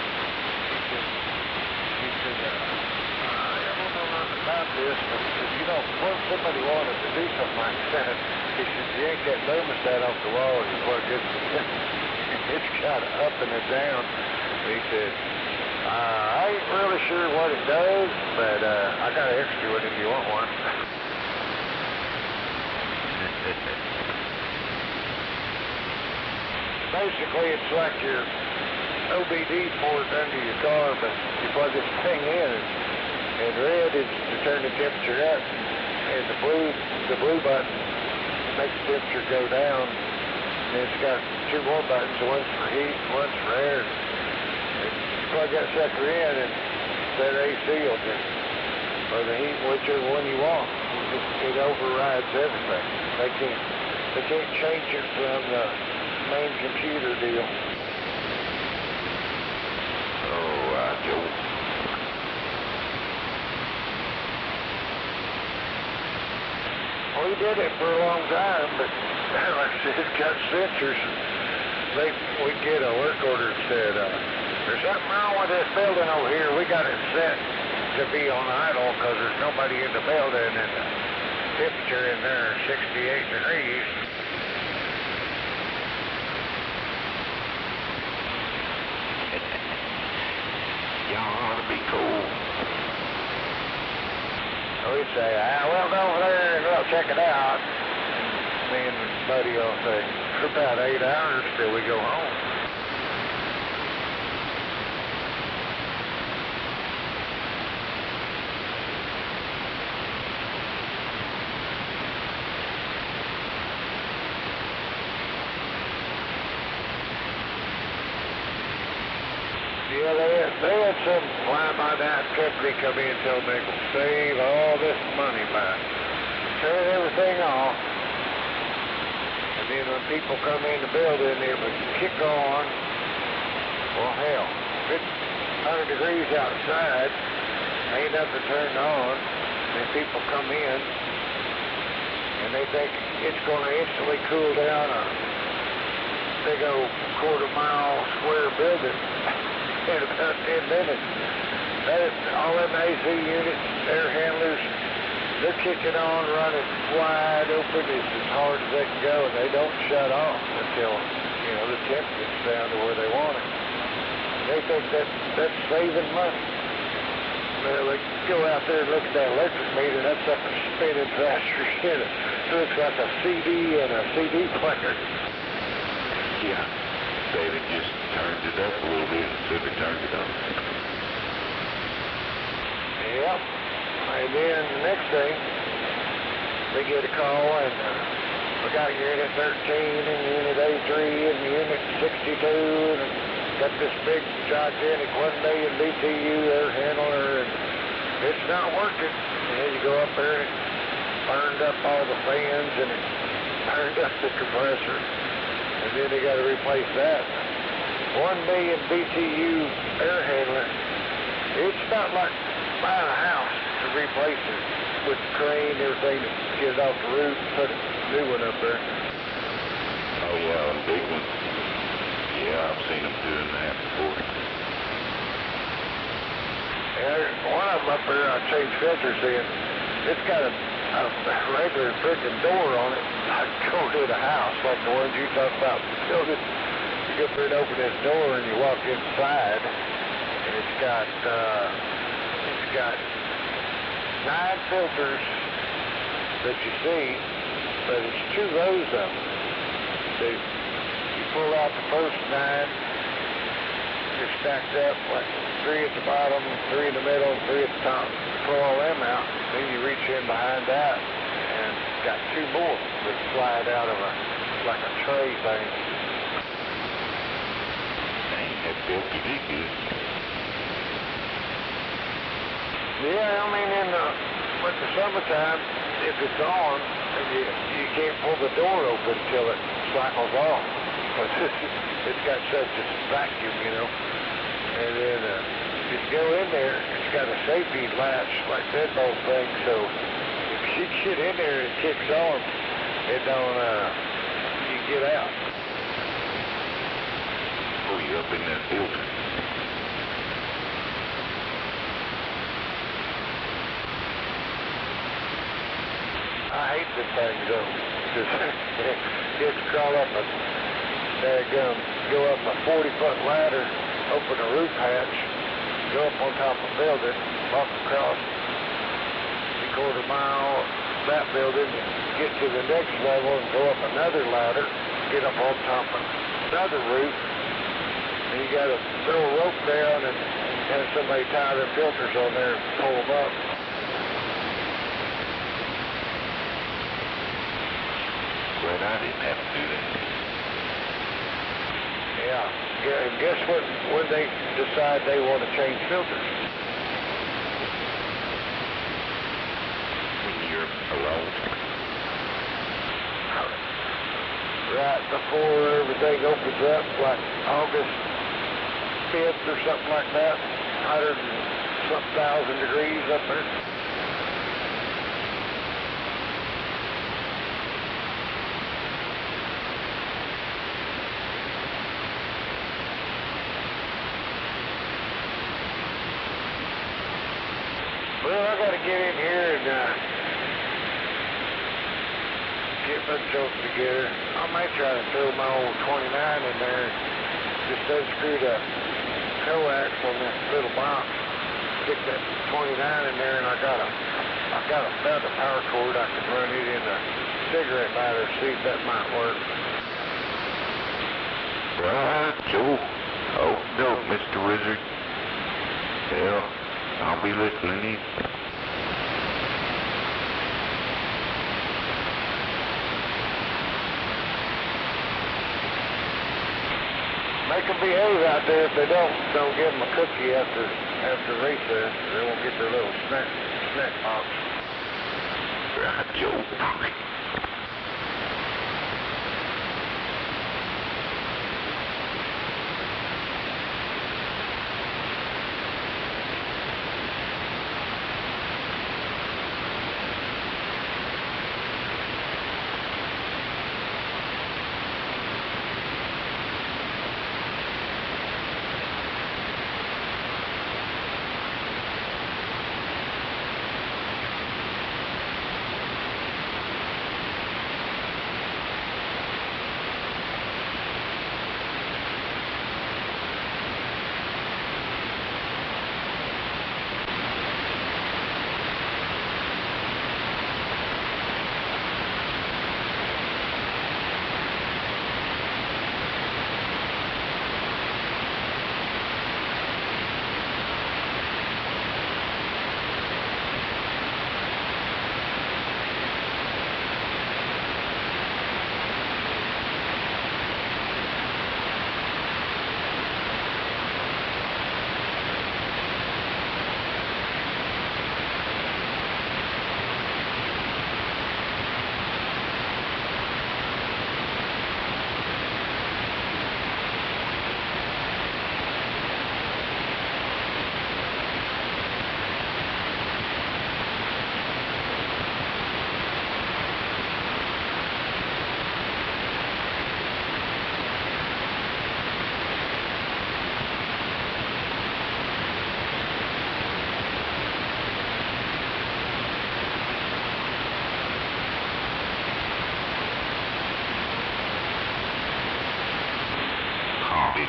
He said, I don't know nothing about this, but you know, when somebody wanted to do something like that, he said, you yank that thermostat off the wall and you plug it. It's kind of up and it down. He said, I ain't really sure what it does, but I got an extra one if you want one. Basically, it's like your OBD port under your car, but you plug this thing in, and red is to turn the temperature up, and the blue button makes the temperature go down. And it's got two more buttons, one's for heat, one's for air. And you plug that sucker in and that AC will just, or the heat, whichever one you want, it overrides everything. They can't change it from the main computer deal. All right, Joe. We did it for a long time, but like I said, it's got sensors. We'd get a work order that said, there's something wrong with this building over here. We got it set to be on idle because there's nobody in the building and the temperature in there is 68 degrees. Y'all ought to be cool. We'd say, we'll go over there and we'll check it out. Me and Buddy will say, for about 8 hours till we go home. Yeah, they had some fly-by-night company come in and tell me they could save all this money by turning everything off. And then when people come in the building, it would kick on. Well, hell, if it's 100 degrees outside, ain't nothing turned on. And people come in, and they think it's going to instantly cool down a big old quarter-mile square building in about 10 minutes. All them AC units, air handlers, they're kicking on, running wide open as hard as they can go, and they don't shut off until, the temp gets down to where they want it. They think that's saving money. Well, they go out there and look at that electric meter, and that sucker's spinning faster than it looks like a CD and a CD player. Yeah. David just turned it up a little bit until he turned it on. Yep. And then the next thing, they get a call and we got Unit 13 and Unit A3 and Unit 62 and got this big gigantic 1 million BTU air handler and it's not working. And then you go up there and it burned up all the fans and it burned up the compressor. And then they got to replace that. 1 million BTU air handler. It's not like buying a house to replace it with the crane and everything to get it off the roof and put a new one up there. Oh yeah, a big one. Yeah, I've seen them doing that before. Yeah, one of them up there I changed filters in. It's got a regular freaking door on it, like going in a house, like the ones you talked about building. You go up there and open this door and you walk inside, and it's got 9 filters that you see, but it's 2 rows of them. So you pull out the first 9, they're stacked up like 3 at the bottom, 3 in the middle, and 3 at the top. Pull all them out, then you reach in behind that, and it's got 2 more that slide out of like a tray thing. Dang, that filter is good. Yeah, I mean, with the summertime, if it's on, you can't pull the door open till it cycles off. But it's got such a vacuum, And then if you go in there, it's got a safety latch like deadbolt thing, so if you get in there and it kicks on, it don't, you get out. Oh, you up in that filter. I hate this thing though, because you have to crawl up go up a 40-foot ladder, open a roof hatch, go up on top of a building, walk across 3/4 mile that building, get to the next level and go up another ladder, get up on top of another roof, and you got to throw a rope down and have somebody tie their filters on there and pull them up. glad I didn't have to do that. Yeah, and guess what? When they decide they want to change filters? When you're alone. Right before everything opens up, like August 5th or something like that, 100 and some thousand degrees up there. Well, I got to get in here and get myself together. I might try to throw my old 29 in there, just unscrew the coax on that little box, stick that 29 in there, and I got a feather power cord. I could run it in a cigarette lighter, see if that might work. Right, Joe. Oh, no, Mr. Wizard. Well, I'll be listening in. Make them behave out there. If they don't give them a cookie after recess. They won't get their little snack box. Right, Joe.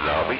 Lobby.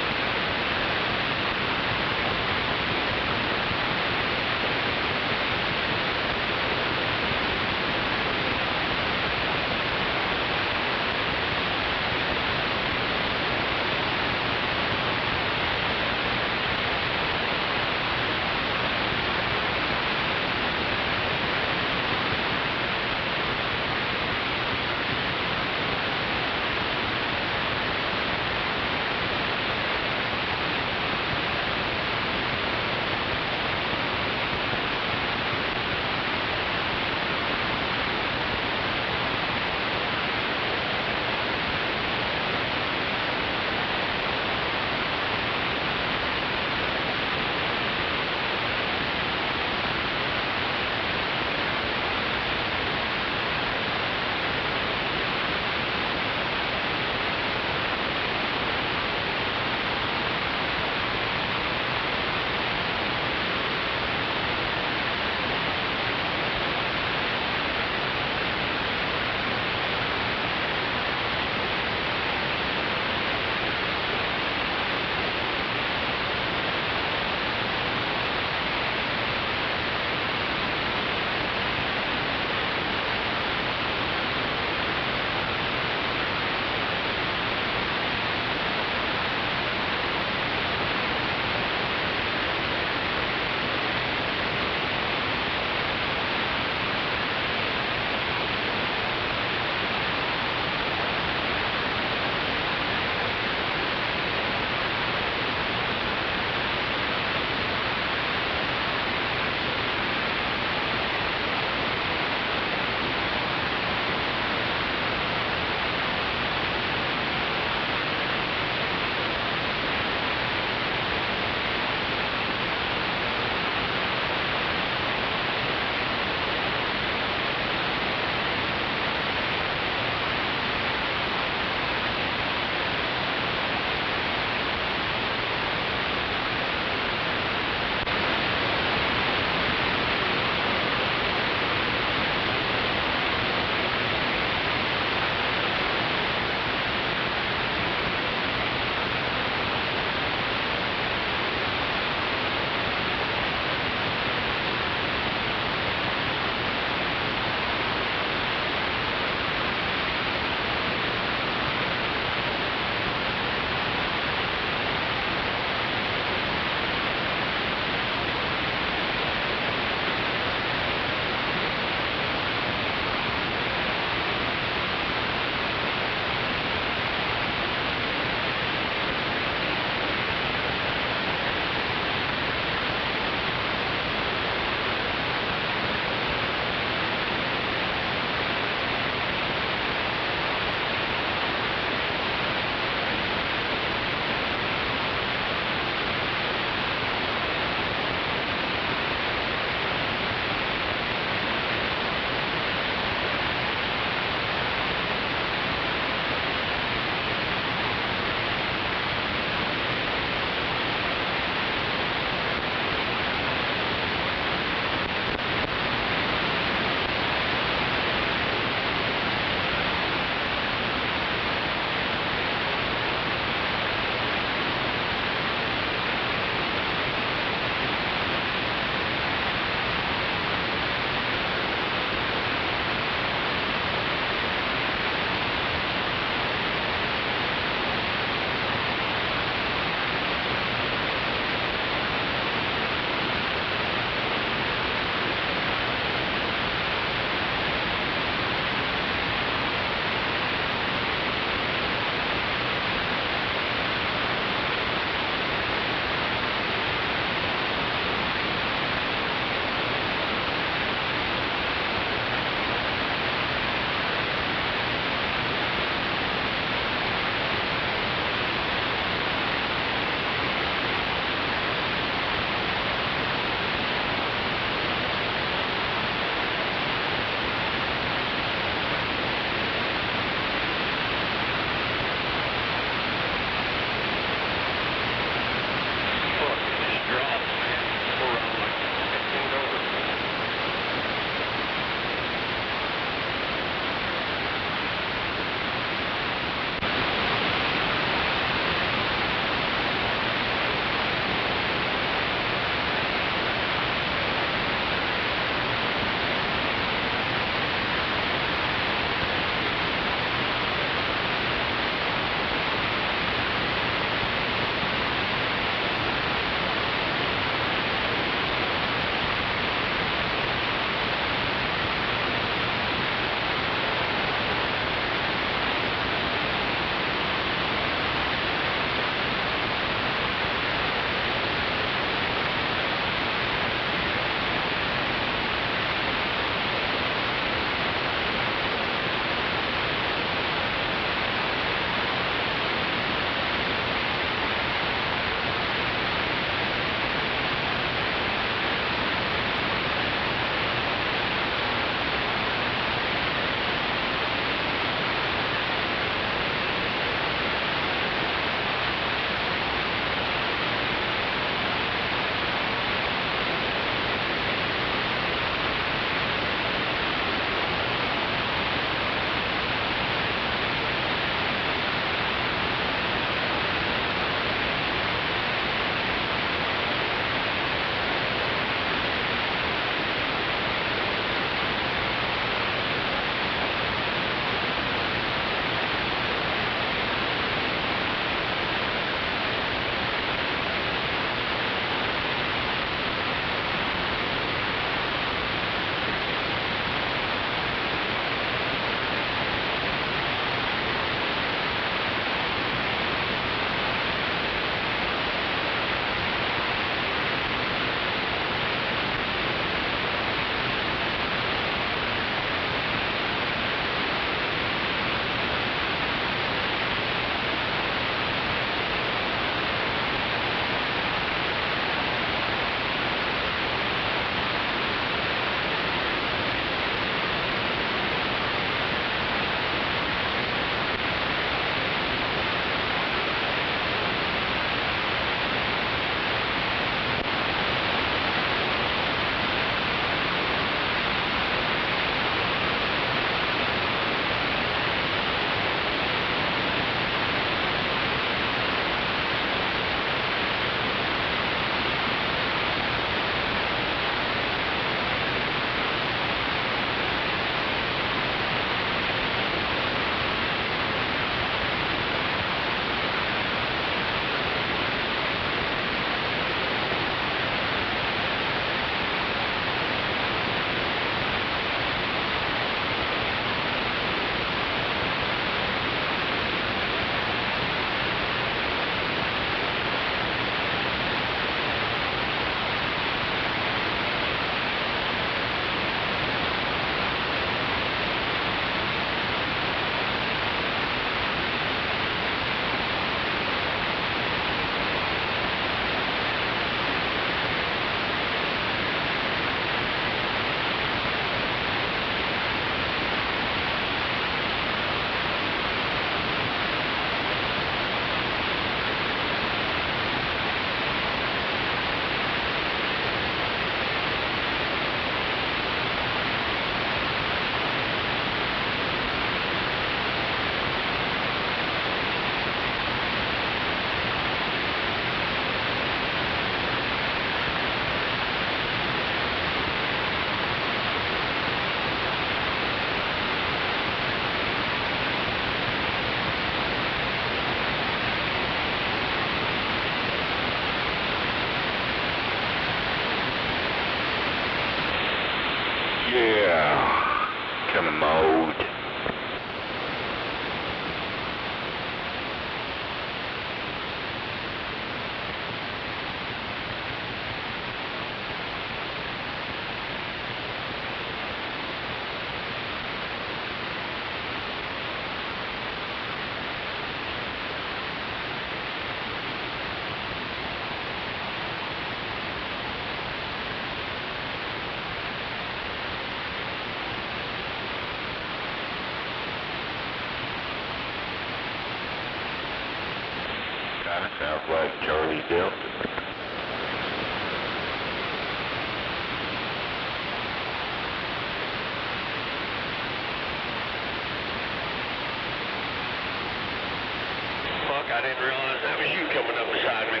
Fuck, I didn't realize that was you coming up beside me.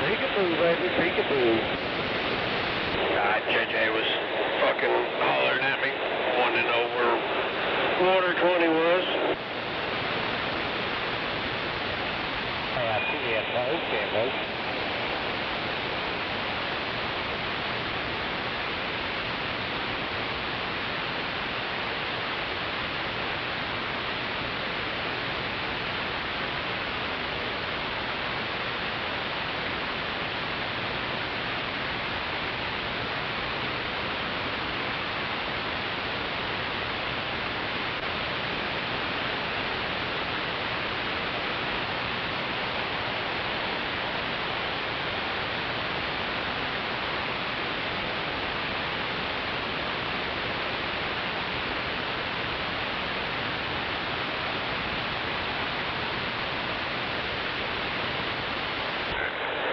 Peekaboo, baby, peekaboo. JJ was fucking hollering at me, wanting to know where Water 20 was. Hey, I see you. Okay, baby.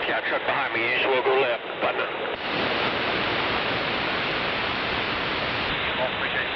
Got a truck behind me, usually we'll go left, partner. Appreciate it.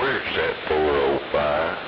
Where's that 405?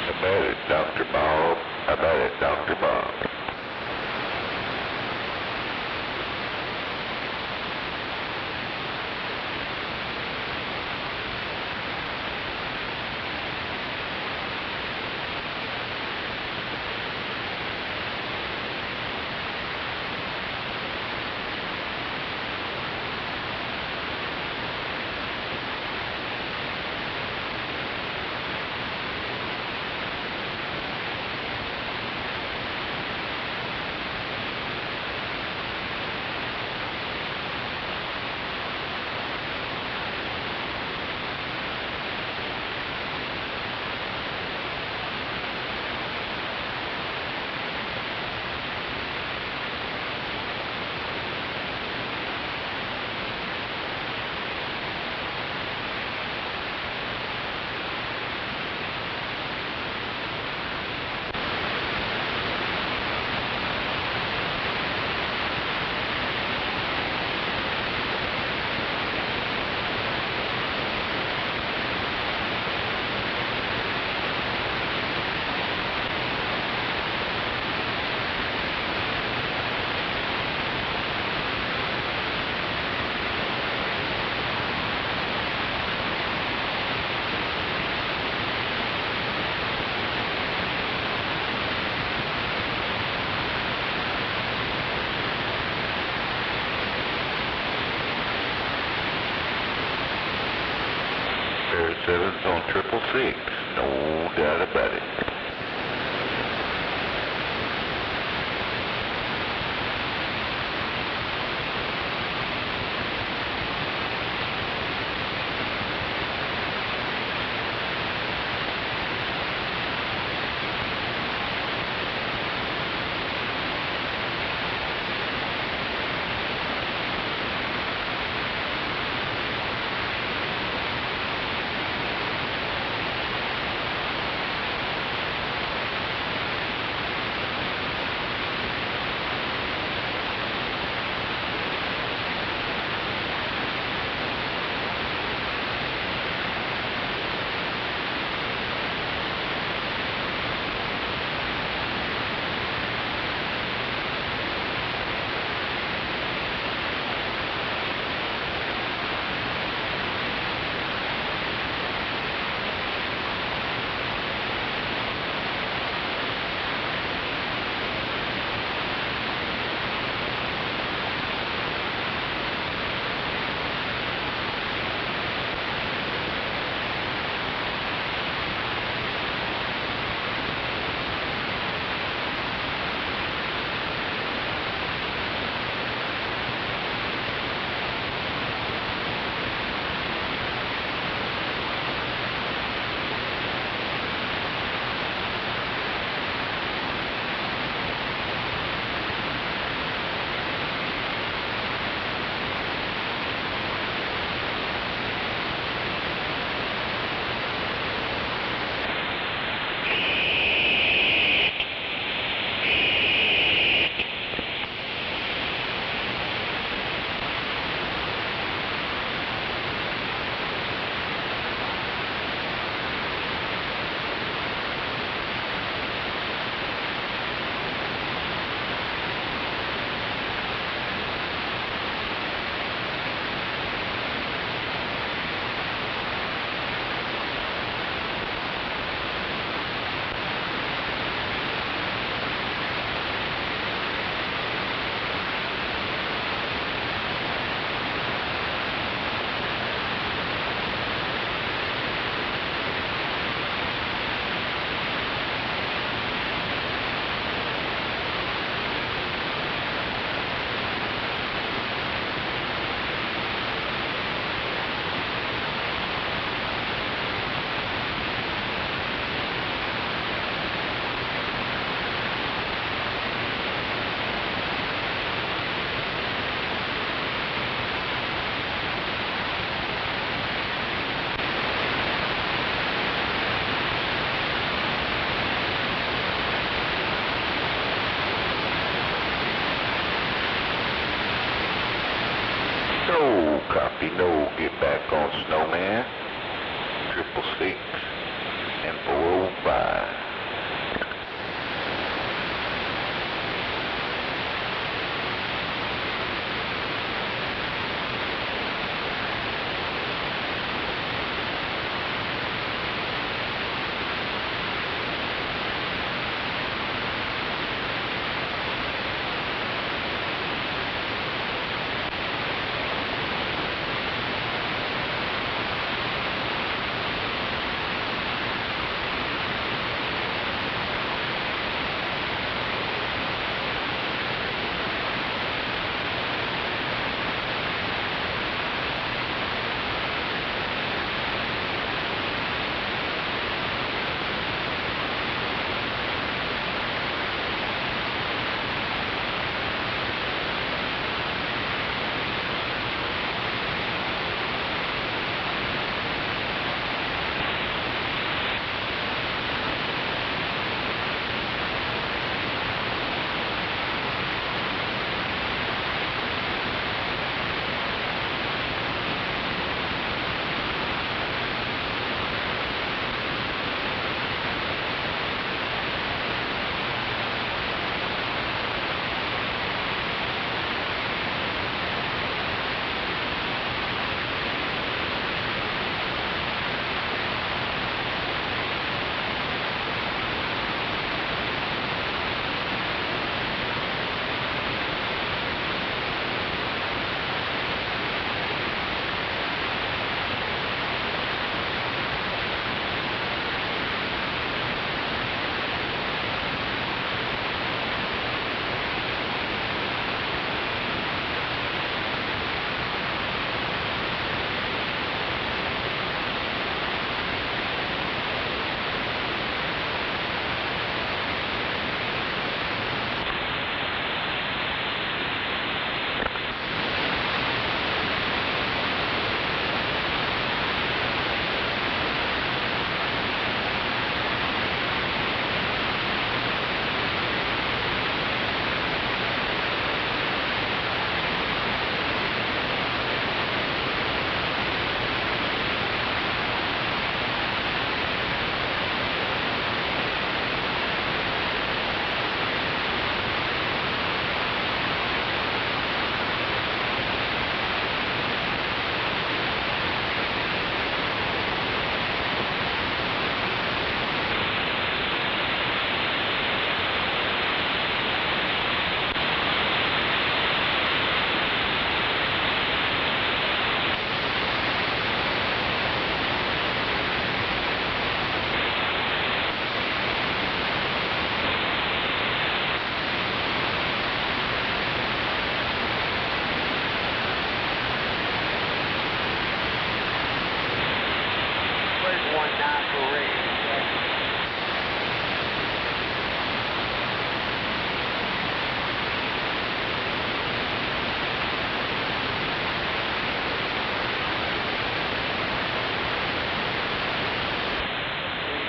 I bet it's Dr. Bob. I bet it's Dr. Bob. Air 7's on 666, no doubt about it.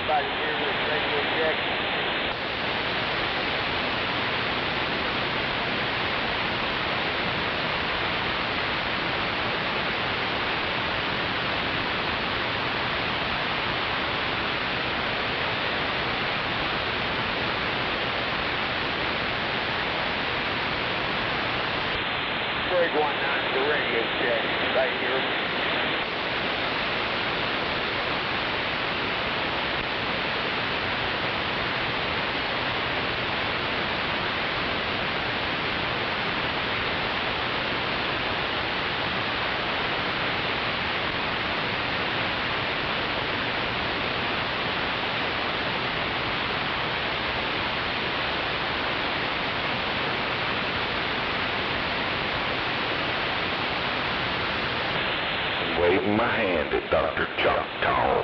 Everybody hear this radio check? Brig 19 to radio check. Right here. Waving my hand at Dr. Choctaw.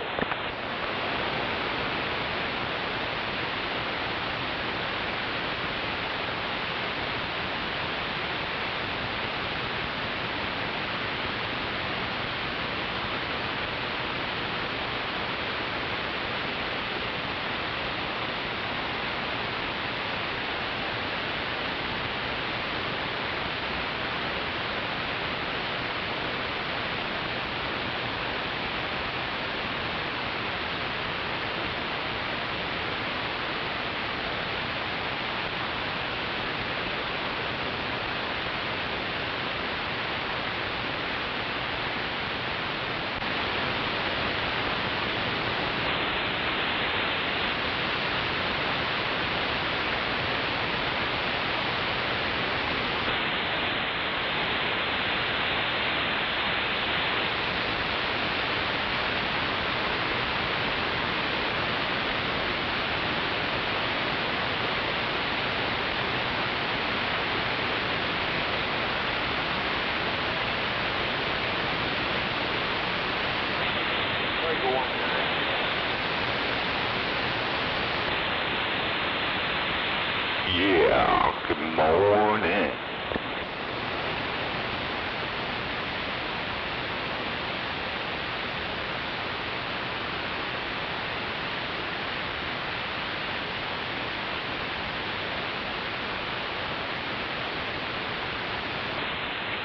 Yeah, good morning.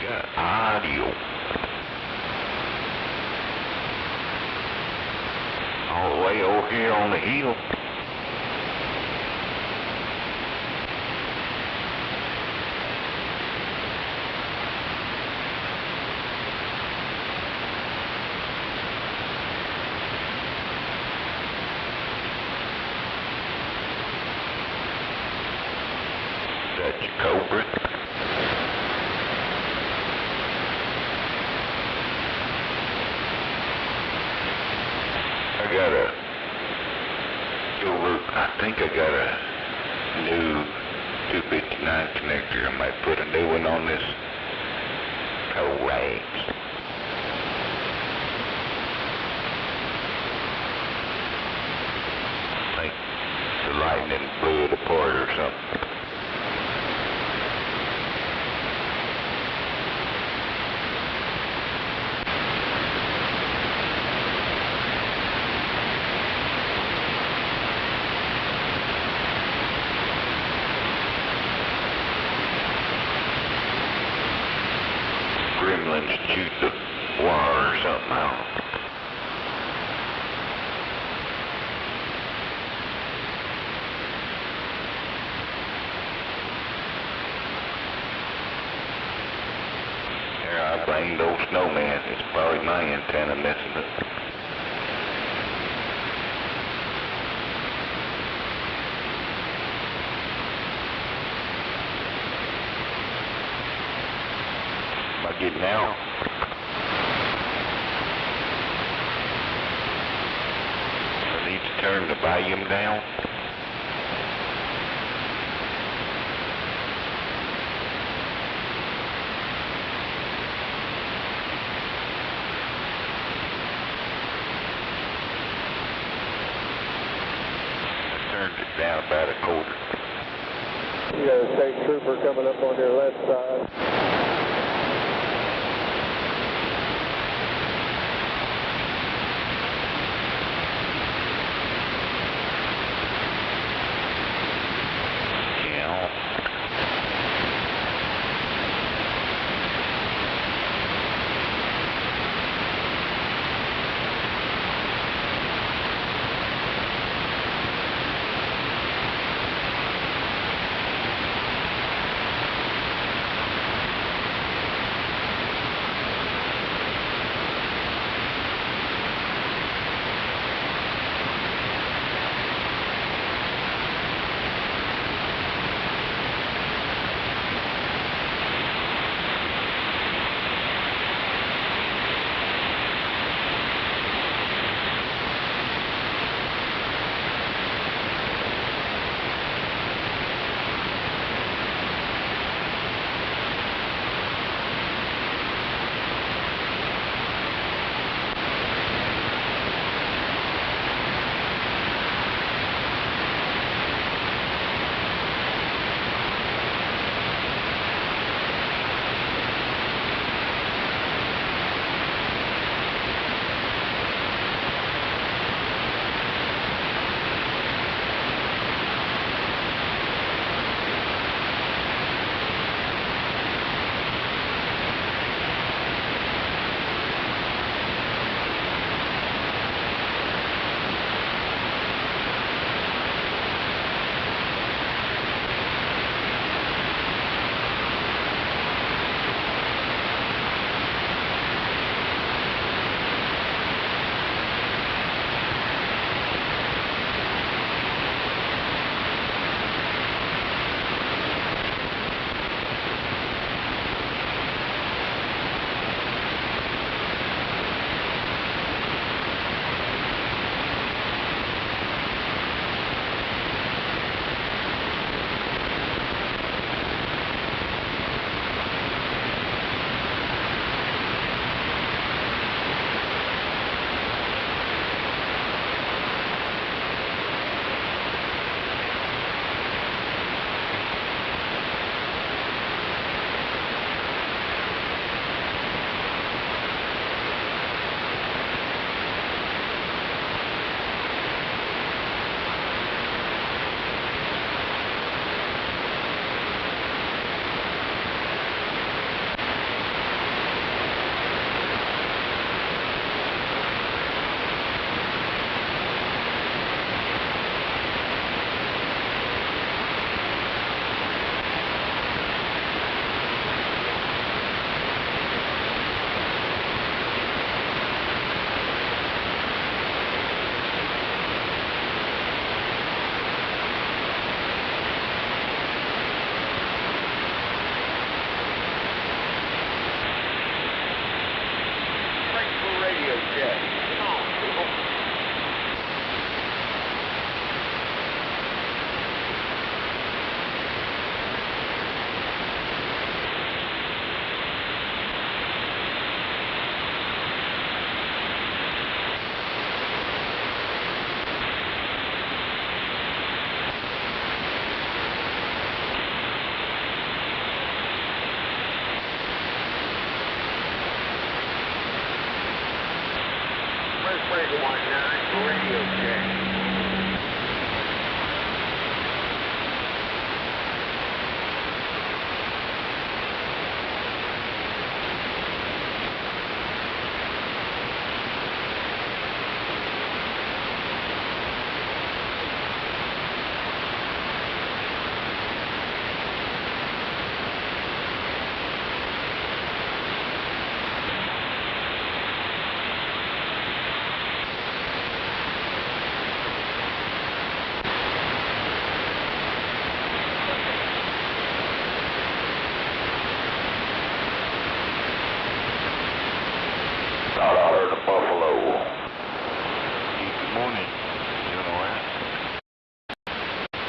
Got audio. All the way over here on the hill. That's your Cobra. I think I got a new 259 connector. I might put a new one on this coax. I think the lightning blew it apart or something. Gremlins chewed the wire or something out. Here, I blamed old snowman. It's probably my antenna missing it. Getting out. I need to turn the volume down. I turned it down about a quarter. You got a state trooper coming up on your left side.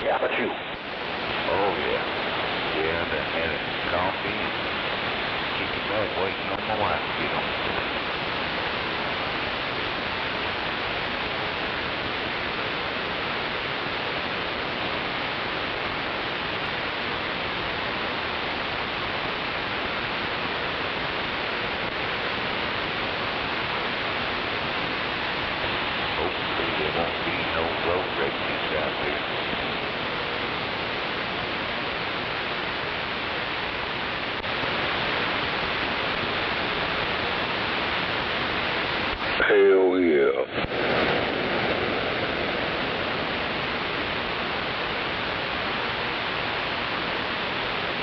How about you? Oh, yeah. Yeah, I done had a coffee and kicking back waiting on my wife to get home. Hopefully there won't be no road races out there. Hell yeah.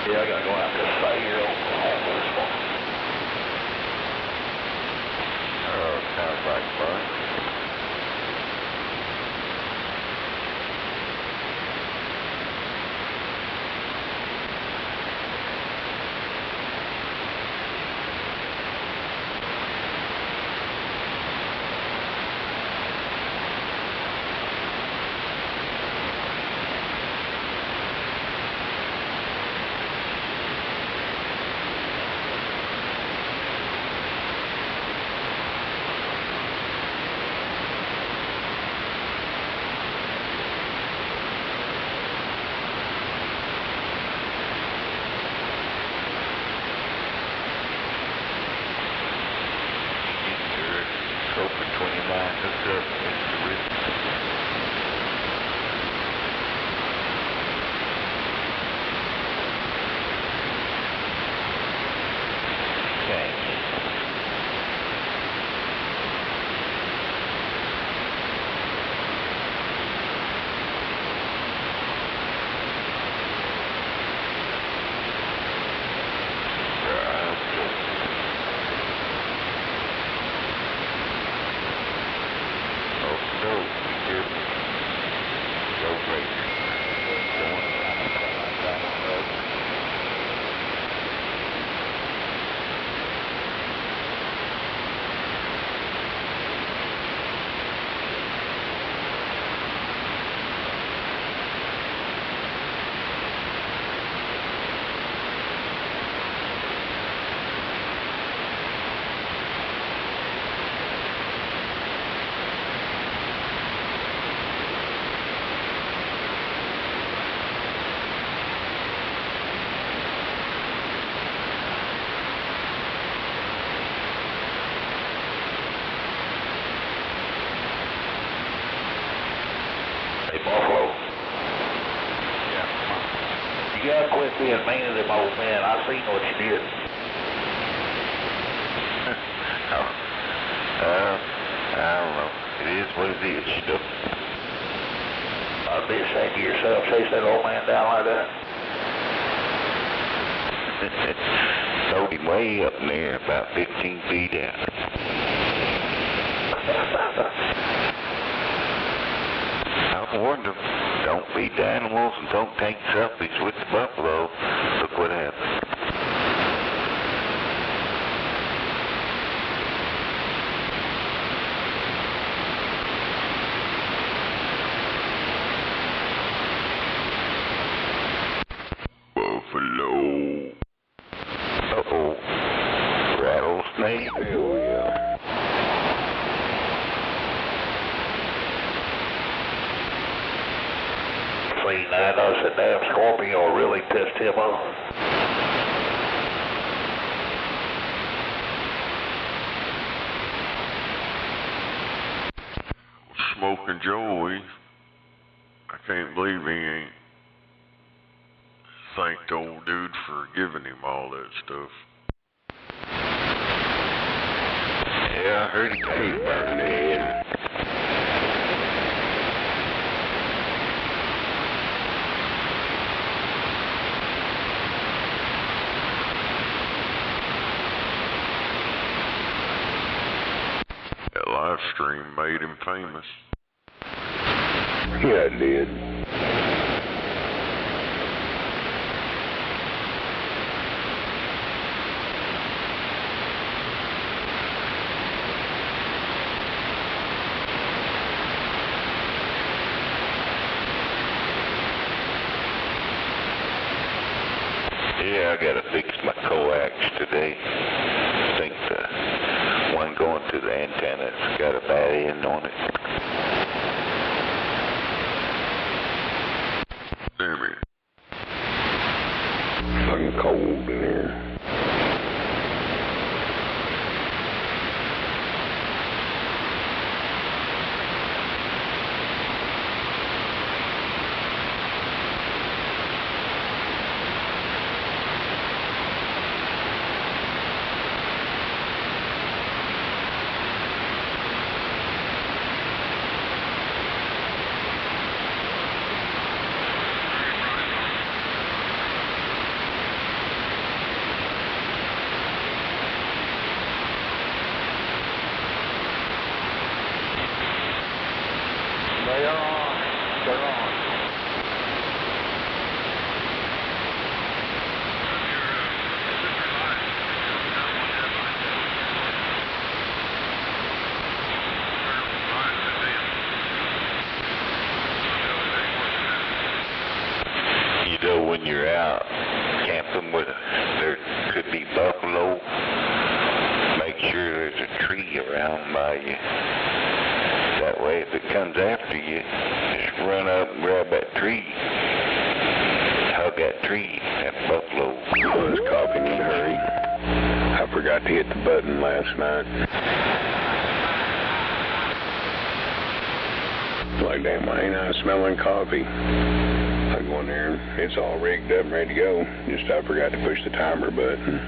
Yeah, I gotta go out this side here, Oklahoma this morning. Sounds like fun. Open 29 hooks up, Mr. Rich. Okay. Buffalo. Yeah. You gotta quit being mean to them old men. I seen what you did. I don't know. It is what it is, stuff. I'd be ashamed of yourself, chase that old man down like that. Throwed him way up in there, about 15 feet out. I warned them, don't feed the animals and don't take selfies with the buffalo. Look what happened. Buffalo. Uh-oh. Rattlesnake. Hell yeah. I noticed that damn Scorpio really pissed him off. Smoking Joey. I can't believe he ain't thanked the old dude for giving him all that stuff. Yeah, I heard he paid burning head. That live stream made him famous. Yeah, it did. Yeah, I gotta fix my coax today. I think the one going to the antenna's got a bad end on it. Damn it. Fucking cold in here. They are on. They're on. You know, when you're out camping with there could be buffalo, make sure there's a tree around by you. That way, if it comes after you, just run up and grab that tree. Hug that tree, that buffalo. I was coughing in a hurry. I forgot to hit the button last night. Like, damn, why ain't I smelling coffee? I go in there and it's all rigged up and ready to go. Just I forgot to push the timer button.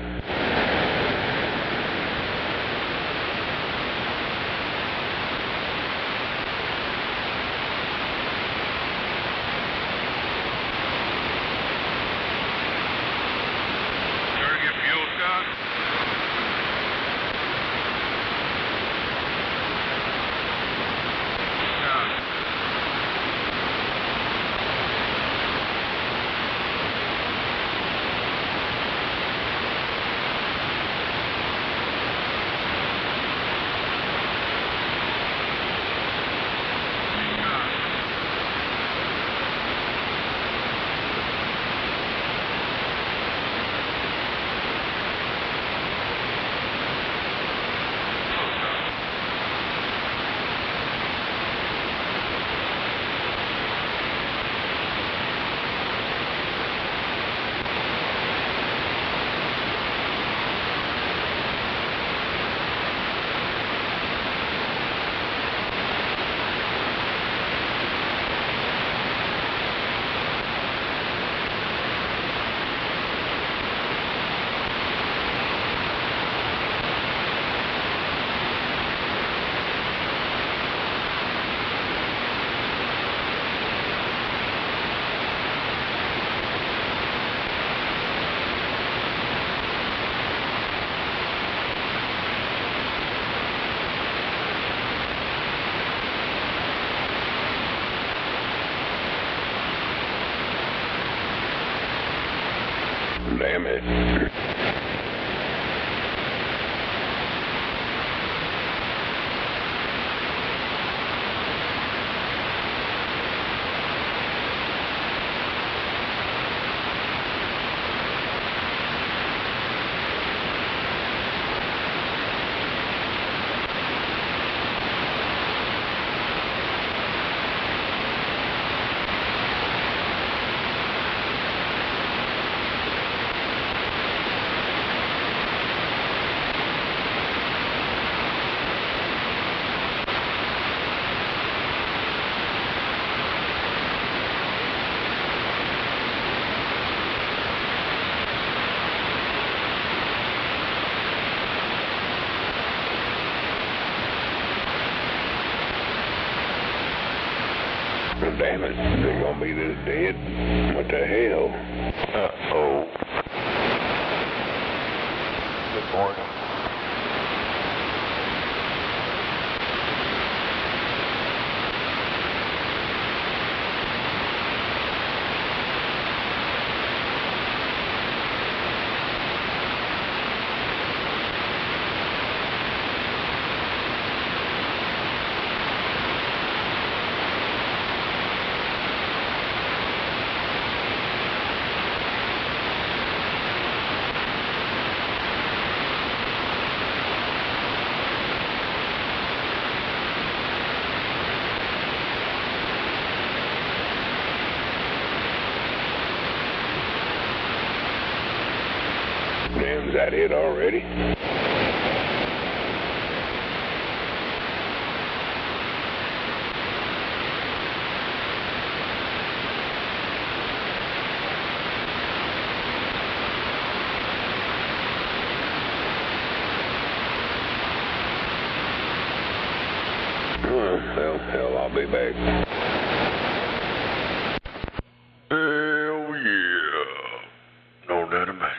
Damn it. Damn it, they're gonna be this dead. What the hell? Uh-oh. Good morning. Is that it already? Well, hell, I'll be back. Hell yeah. No doubt about it.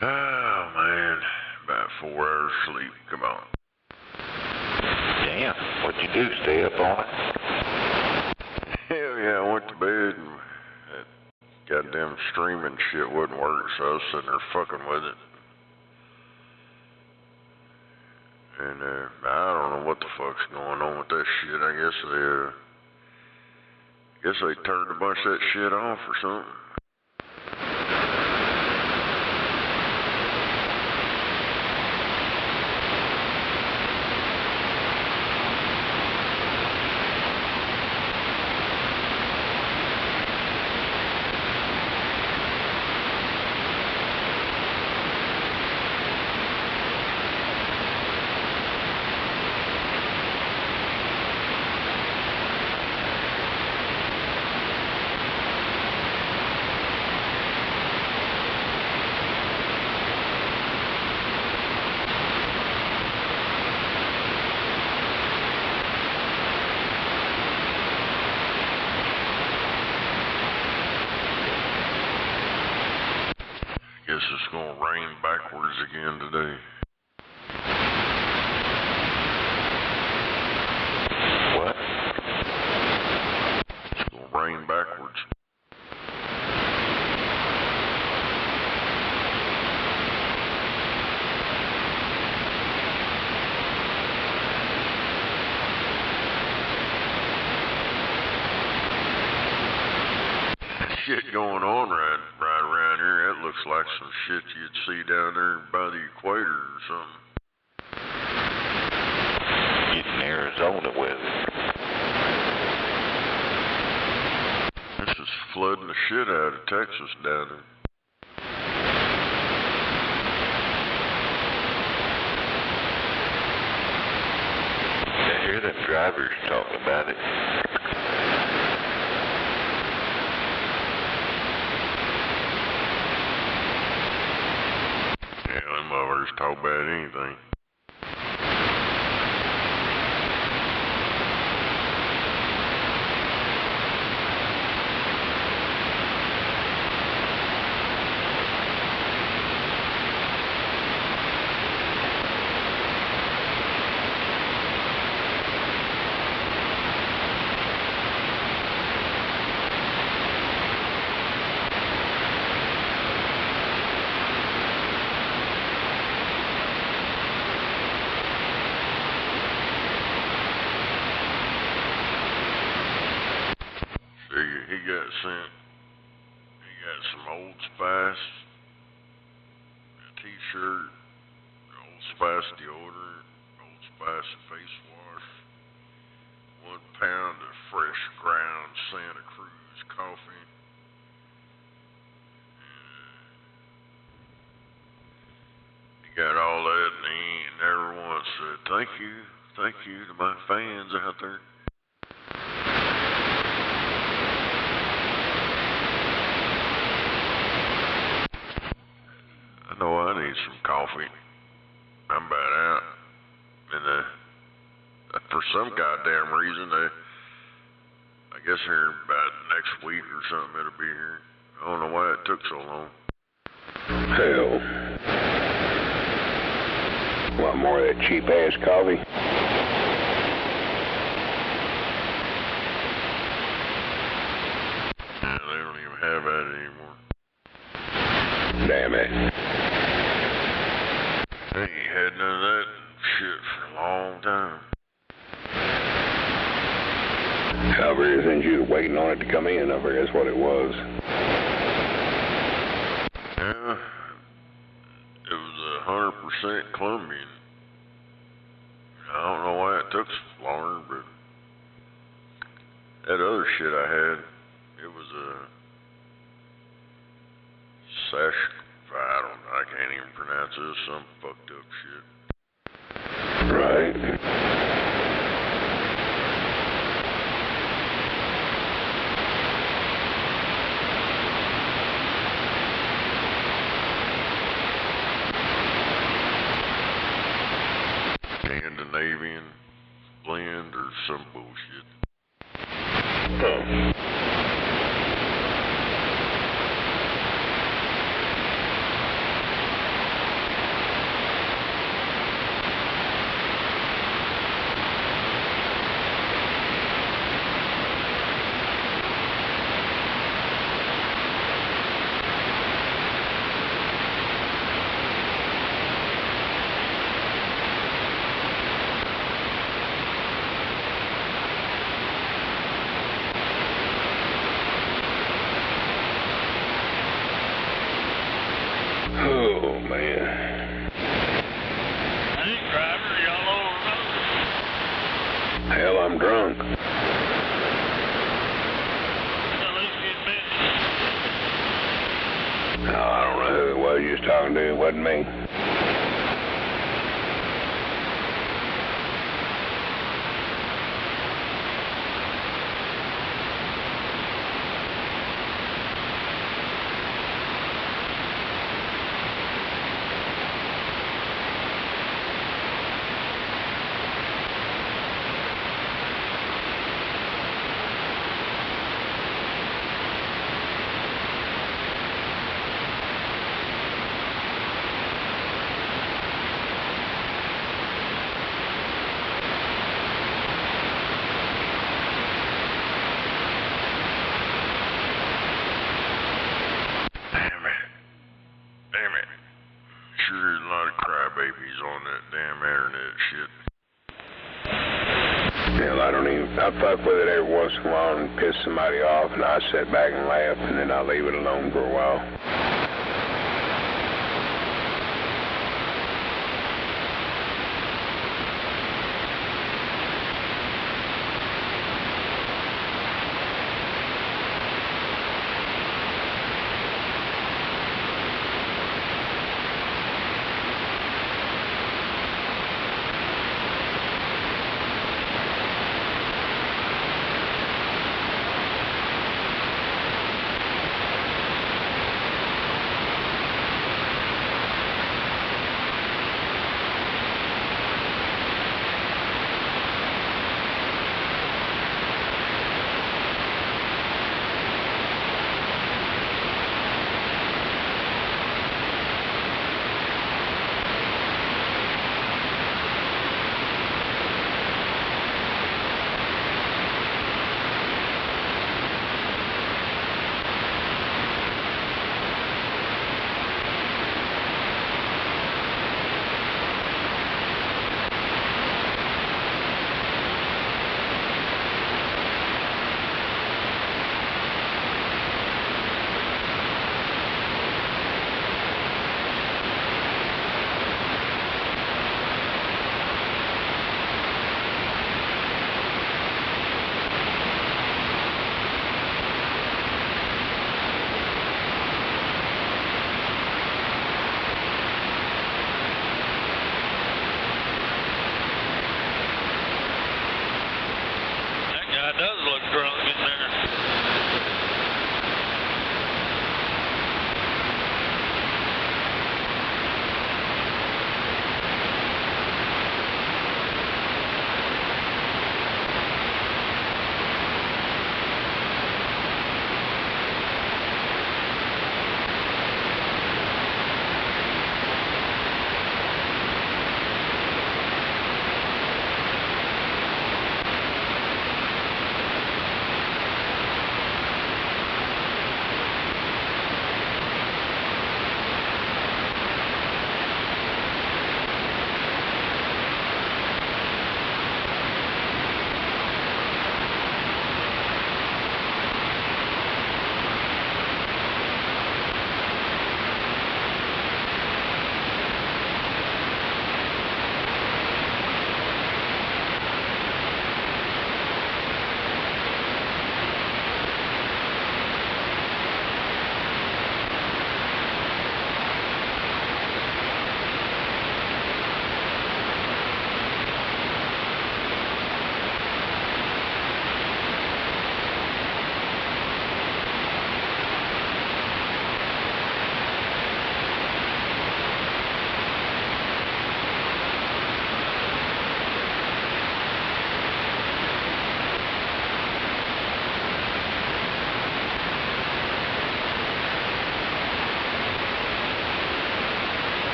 Oh, man. About 4 hours sleep. Come on. Damn, what'd you do, stay up on it? Hell yeah, I went to bed and that goddamn streaming shit wouldn't work, so I was sitting there fucking with it. And I don't know what the fuck's going on with that shit. I guess they turned a bunch of that shit off or something. Guess it's gonna rain backwards again today. What? It's gonna rain backwards. Shit going on right around here. That looks like some shit you'd see down there by the equator or something. Getting Arizona weather. This is flooding the shit out of Texas down there. I hear them drivers talking about it. Them others talk about anything. sent, he got some Old Spice, a t-shirt, Old Spice deodorant, Old Spice face wash, 1 pound of fresh ground Santa Cruz coffee. He got all that, and he never once said thank you to my fans out there. I know I need some coffee. I'm about out. And for some goddamn reason, I guess here about next week or something it'll be here. I don't know why it took so long. Hell. Want more of that cheap ass coffee? Yeah, they don't even have that anymore. Damn it. They ain't had none of that shit for a long time. However, since you were waiting on it to come in, I figure that's what it was. Yeah, it was 100% Colombian. I don't know why it took so longer, but that other shit I had, it was I don't know, I can't even pronounce it. It's some fucked up shit. Right. Scandinavian blend or some bullshit. Huh. Oh, man. Hey, driver, y'all over Hell, I'm drunk. at least get me. No, I don't know who it was you was talking to. It wasn't me. Sure there's a lot of crybabies on that damn internet shit. Hell, I fuck with it every once in a while and piss somebody off, and I sit back and laugh, and then I leave it alone for a while.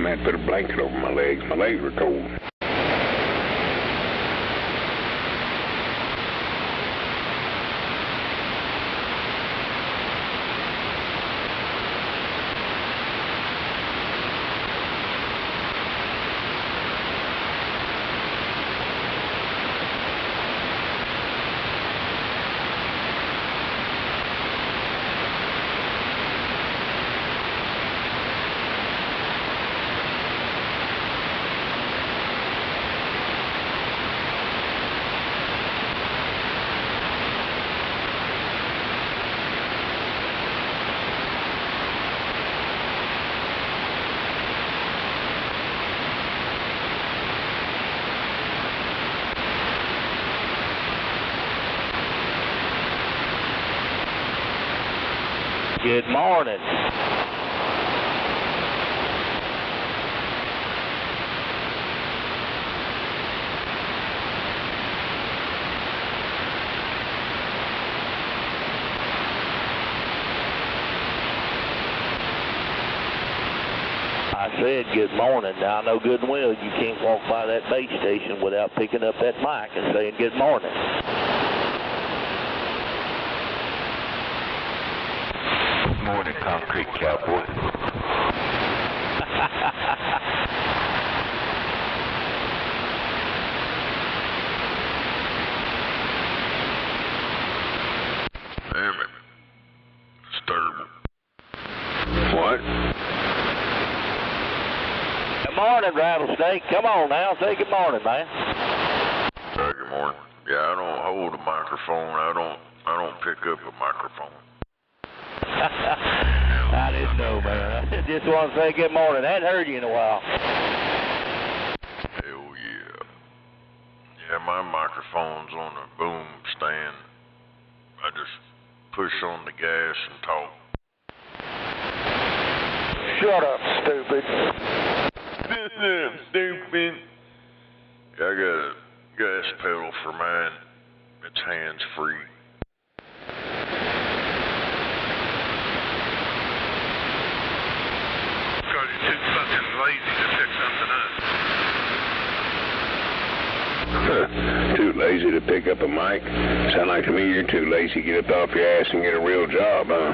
I had to put a blanket over my legs. My legs were cold. Good morning. I said good morning. Now I know good and well you can't walk by that base station without picking up that mic and saying good morning. Morning, concrete cowboy. Damn it. Disturbing. What? Good morning, Rattlesnake. Come on now, say good morning, man. Good morning. Yeah, I don't hold a microphone. I don't pick up a microphone. I didn't know, man. I just want to say good morning. I hadn't heard you in a while. Hell yeah. Yeah, my microphone's on a boom stand. I just push on the gas and talk. Shut up, stupid. Stupid. Yeah, I got a gas pedal for mine. It's hands-free. Because you're too fucking lazy to pick something up. Too lazy to pick up a mic? Sound like to me you're too lazy to get up off your ass and get a real job, huh?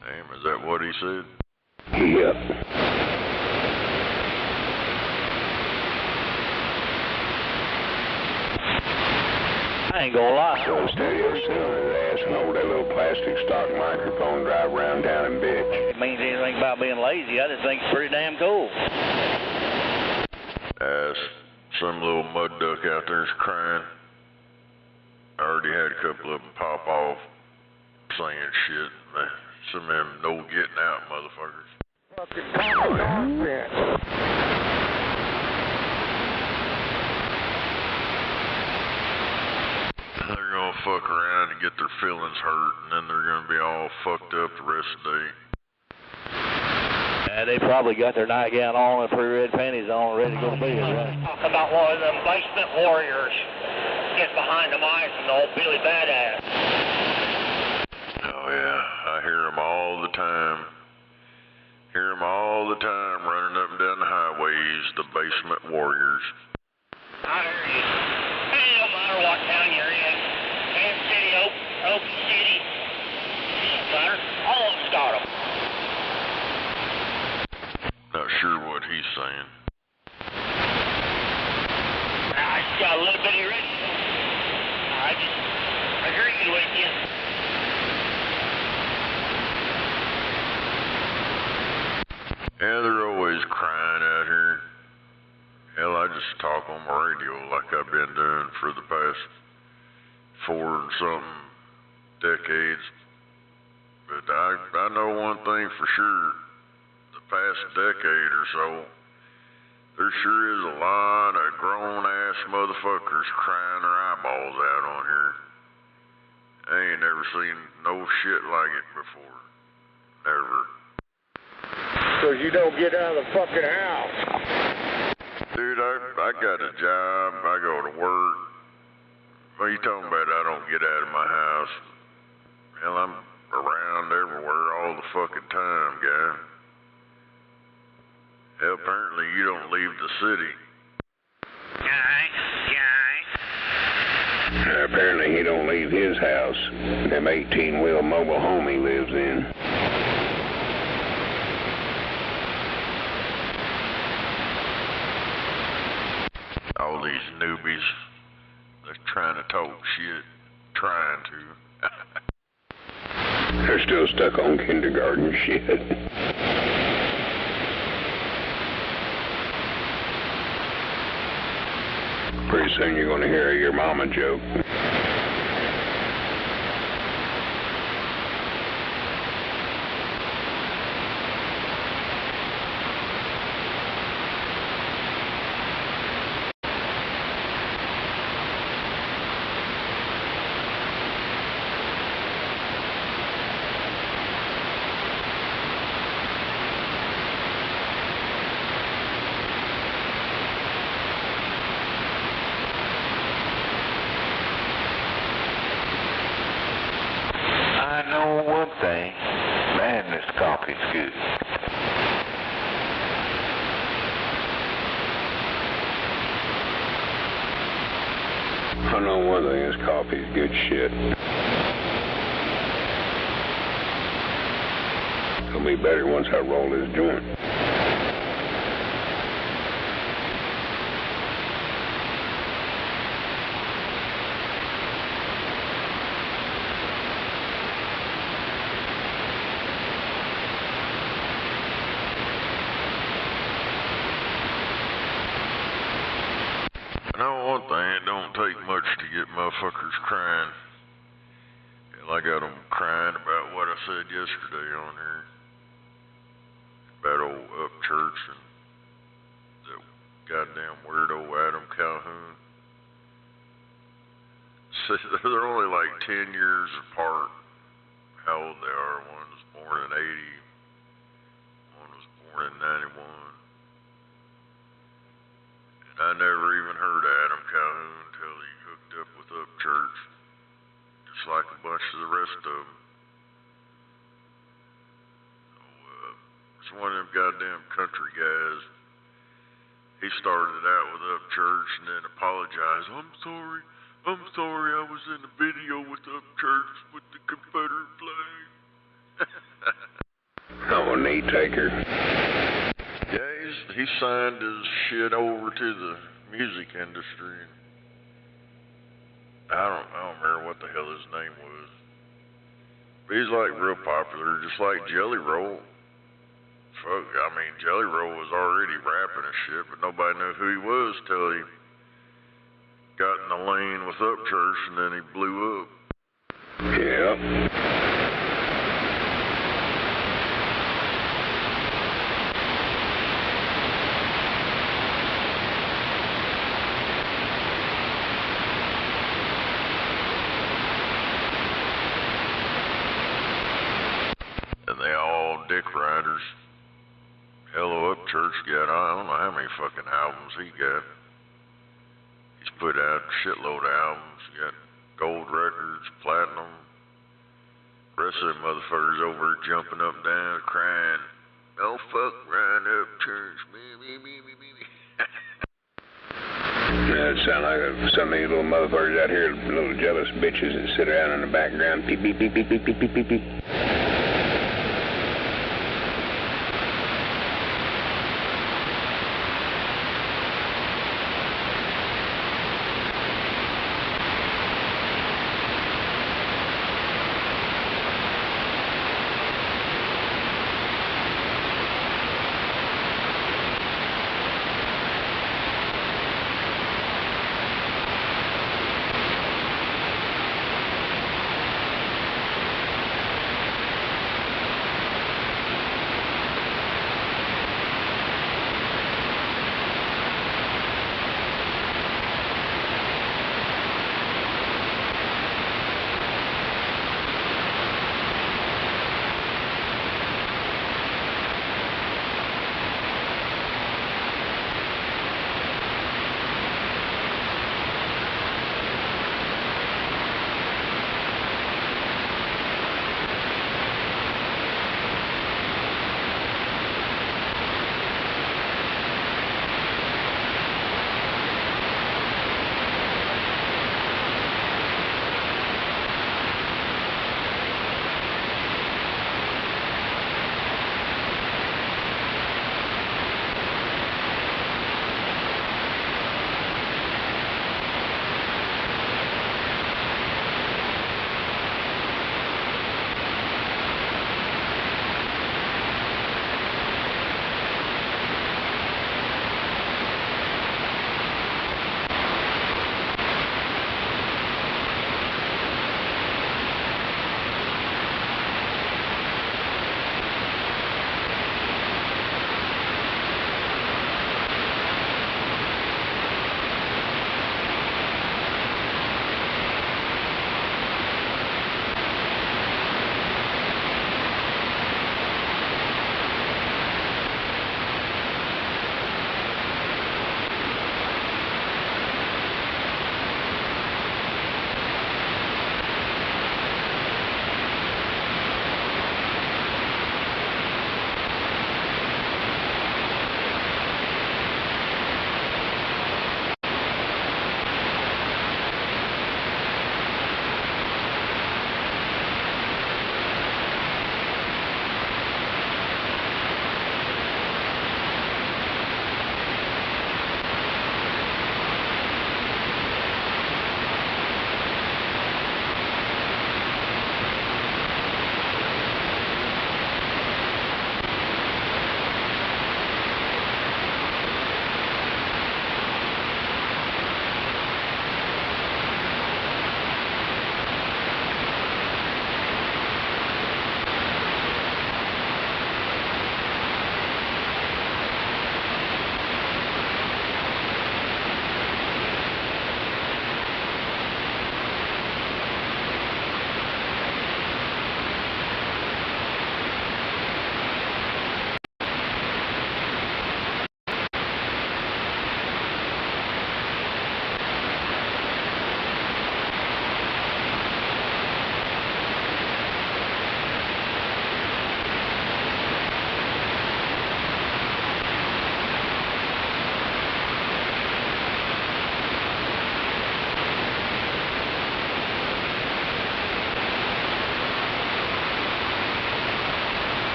Damn, is that what he said? Yep. I ain't gonna lie. So stereo still his ass and hold that little plastic stock microphone, drive around town and bitch. It means anything about being lazy. I just think it's pretty damn cool. Some little mud duck out there is crying. I already had a couple of them pop off saying shit. Some of them no getting out motherfuckers. Fucking common nonsense. They're gonna fuck around and get their feelings hurt, and then they're gonna be all fucked up the rest of the day. Yeah, they probably got their nightgown on and pretty red panties on, ready to go to bed, right? Talk about one of them basement warriors gets behind the mic and old Billy Badass. Oh yeah, I hear them all the time. Hear them all the time running up and down the highways, the basement warriors. I hear you. It don't matter what town you're in. Kansas City, Oak City, Center, all of them's got them. Not sure what he's saying. I just got a little bit of ready. I just agreed with you. Yeah, they're always crying out here. Hell, I just talk on my radio like I've been doing for the past 4 and something decades. But I know one thing for sure. The past decade or so, there sure is a lot of grown-ass motherfuckers crying their eyeballs out on here. I ain't never seen no shit like it before. Never. Because you don't get out of the fucking house. Dude, I got a job. I go to work. What are you talking about? I don't get out of my house. Hell, around everywhere all the fucking time, guy. Hell, apparently you don't leave the city. Apparently he don't leave his house. Them 18-wheel mobile home he lives in. All these newbies, they're trying to talk shit. Trying to. They're still stuck on kindergarten shit. Pretty soon you're gonna hear a your mama joke. I know one thing. Man, this coffee's good. I know one thing, this coffee's good shit. It'll be better once I roll this joint. I know one thing, it don't take much to get motherfuckers crying. Hell, I got them crying about what I said yesterday on here. About old Upchurch and that goddamn weirdo Adam Calhoun. See, they're only like 10 years apart. How old they are. One was born in 80. One was born in 91. I never even heard of Adam Calhoun until he hooked up with Upchurch, just like a bunch of the rest of them. It's one of them goddamn country guys. He started out with Upchurch and then apologized. I'm sorry, I was in a video with Upchurch with the Confederate flag. I'm a knee taker. Yeah, he signed his shit over to the music industry. I don't remember what the hell his name was. But he's like real popular, just like Jelly Roll. Fuck, I mean, Jelly Roll was already rapping and shit, but nobody knew who he was till he got in the lane with Upchurch and then he blew up. Yeah. And they all dick riders. Hello Upchurch got, I don't know how many fucking albums he got. He's put out a shitload of albums. He got gold records, platinum. The rest of them motherfuckers over there jumping up and down, crying, "Oh fuck Ryan Upchurch, me. That sound like some of these little motherfuckers out here, little jealous bitches that sit around in the background. Beep, beep, beep, beep, beep, beep, beep, beep, beep.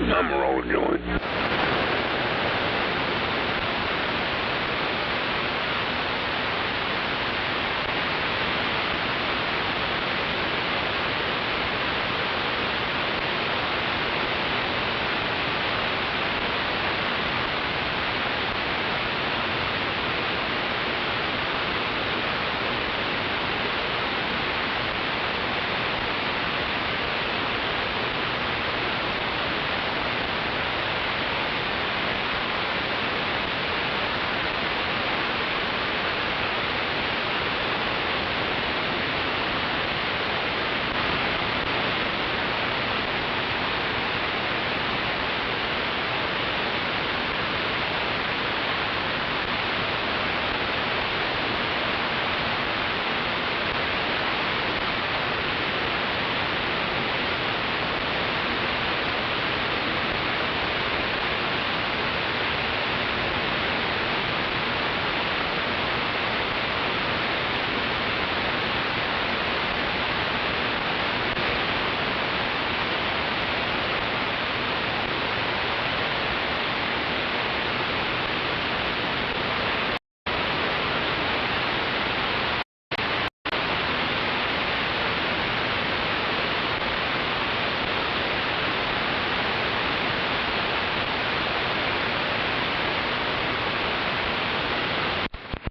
I'm gonna roll a joint.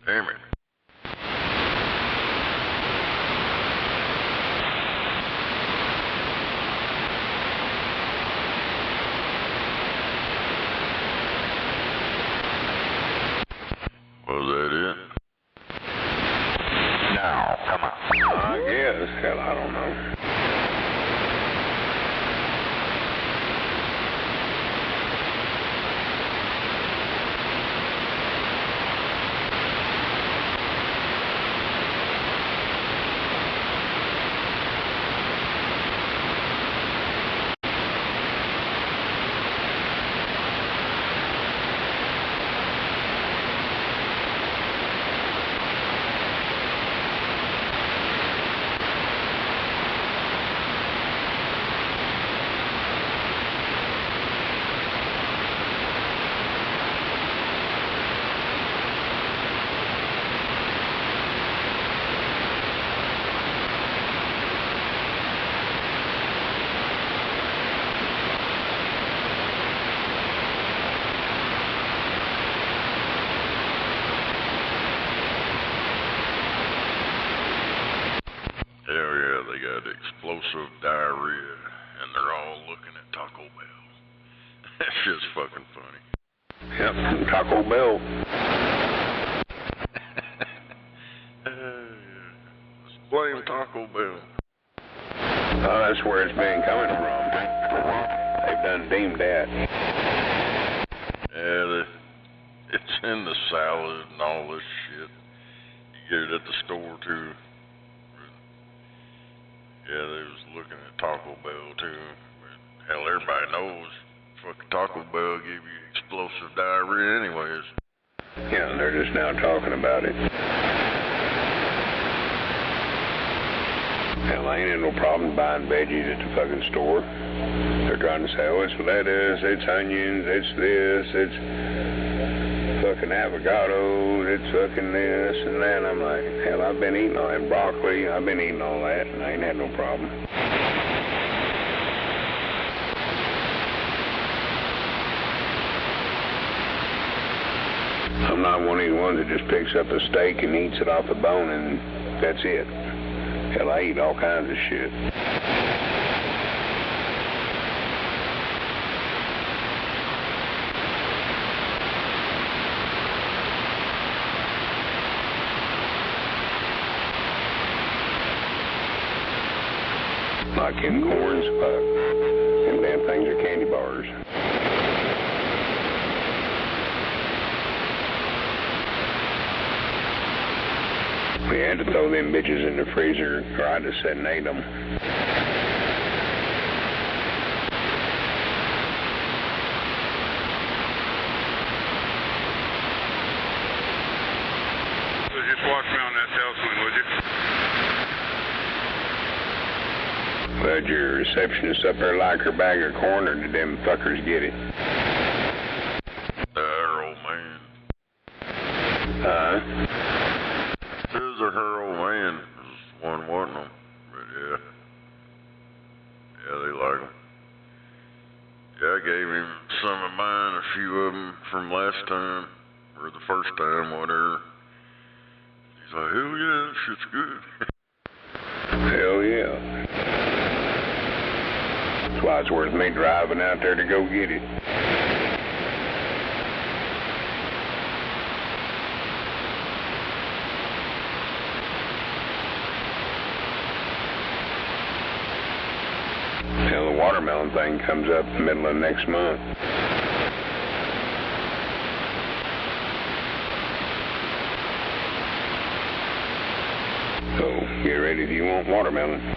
Damn it. Was that it? No, come on. I guess. Hell, I don't know. Hell yeah, they got explosive diarrhea, and they're all looking at Taco Bell. That's just fucking funny. Yep, Taco Bell. Let's blame Taco Bell. That's where it's been coming from. They've done deemed that. Yeah, it's in the salad and all this shit. You get it at the store too. Yeah, they was looking at Taco Bell too. But hell, everybody knows fucking Taco Bell give you explosive diarrhea anyways. Yeah, they're just now talking about it. Hell, I ain't had no problem buying veggies at the fucking store. They're trying to say, oh, it's lettuce, it's onions, it's this, it's fucking avocados, it's fucking this and that. I'm like, hell, I've been eating all that broccoli, I've been eating all that, and I ain't had no problem. I'm not one of these ones that just picks up a steak and eats it off the bone and that's it. Hell, I eat all kinds of shit. Like in corns, them damn things are candy bars. We had to throw them bitches in the freezer, or I just sat and ate them. So just watch me on that salesman, would you? Well, How'd your receptionist up there like her bag of corn, or did them fuckers get it? Her old man. Says her old man was the one wanting them, but yeah. Yeah, they like them. Yeah, I gave him some of mine, a few of them from last time, or the first time, whatever. He's like, hell yeah, that shit's good. Hell yeah. That's why it's worth me driving out there to go get it. Hell, the watermelon thing comes up in the middle of next month. So, get ready if you want watermelon.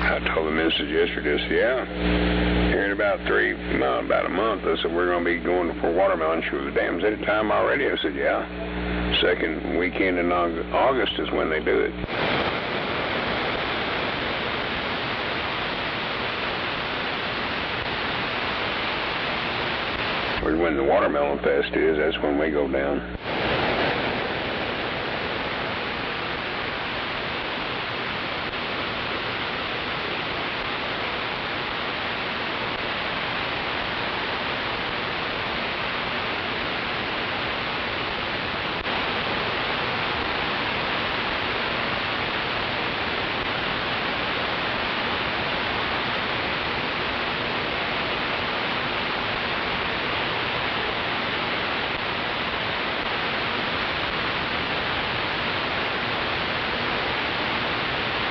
I told the missus yesterday, I said, yeah, here in about about a month, I said, we're going to be going for watermelon. She was, damn, is it time already? I said, yeah. Second weekend in August is when they do it. Or when the Watermelon Fest is, that's when we go down.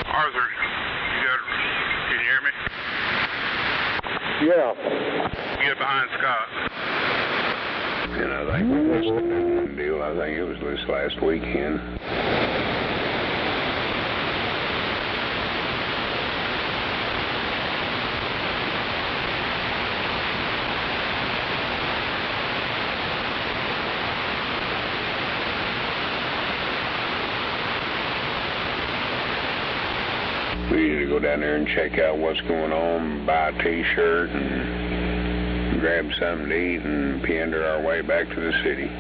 Arthur, can you hear me? Yeah. Get behind Scott. And I think we missed the deal. I think it was this last weekend. We need to go down there and check out what's going on, buy a t-shirt and grab something to eat and meander our way back to the city.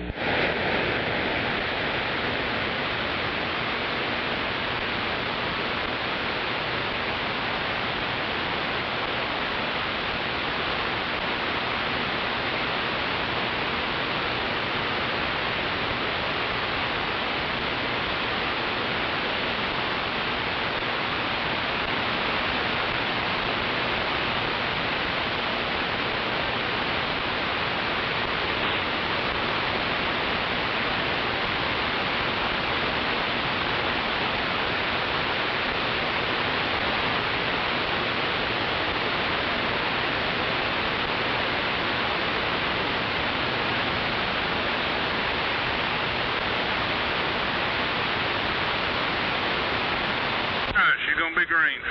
She's gonna be green.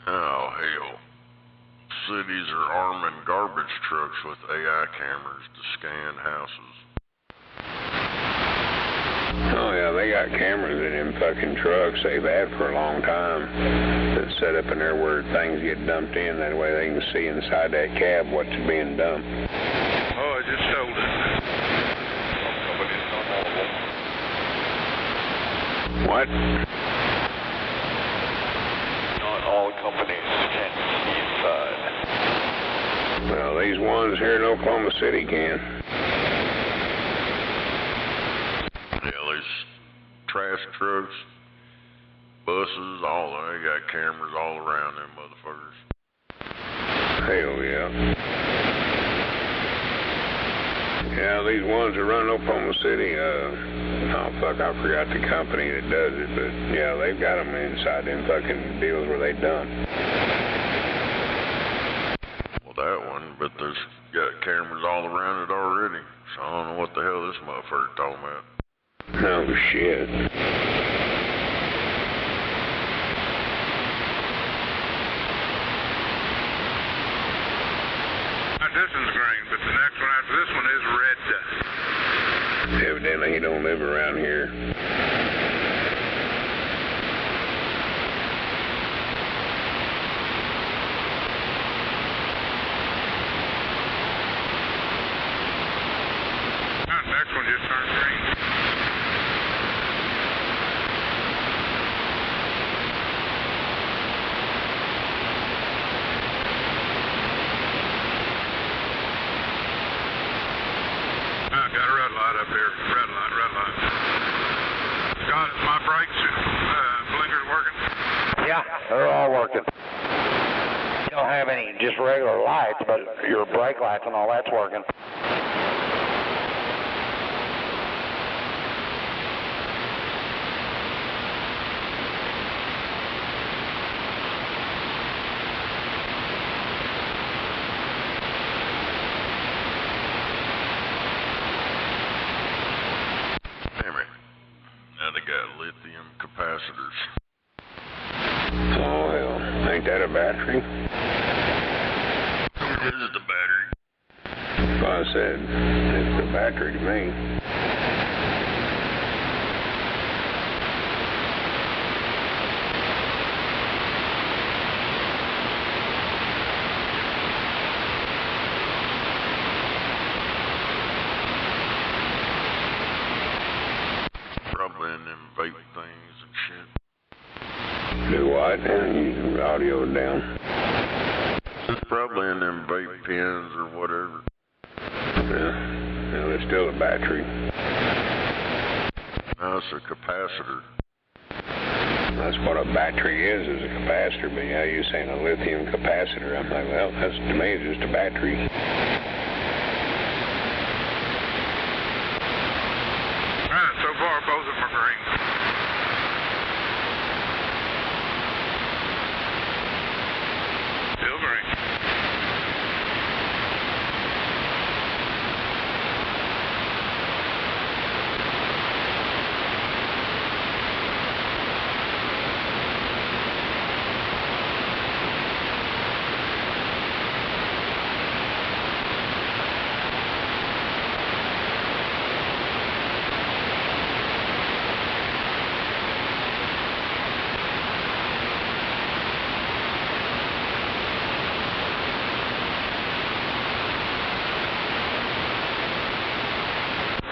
Oh, hell. Cities are arming garbage trucks with AI cameras to scan houses. Oh yeah, they got cameras in them fucking trucks they've had for a long time that set up in there where things get dumped in. That way they can see inside that cab what's being dumped. Oh, I just sold it. What? Not all companies can see inside. Well, these ones here in Oklahoma City can. Yeah, these trash trucks, buses, all of them. They got cameras all around them motherfuckers. Hell yeah. Yeah, these ones that run Oklahoma City, oh fuck, I forgot the company that does it, but yeah, they've got them inside them fucking deals where they dump. Well, that one, but there's got cameras all around it already, so I don't know what the hell this motherfucker talking about. Oh shit. This one's green, but the next one after this one is red dust. Evidently he don't live around here. Next one just turned green. Got a red light up here. Red light, red light. Scott, is my brakes, blinkers working? Yeah, they're all working. You don't have any just regular lights, but your brake lights and all that's working. Lithium capacitors. Oh hell, ain't that a battery? This is the battery. Well, I said, it's the battery to me. Probably in them vape things and shit. Do what? And you audio down? It's probably in them vape pens or whatever. Yeah, no, it's still a battery. No, it's a capacitor. That's what a battery is a capacitor, but yeah, you're saying a lithium capacitor. I'm like, well, that's to me it's just a battery. Alright, so far both of them are green. Still green.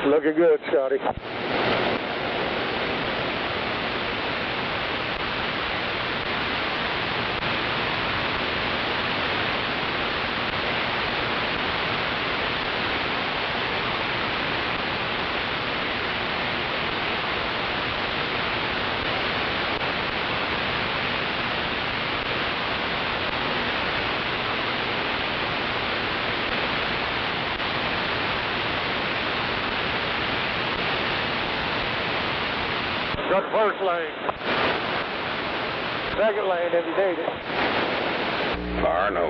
Looking good, Scotty. Got first lane. Second lane if you need it. Fire no.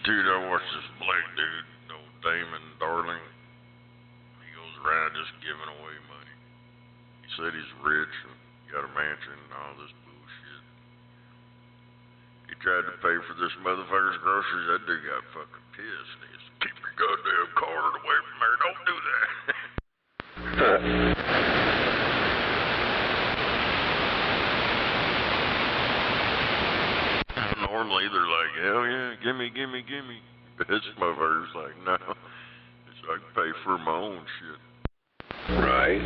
Dude, I watched this black dude, old Damon Darling. He goes around just giving away money. He said he's rich and got a mansion and all this bullshit. He tried to pay for this motherfucker's groceries. That dude got fucking pissed. He said, keep your goddamn card away from there. Don't do that. Normally they're like, hell yeah, gimme. This motherfucker's like, no. It's I can pay for my own shit. Right.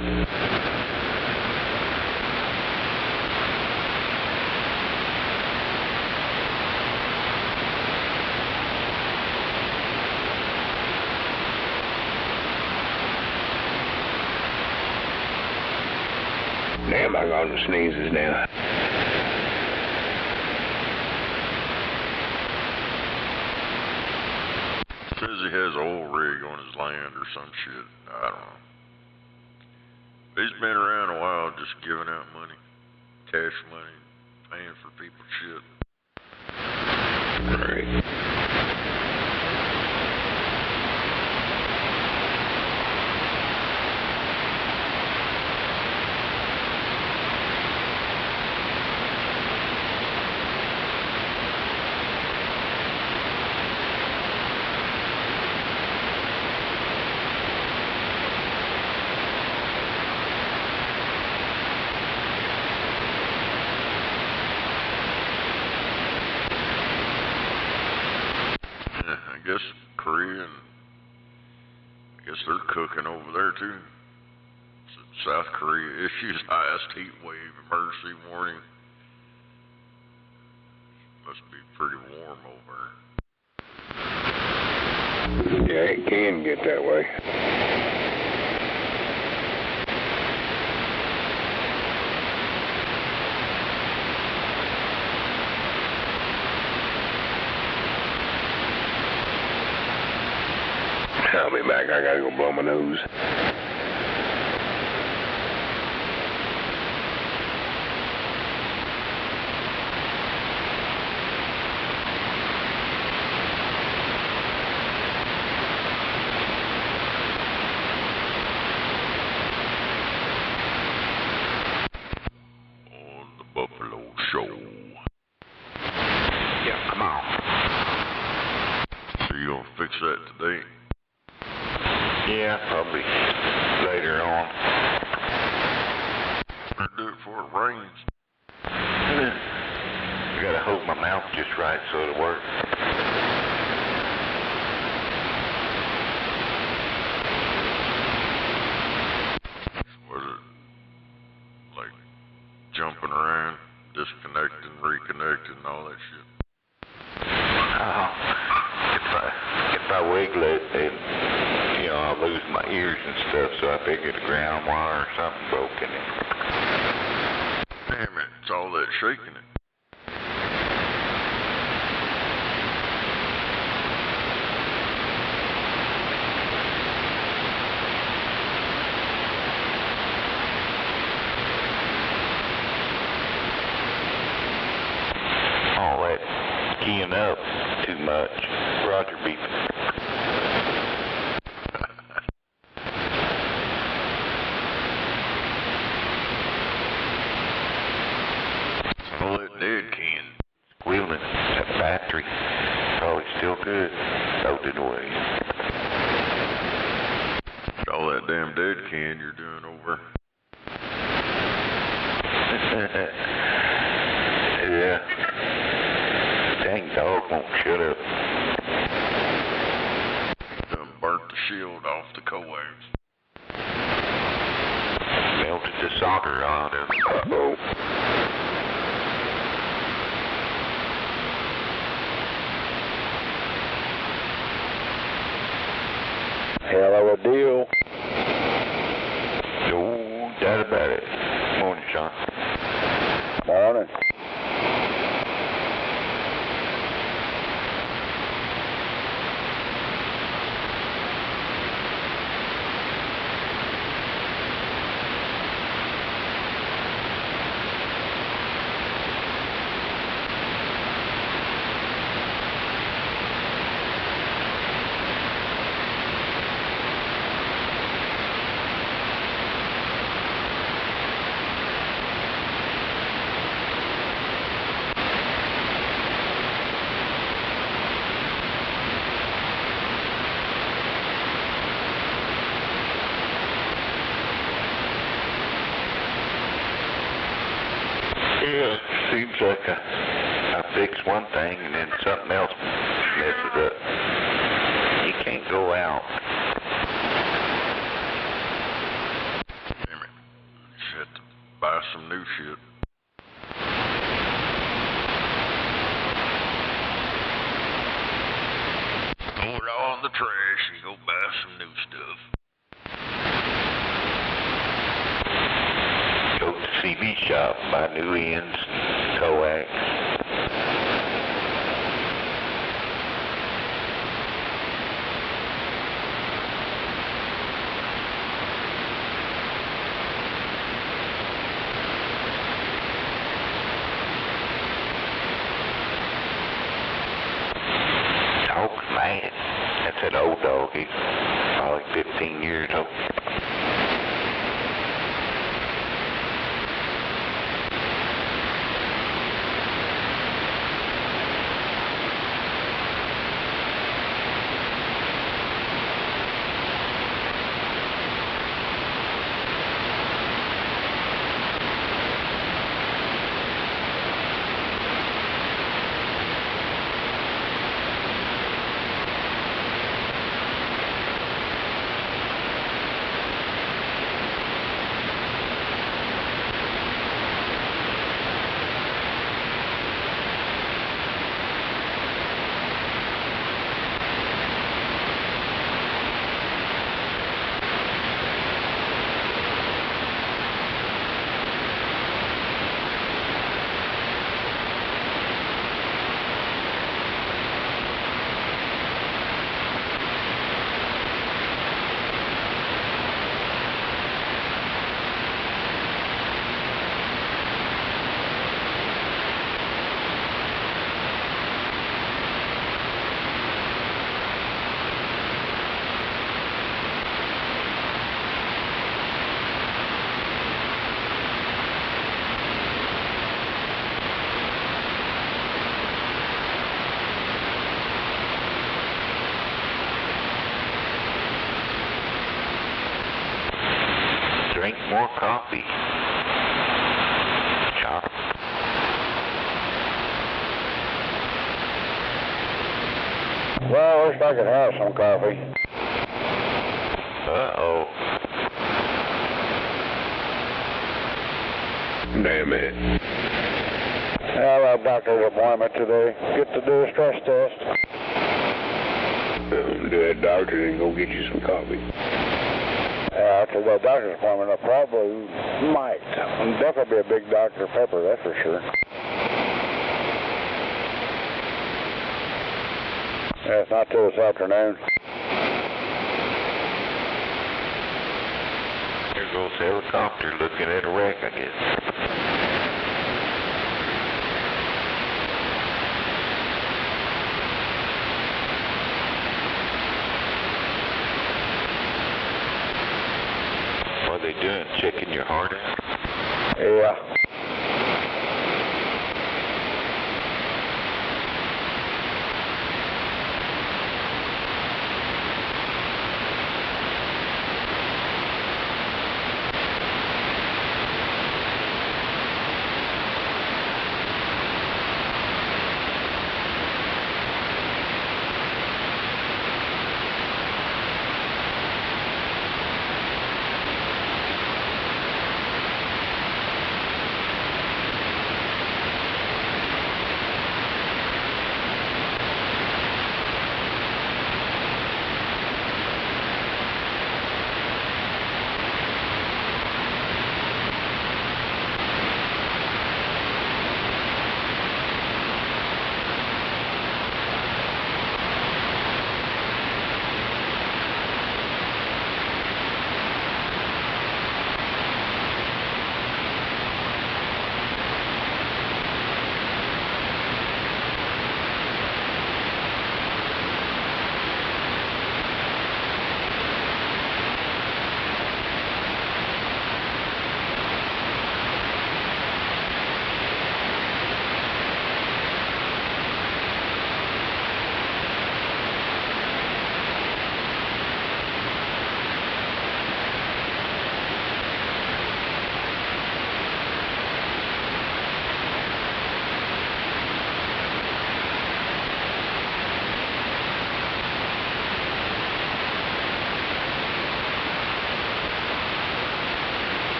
Damn, I got the sneezes now. Says he has an oil rig on his land or some shit. I don't know. He's been around a while just giving out money. Cash money. Paying for people's shit. Right. I guess Korea and I guess they're cooking over there too. South Korea issues highest heat wave emergency warning. Must be pretty warm over there. Yeah, it can get that way. I'll be back. I gotta go blow my nose. On the Buffalo Show. Yeah, come on. So you gonna fix that today? Yeah, probably later on. Better do it before it rains. I gotta hold my mouth just right so it'll work. Was it like jumping around, disconnecting, reconnecting, and all that shit? If I wiggle it, I'll lose my ears and stuff, so I figured a ground wire or something broke in it. Damn it, it's all that shaking it. All that keying up too much. Roger beeping. All that dead can. Squealing. That battery. Probably still good. Throw it away. All that damn dead can you're doing over. Yeah. Dang dog won't shut up. Done burnt the shield off the coax. Melted the solder out of it. Uh-oh. Hell of a deal. No doubt about it. Morning, Sean. Morning. like I fix one thing and then something else messes up. You can't go out. Damn it. Just had to buy some new shit. Throw it all in the trash and go buy some new stuff. Go to CB shop, buy new ends, coax. Dog's mad. That's that old dog. He's probably 15 years old. Drink more coffee. Chop. Well, I wish I could have some coffee. Uh-oh. Damn it. Yeah, that doctor's appointment today. Get to do a stress test. Do that doctor and go get you some coffee. After that doctor's appointment, I probably might. I'll definitely be a big Dr. Pepper, that's for sure. Yeah, it's not till this afternoon. There goes the helicopter looking at a wreck, I guess. What are they doing? Checking your heart out? Yeah.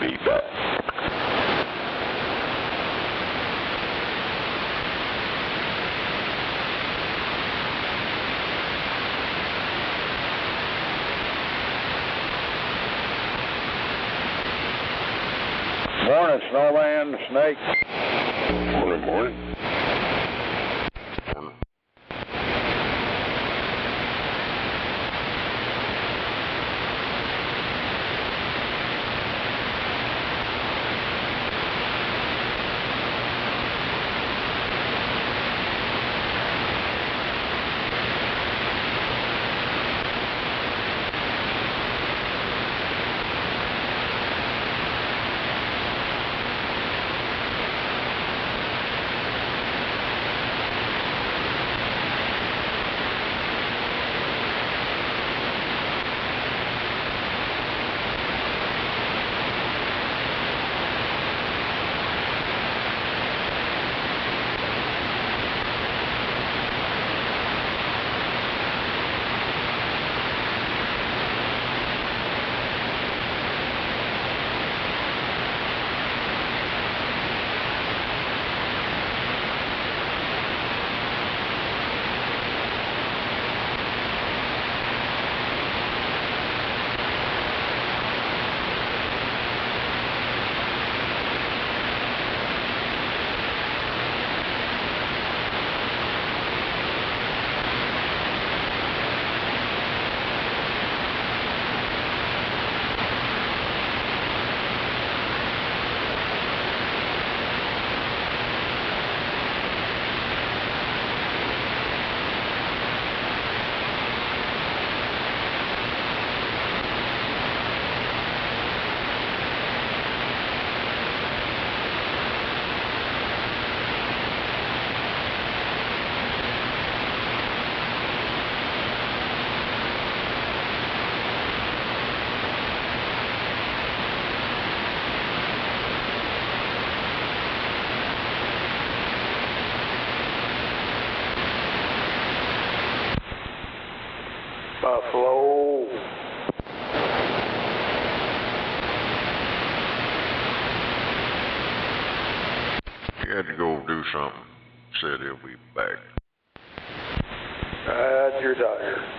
be back. Morning, Snowman, Snake. Morning, morning. Buffalo. He had to go do something. Said he'll be back. That's your doctor.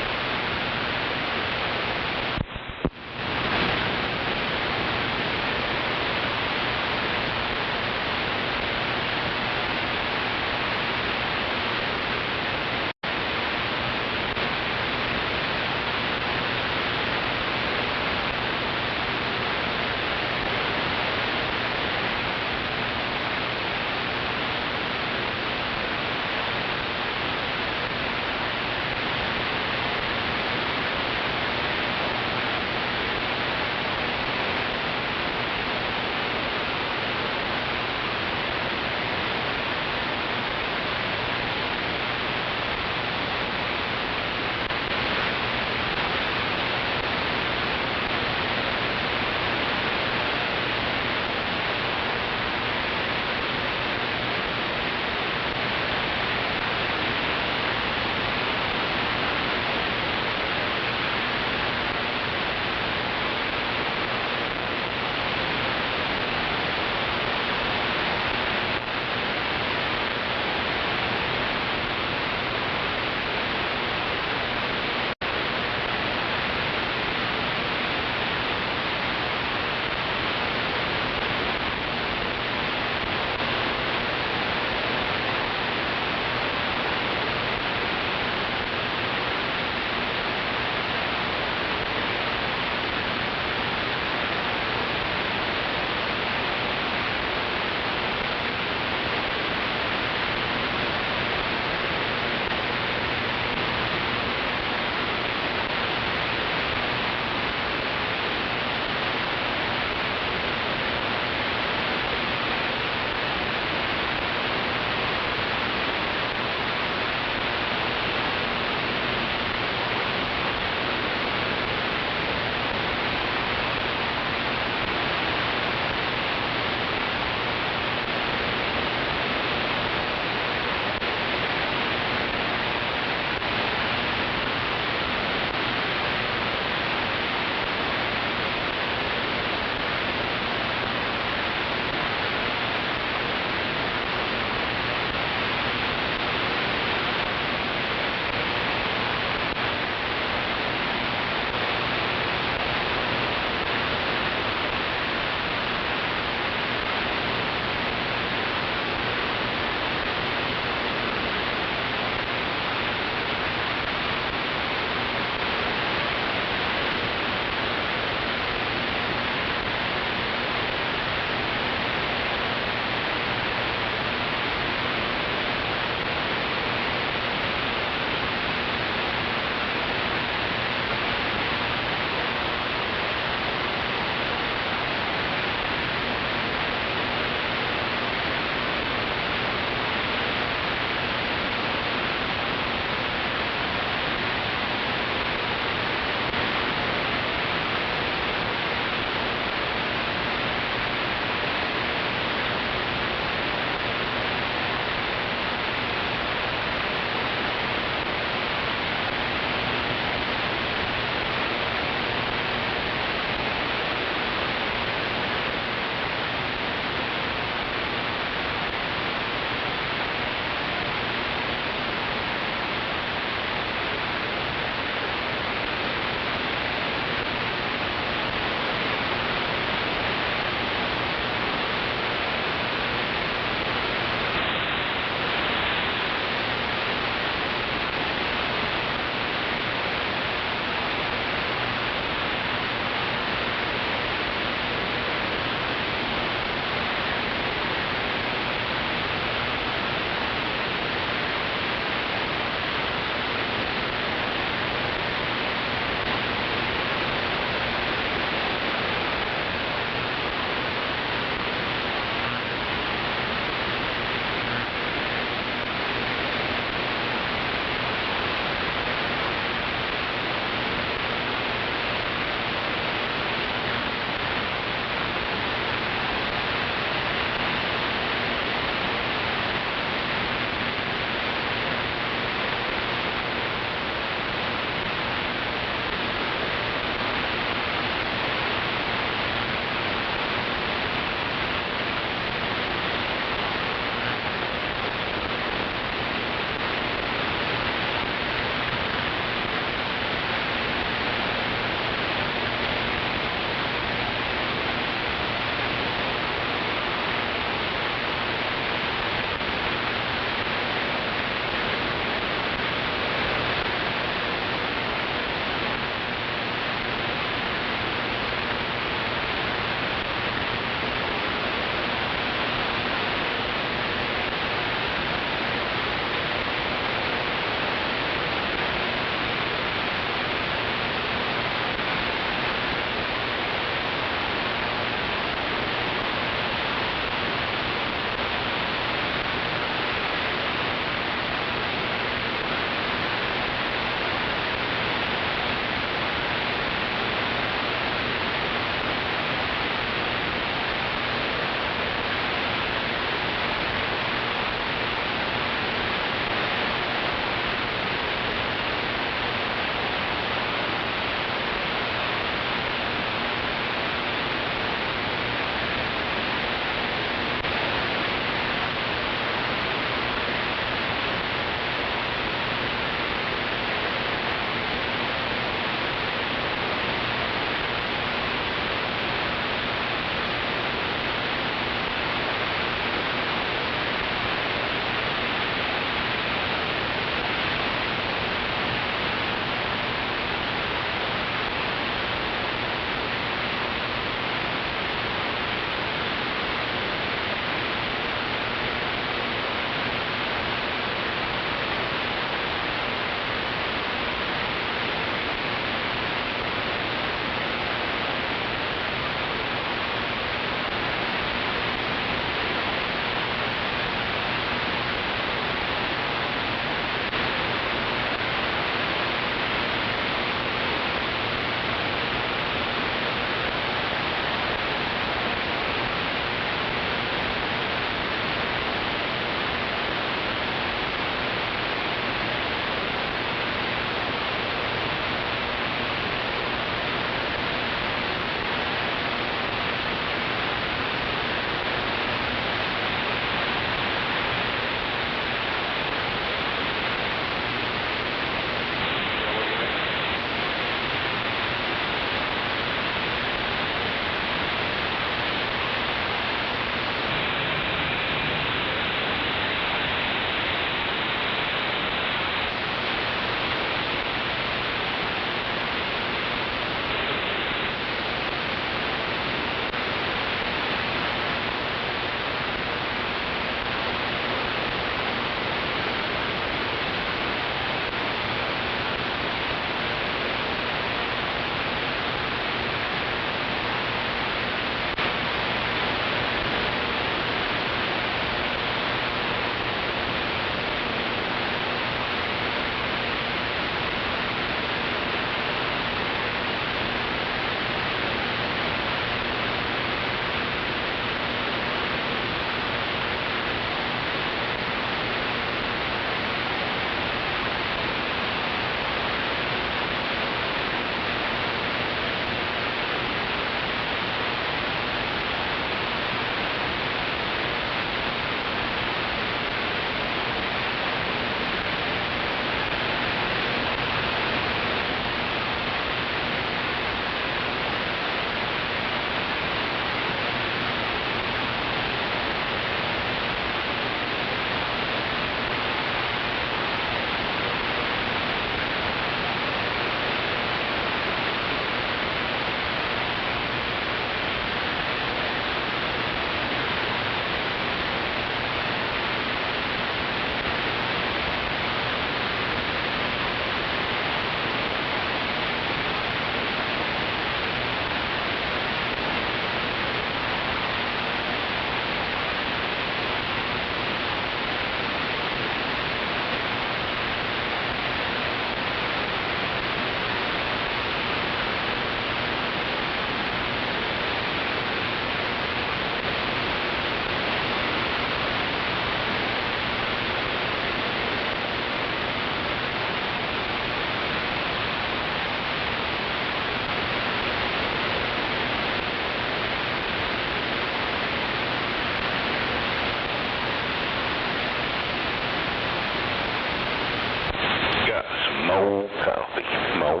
more coffee. More.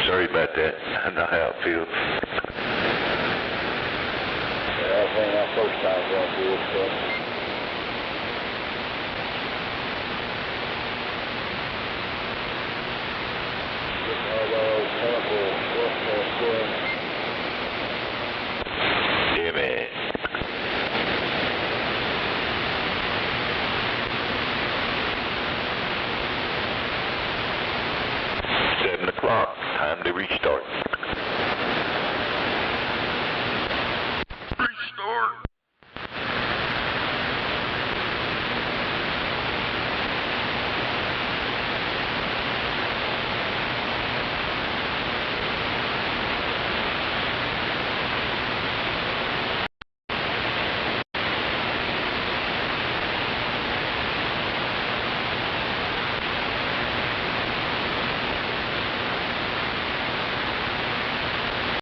Sorry about that. I know how it feels. Yeah, I think my first time going through this stuff. Getting all those chemical stuff going. Yeah, man. $7 o'clock. Time to restart.